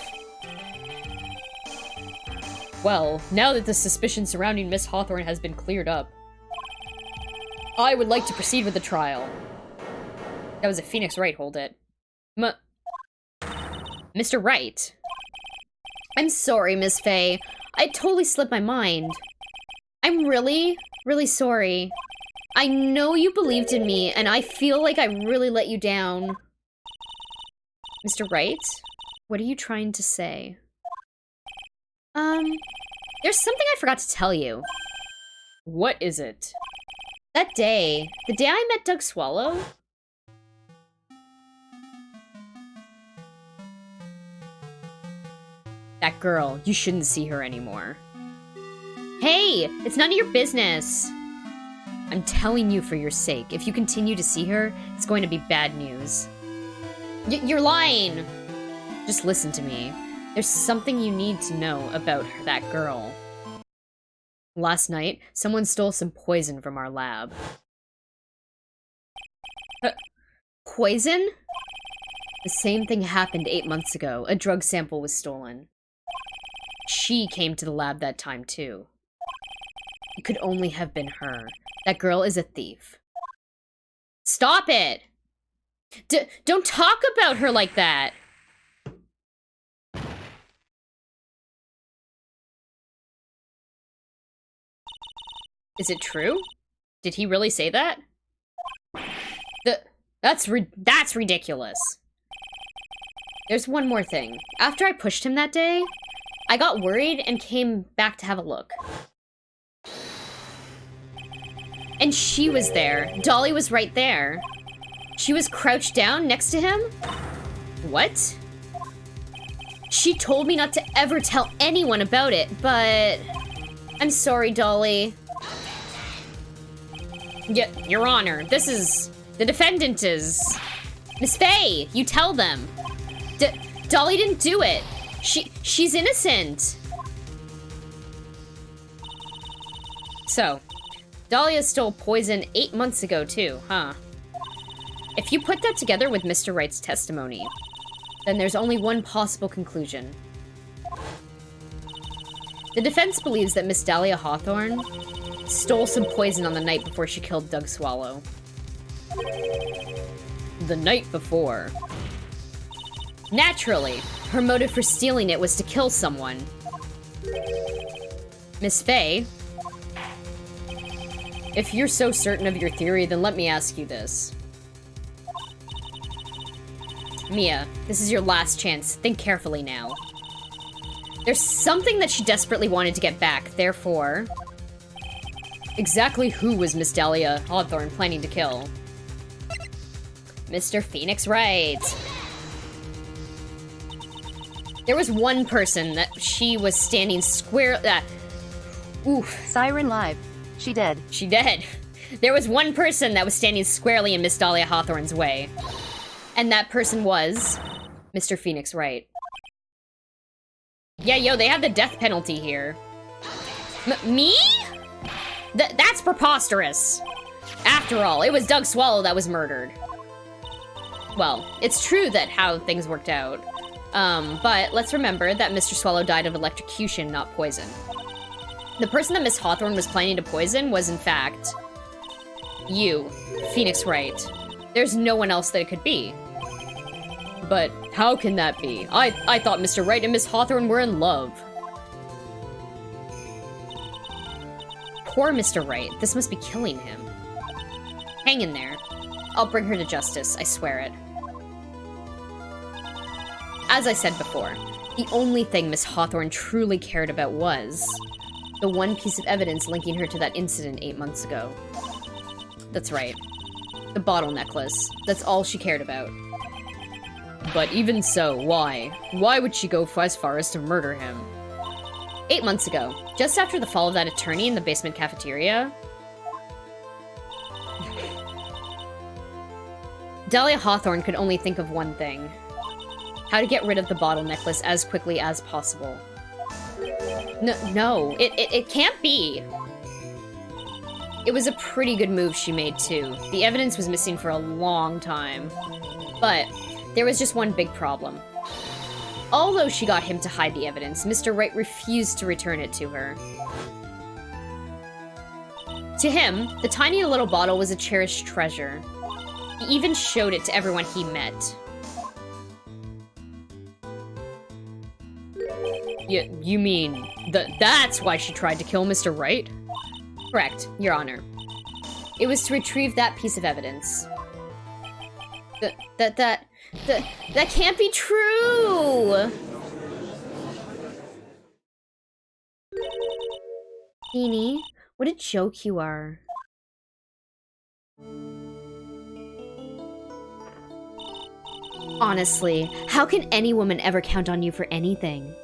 Well, now that the suspicion surrounding Miss Hawthorne has been cleared up, I would like to proceed with the trial.
That was a Phoenix Wright, hold it. Mr. Wright. I'm sorry, Miss Faye. I totally slipped my mind. I'm really, really sorry. I know you believed in me, and I feel like I really let you down. Mr. Wright? What are you trying to say? There's something I forgot to tell you.
What is it?
That day, the day I met Doug Swallow,
that girl, you shouldn't see her anymore.
Hey, it's none of your business.
I'm telling you for your sake. If you continue to see her, it's going to be bad news.
You're lying.
Just listen to me. There's something you need to know about that girl. Last night, someone stole some poison from our lab.
Poison?
The same thing happened 8 months ago. A drug sample was stolen. She came to the lab that time, too.
It could only have been her. That girl is a thief. Stop it! Don't talk about her like that! Is it true? Did he really say that? That's ridiculous. There's one more thing. After I pushed him that day, I got worried and came back to have a look. And she was there. Dolly was right there. She was crouched down next to him? What? She told me not to ever tell anyone about it, but... I'm sorry, Dolly. Yeah, Your Honor, this is... The defendant is... Miss Faye, you tell them. Dolly didn't do it. She's innocent. So, Dahlia stole poison 8 months ago too, huh? If you put that together with Mr. Wright's testimony, then there's only one possible conclusion. The defense believes that Miss Dahlia Hawthorne stole some poison on the night before she killed Doug Swallow. The night before. Naturally, her motive for stealing it was to kill someone. Miss Faye, if you're so certain of your theory, then let me ask you this. Mia, this is your last chance. Think carefully now. There's something that she desperately wanted to get back, therefore... Exactly who was Miss Dahlia Hawthorne planning to kill? Mr. Phoenix Wright. There was one person that she was standing square... oof.
Siren Live. She dead.
She dead. There was one person that was standing squarely in Miss Dahlia Hawthorne's way. And that person was... Mr. Phoenix Wright. Yeah, yo, they have the death penalty here. Me? That's preposterous. After all, it was Doug Swallow that was murdered. Well, it's true that how things worked out. But let's remember that Mr. Swallow died of electrocution, not poison. The person that Miss Hawthorne was planning to poison was, in fact, you, Phoenix Wright. There's no one else that it could be. But how can that be? I thought Mr. Wright and Miss Hawthorne were in love. Poor Mr. Wright. This must be killing him. Hang in there. I'll bring her to justice, I swear it. As I said before, the only thing Miss Hawthorne truly cared about was the one piece of evidence linking her to that incident 8 months ago. That's right. The bottle necklace. That's all she cared about. But even so, why? Why would she go as far as to murder him? 8 months ago, just after the fall of that attorney in the basement cafeteria, Dahlia Hawthorne could only think of one thing. How to get rid of the bottle necklace as quickly as possible. No, it can't be. It was a pretty good move she made, too. The evidence was missing for a long time. But there was just one big problem. Although she got him to hide the evidence, Mr. Wright refused to return it to her. To him, the tiny little bottle was a cherished treasure. He even showed it to everyone he met. You mean, that's why she tried to kill Mr. Wright? Correct, Your Honor. It was to retrieve that piece of evidence. That can't be true!
Beanie, what a joke you are. Honestly, how can any woman ever count on you for anything?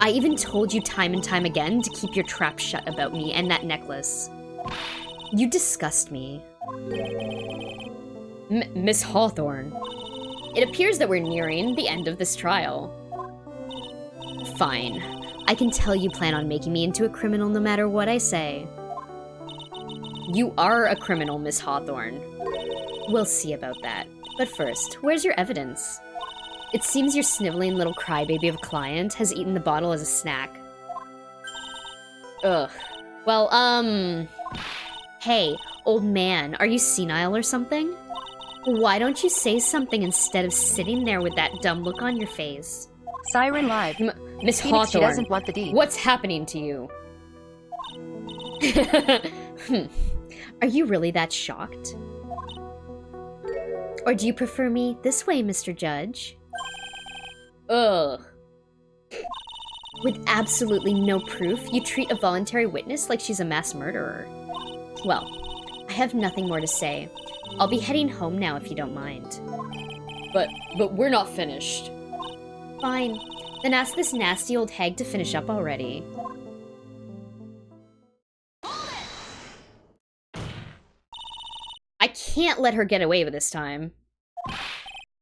I even told you time and time again to keep your trap shut about me and that necklace. You disgust me.
Miss Hawthorne.
It appears that we're nearing the end of this trial. Fine. I can tell you plan on making me into a criminal no matter what I say.
You are a criminal, Miss Hawthorne.
We'll see about that. But first, where's your evidence? It seems your sniveling little crybaby of a client has eaten the bottle as a snack.
Ugh.
Well, hey, old man, are you senile or something? Why don't you say something instead of sitting there with that dumb look on your face?
Siren live.
Miss
Phoenix, she
Hawthorne,
doesn't want the D.
what's happening to you?
Are you really that shocked? Or do you prefer me this way, Mr. Judge?
Ugh.
With absolutely no proof, you treat a voluntary witness like she's a mass murderer. Well, I have nothing more to say. I'll be heading home now if you don't mind.
But we're not finished.
Fine. Then ask this nasty old hag to finish up already.
I can't let her get away with this time.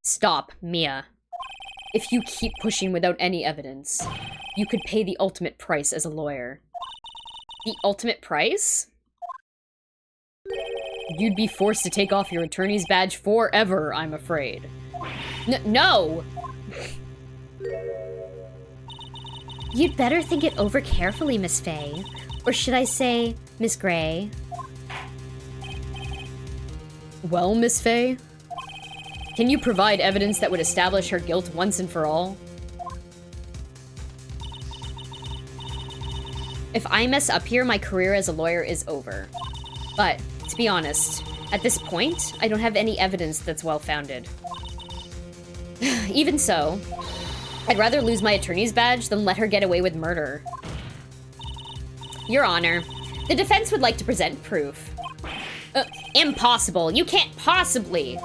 Stop, Mia. If you keep pushing without any evidence, you could pay the ultimate price as a lawyer. The ultimate price? You'd be forced to take off your attorney's badge forever, I'm afraid. No!
You'd better think it over carefully, Miss Faye. Or should I say, Miss Gray?
Well, Miss Faye? Can you provide evidence that would establish her guilt once and for all?
If I mess up here, my career as a lawyer is over.
But, to be honest, at this point, I don't have any evidence that's well-founded. Even so, I'd rather lose my attorney's badge than let her get away with murder. Your Honor, the defense would like to present proof. Impossible! You can't possibly!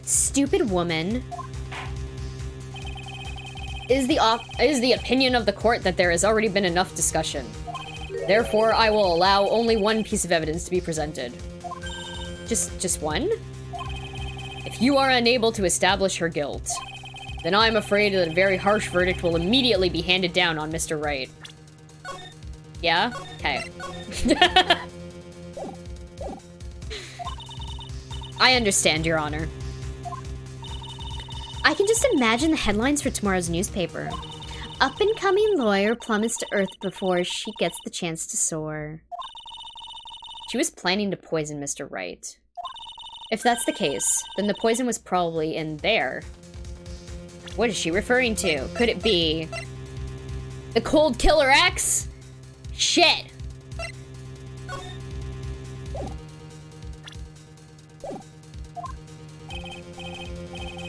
Stupid woman.
Is the opinion of the court that there has already been enough discussion. Therefore, I will allow only one piece of evidence to be presented. Just one? If you are unable to establish her guilt, then I'm afraid that a very harsh verdict will immediately be handed down on Mr. Wright. Yeah? Okay. I understand, Your Honor.
I can just imagine the headlines for tomorrow's newspaper. Up-and-coming lawyer plummets to earth before she gets the chance to soar.
She was planning to poison Mr. Wright. If that's the case, then the poison was probably in there. What is she referring to? Could it be the Cold Killer X? Shit!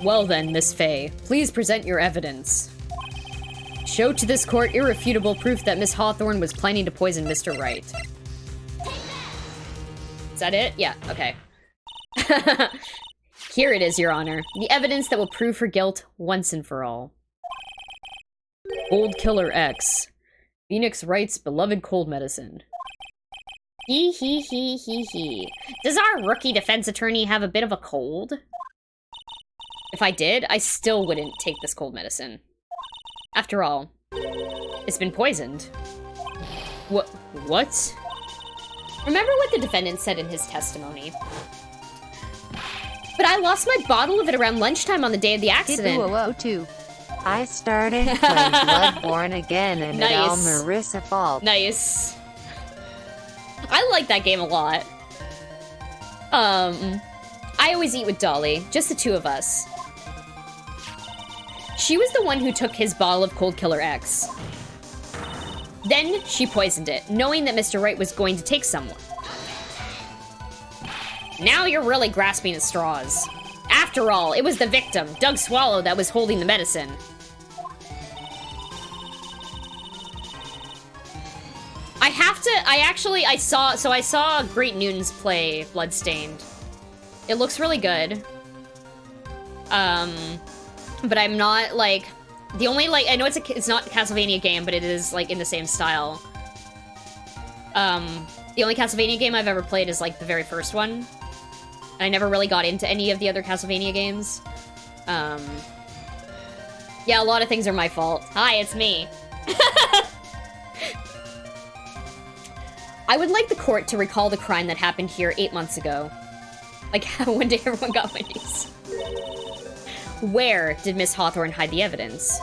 Well then, Miss Faye, please present your evidence. Show to this court irrefutable proof that Miss Hawthorne was planning to poison Mr. Wright. Is that it? Yeah, okay. Here it is, Your Honor. The evidence that will prove her guilt once and for all. Cold Killer X. Phoenix Wright's beloved cold medicine.
Hee hee hee hee hee. Does our rookie defense attorney have a bit of a cold?
If I did, I still wouldn't take this cold medicine. After all, it's been poisoned. What? Remember what the defendant said in his testimony? But I lost my bottle of it around lunchtime on the day of the accident.
Too. I started playing Bloodborne again and
Nice.
it all Marissa fault.
Nice. I like that game a lot. I always eat with Dolly, just the two of us. She was the one who took his bottle of Cold Killer X. Then she poisoned it, knowing that Mr. Wright was going to take someone. Now you're really grasping at straws. After all, it was the victim, Doug Swallow, that was holding the medicine. I saw Great Newtons play Bloodstained. It looks really good. But I'm not, like, the only, like, I know it's not a Castlevania game, but it is, like, in the same style. The only Castlevania game I've ever played is, like, the very first one. And I never really got into any of the other Castlevania games. Yeah, a lot of things are my fault. Hi, it's me. I would like the court to recall the crime that happened here 8 months ago. Like how one day everyone got Wendy's. Where did Miss Hawthorne hide the evidence?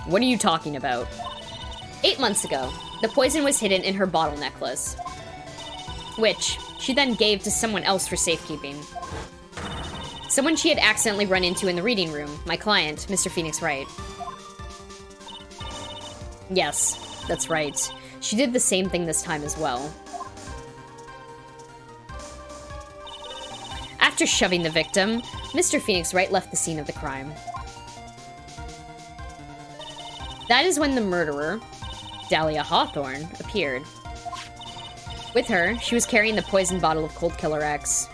What are you talking about?
8 months ago, the poison was hidden in her bottle necklace, which she then gave to someone else for safekeeping. Someone she had accidentally run into in the reading room, my client, Mr. Phoenix Wright. Yes, that's right. She did the same thing this time as well. After shoving the victim, Mr. Phoenix Wright left the scene of the crime. That is when the murderer, Dahlia Hawthorne, appeared. With her, she was carrying the poisoned bottle of Cold Killer X.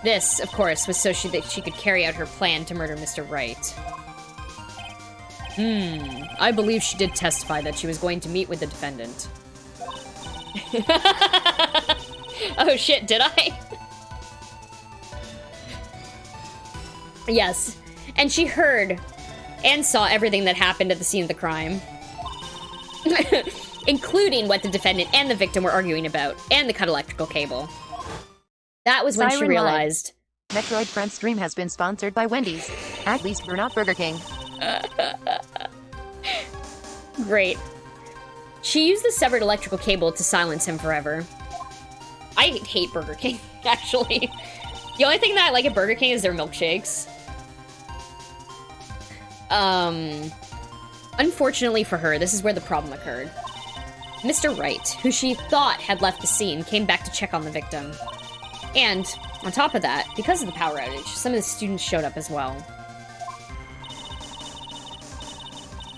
This, of course, was so that she could carry out her plan to murder Mr. Wright. I believe she did testify that she was going to meet with the defendant. Oh shit, did I? Yes, and she heard and saw everything that happened at the scene of the crime. Including what the defendant and the victim were arguing about, and the cut electrical cable. That was when she realized...
Metroid Friend Stream has been sponsored by Wendy's. At least we're not Burger King.
Great. She used the severed electrical cable to silence him forever. I hate Burger King, actually. The only thing that I like at Burger King is their milkshakes. Unfortunately for her, this is where the problem occurred. Mr. Wright, who she thought had left the scene, came back to check on the victim. And, on top of that, because of the power outage, some of the students showed up as well.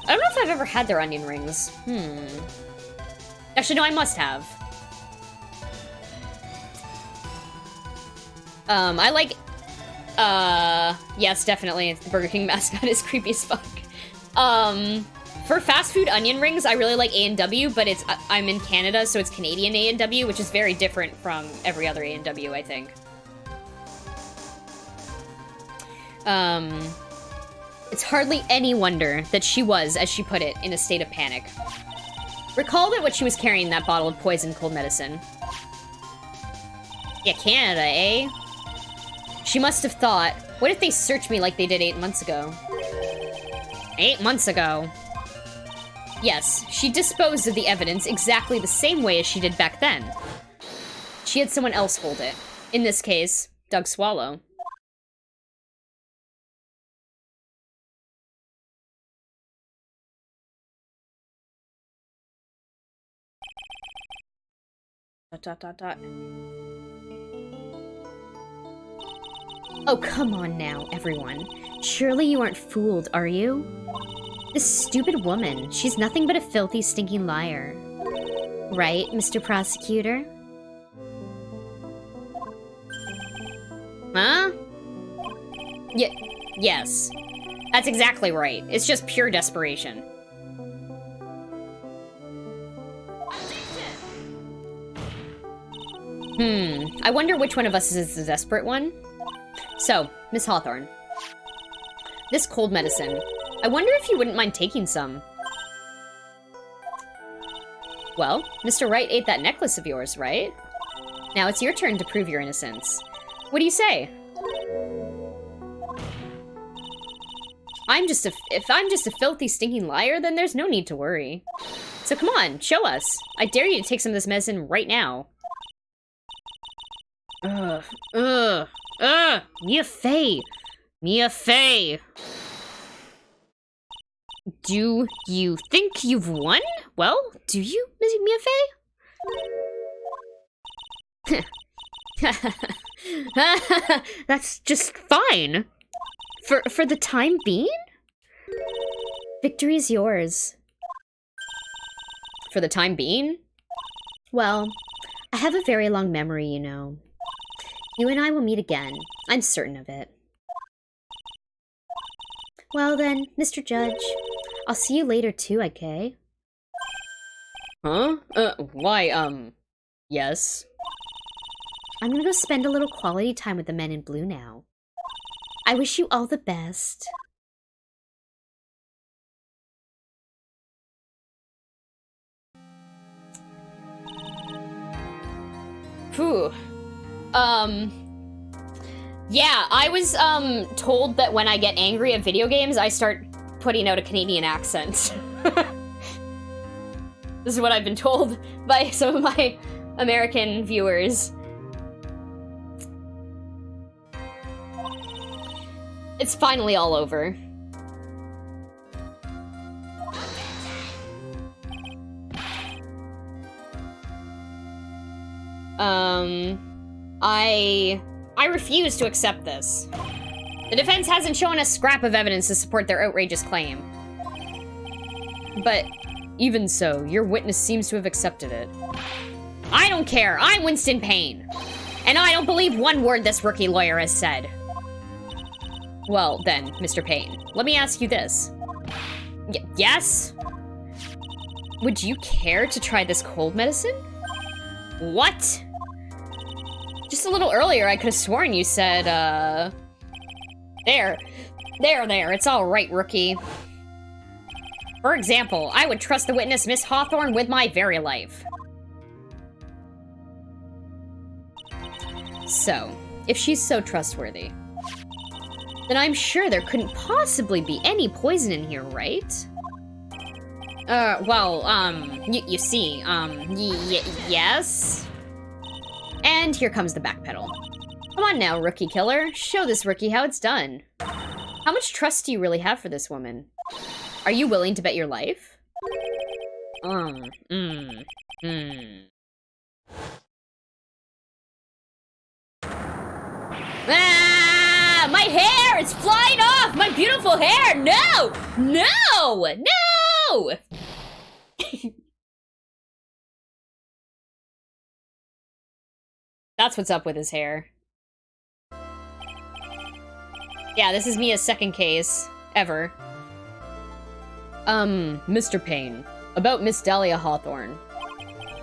I don't know if I've ever had their onion rings. Actually, no, I must have. I like... yes, definitely. The Burger King mascot is creepy as fuck. For fast food onion rings, I really like A&W, but I'm in Canada, so it's Canadian A&W, which is very different from every other A&W, I think. It's hardly any wonder that she was, as she put it, in a state of panic. Recall that what she was carrying that bottle of poison cold medicine. Yeah, Canada, eh? She must have thought, what if they searched me like they did 8 months ago? 8 months ago? Yes, she disposed of the evidence exactly the same way as she did back then. She had someone else hold it. In this case, Doug Swallow.
Oh, come on now, everyone. Surely you aren't fooled, are you? This stupid woman, she's nothing but a filthy, stinking liar. Right, Mr. Prosecutor?
Huh? Yes. That's exactly right. It's just pure desperation. I wonder which one of us is the desperate one? So, Miss Hawthorne. This cold medicine. I wonder if you wouldn't mind taking some. Well, Mr. Wright ate that necklace of yours, right? Now it's your turn to prove your innocence. What do you say? If I'm just a filthy, stinking liar, then there's no need to worry. So come on, show us. I dare you to take some of this medicine right now. Mia Fey! Mia Fey! Do you think you've won? Well, do you, Miss Mia Fey? That's just fine. For the time being?
Victory is yours.
For the time being?
Well, I have a very long memory, you know. You and I will meet again. I'm certain of it. Well then, Mr. Judge, I'll see you later too, okay?
Huh? Why, yes?
I'm gonna go spend a little quality time with the men in blue now. I wish you all the best.
Phew. Yeah, I was, told that when I get angry at video games, I start putting out a Canadian accent. This is what I've been told by some of my American viewers. It's finally all over. I refuse to accept this. The defense hasn't shown a scrap of evidence to support their outrageous claim. But even so, your witness seems to have accepted it. I don't care. I'm Winston Payne. And I don't believe one word this rookie lawyer has said. Well, then, Mr. Payne, let me ask you this. Yes? Would you care to try this cold medicine? What? Just a little earlier, I could have sworn you said, There, it's all right, rookie. For example, I would trust the witness, Miss Hawthorne, with my very life. So, if she's so trustworthy, then I'm sure there couldn't possibly be any poison in here, right? You see, yes? And here comes the backpedal. Come on now, rookie killer. Show this rookie how it's done. How much trust do you really have for this woman? Are you willing to bet your life? Ah, my hair! It's flying off! My beautiful hair! No! No! No! That's what's up with his hair. Yeah, this is Mia's second case. Ever. Mr. Payne. About Miss Dahlia Hawthorne.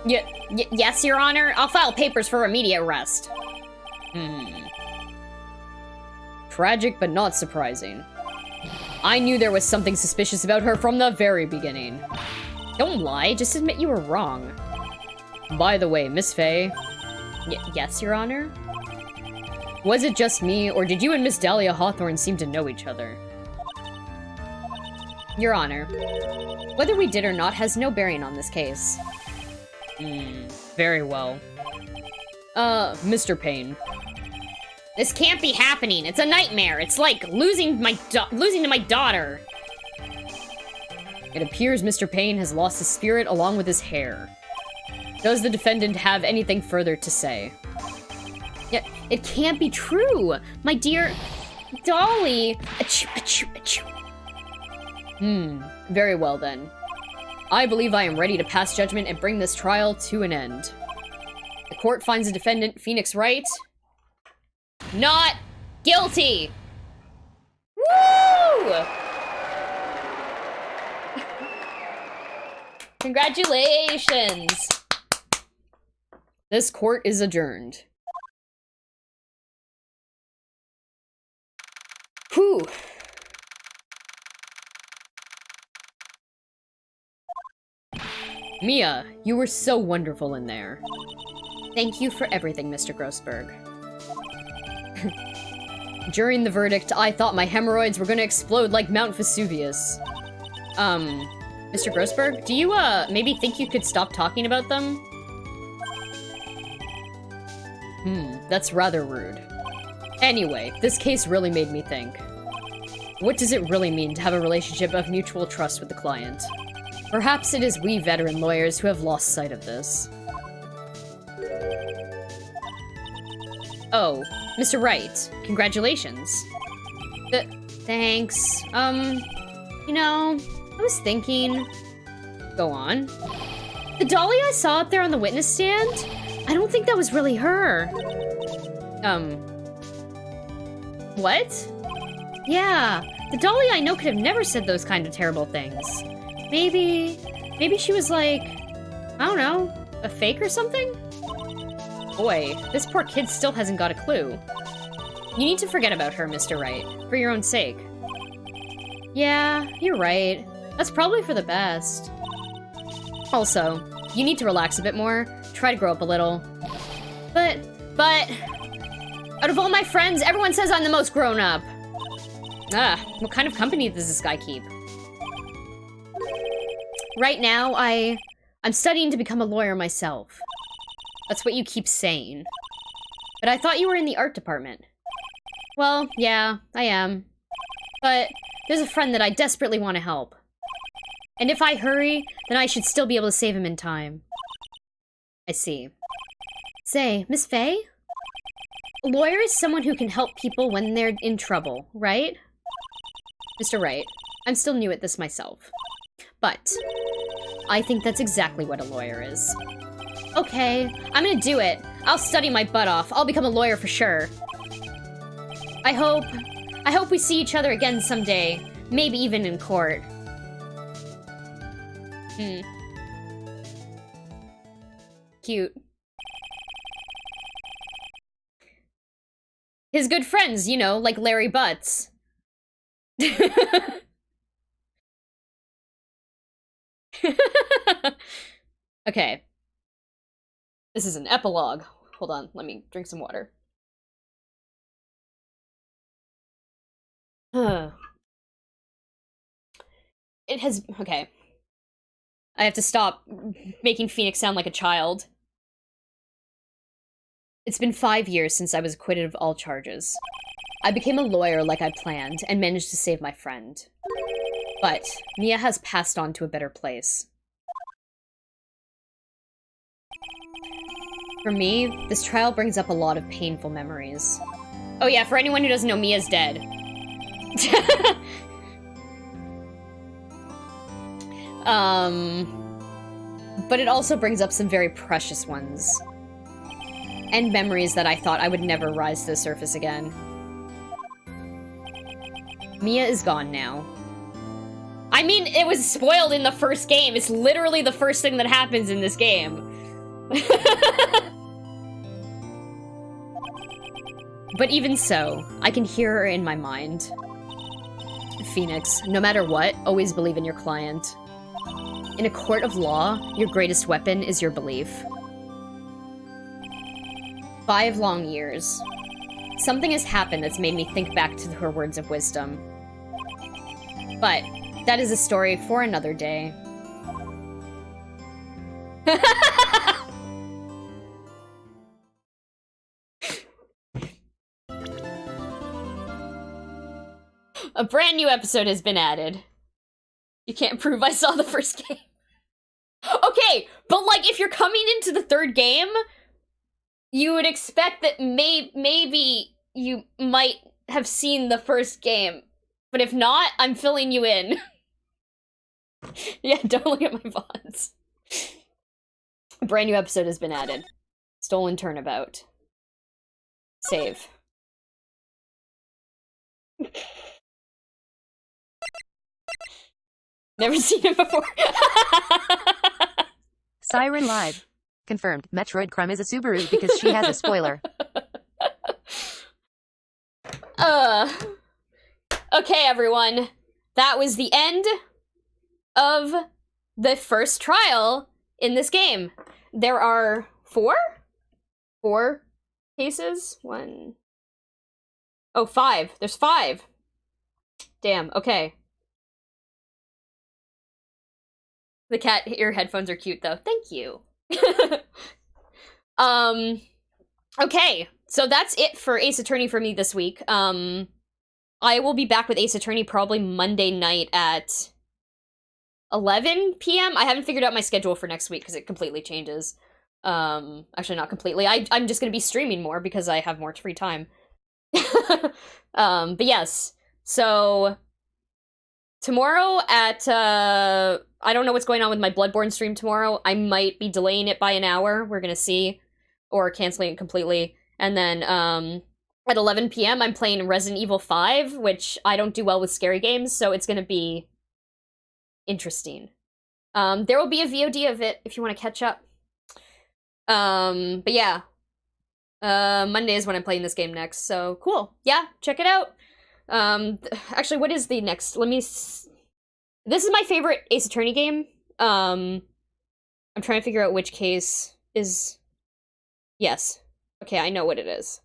Yes, Your Honor? I'll file papers for immediate arrest. Tragic, but not surprising. I knew there was something suspicious about her from the very beginning. Don't lie, just admit you were wrong. By the way, Miss Faye. Yes, Your Honor? Was it just me, or did you and Miss Dahlia Hawthorne seem to know each other? Your Honor, whether we did or not has no bearing on this case. Very well. Mr. Payne. This can't be happening. It's a nightmare. It's like losing to my daughter. It appears Mr. Payne has lost his spirit along with his hair. Does the defendant have anything further to say? Yeah, it can't be true. My dear Dolly. Achoo, achoo, achoo. Very well then. I believe I am ready to pass judgment and bring this trial to an end. The court finds the defendant, Phoenix Wright, not guilty. Woo! Congratulations. This court is adjourned. Whew. Mia, you were so wonderful in there. Thank you for everything, Mr. Grossberg. During the verdict, I thought my hemorrhoids were gonna explode like Mount Vesuvius. Mr. Grossberg, do you, maybe think you could stop talking about them? That's rather rude. Anyway, this case really made me think. What does it really mean to have a relationship of mutual trust with the client? Perhaps it is we veteran lawyers who have lost sight of this. Oh, Mr. Wright, congratulations. Thanks. You know, I was thinking... Go on. The Dolly I saw up there on the witness stand? I don't think that was really her. What? Yeah, the Dolly I know could have never said those kind of terrible things. Maybe she was like, I don't know, a fake or something? Boy, this poor kid still hasn't got a clue. You need to forget about her, Mr. Wright, for your own sake. Yeah, you're right. That's probably for the best. Also, you need to relax a bit more, try to grow up a little. But, out of all my friends, everyone says I'm the most grown up. What kind of company does this guy keep? Right now, I
I'm studying to become a lawyer myself. That's what you keep saying. But I thought you were in the art department. Well, yeah, I am. But there's a friend that I desperately want to help. And if I hurry, then I should still be able to save him in time. I see.
Say, Miss Faye? A lawyer is someone who can help people when they're in trouble, right?
Mr. Wright, I'm still new at this myself. But I think that's exactly what a lawyer is.
Okay,
I'm gonna do it. I'll study my butt off. I'll become a lawyer for sure. I hope we see each other again someday. Maybe even in court. Cute. His good friends, you know, like Larry Butts. Okay. This is an epilogue. Hold on, let me drink some water. Okay. I have to stop making Phoenix sound like a child. It's been 5 years since I was acquitted of all charges. I became a lawyer like I planned, and managed to save my friend. But Mia has passed on to a better place. For me, this trial brings up a lot of painful memories. Oh yeah, for anyone who doesn't know, Mia's dead. But it also brings up some very precious ones. And memories that I thought I would never rise to the surface again. Mia is gone now. I mean, it was spoiled in the first game. It's literally the first thing that happens in this game. But even so, I can hear her in my mind. Phoenix, no matter what, always believe in your client. In a court of law, your greatest weapon is your belief. 5 long years. Something has happened that's made me think back to her words of wisdom. But that is a story for another day. A brand new episode has been added. You can't prove I saw the first game. Okay, but like if you're coming into the third game, you would expect that maybe you might have seen the first game. But if not, I'm filling you in. Yeah, don't look at my VODs. A brand new episode has been added. Stolen Turnabout. Save. Never seen it before.
Siren Live. Confirmed. Metroid Crumb is a Subaru because she has a spoiler.
Okay, everyone. That was the end of the first trial in this game. There are 4? 4 cases? 1. Oh, 5. There's 5. Damn, okay. The cat ear headphones are cute, though. Thank you. Okay, so that's it for Ace Attorney for me this week. I will be back with Ace Attorney probably Monday night at 11 p.m. I haven't figured out my schedule for next week because it completely changes. Actually, not completely. I'm just gonna be streaming more because I have more free time. But yes, so tomorrow at, I don't know what's going on with my Bloodborne stream tomorrow. I might be delaying it by an hour. We're gonna see. Or canceling it completely. And then, at 11 p.m. I'm playing Resident Evil 5, which I don't do well with scary games, so it's gonna be interesting. There will be a VOD of it if you want to catch up. But yeah. Monday is when I'm playing this game next, so cool. Yeah, check it out. Actually, what is the next? This is my favorite Ace Attorney game. I'm trying to figure out which case is... Yes. Okay, I know what it is.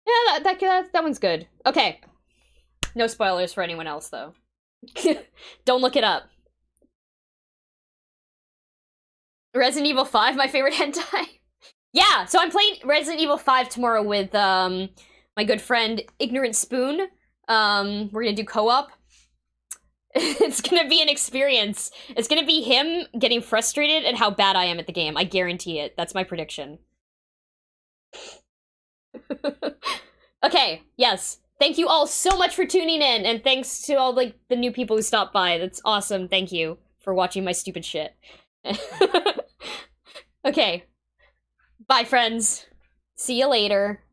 Yeah, that one's good. Okay. No spoilers for anyone else, though. Don't look it up.
Resident Evil 5, my favorite hentai. Yeah, so I'm playing Resident Evil 5 tomorrow with my good friend Ignorant Spoon. We're gonna do co-op. It's gonna be an experience. It's gonna be him getting frustrated at how bad I am at the game. I guarantee it. That's my prediction. Okay, yes. Thank you all so much for tuning in, and thanks to all like the new people who stopped by. That's awesome. Thank you for watching my stupid shit. Okay. Bye, friends. See you later.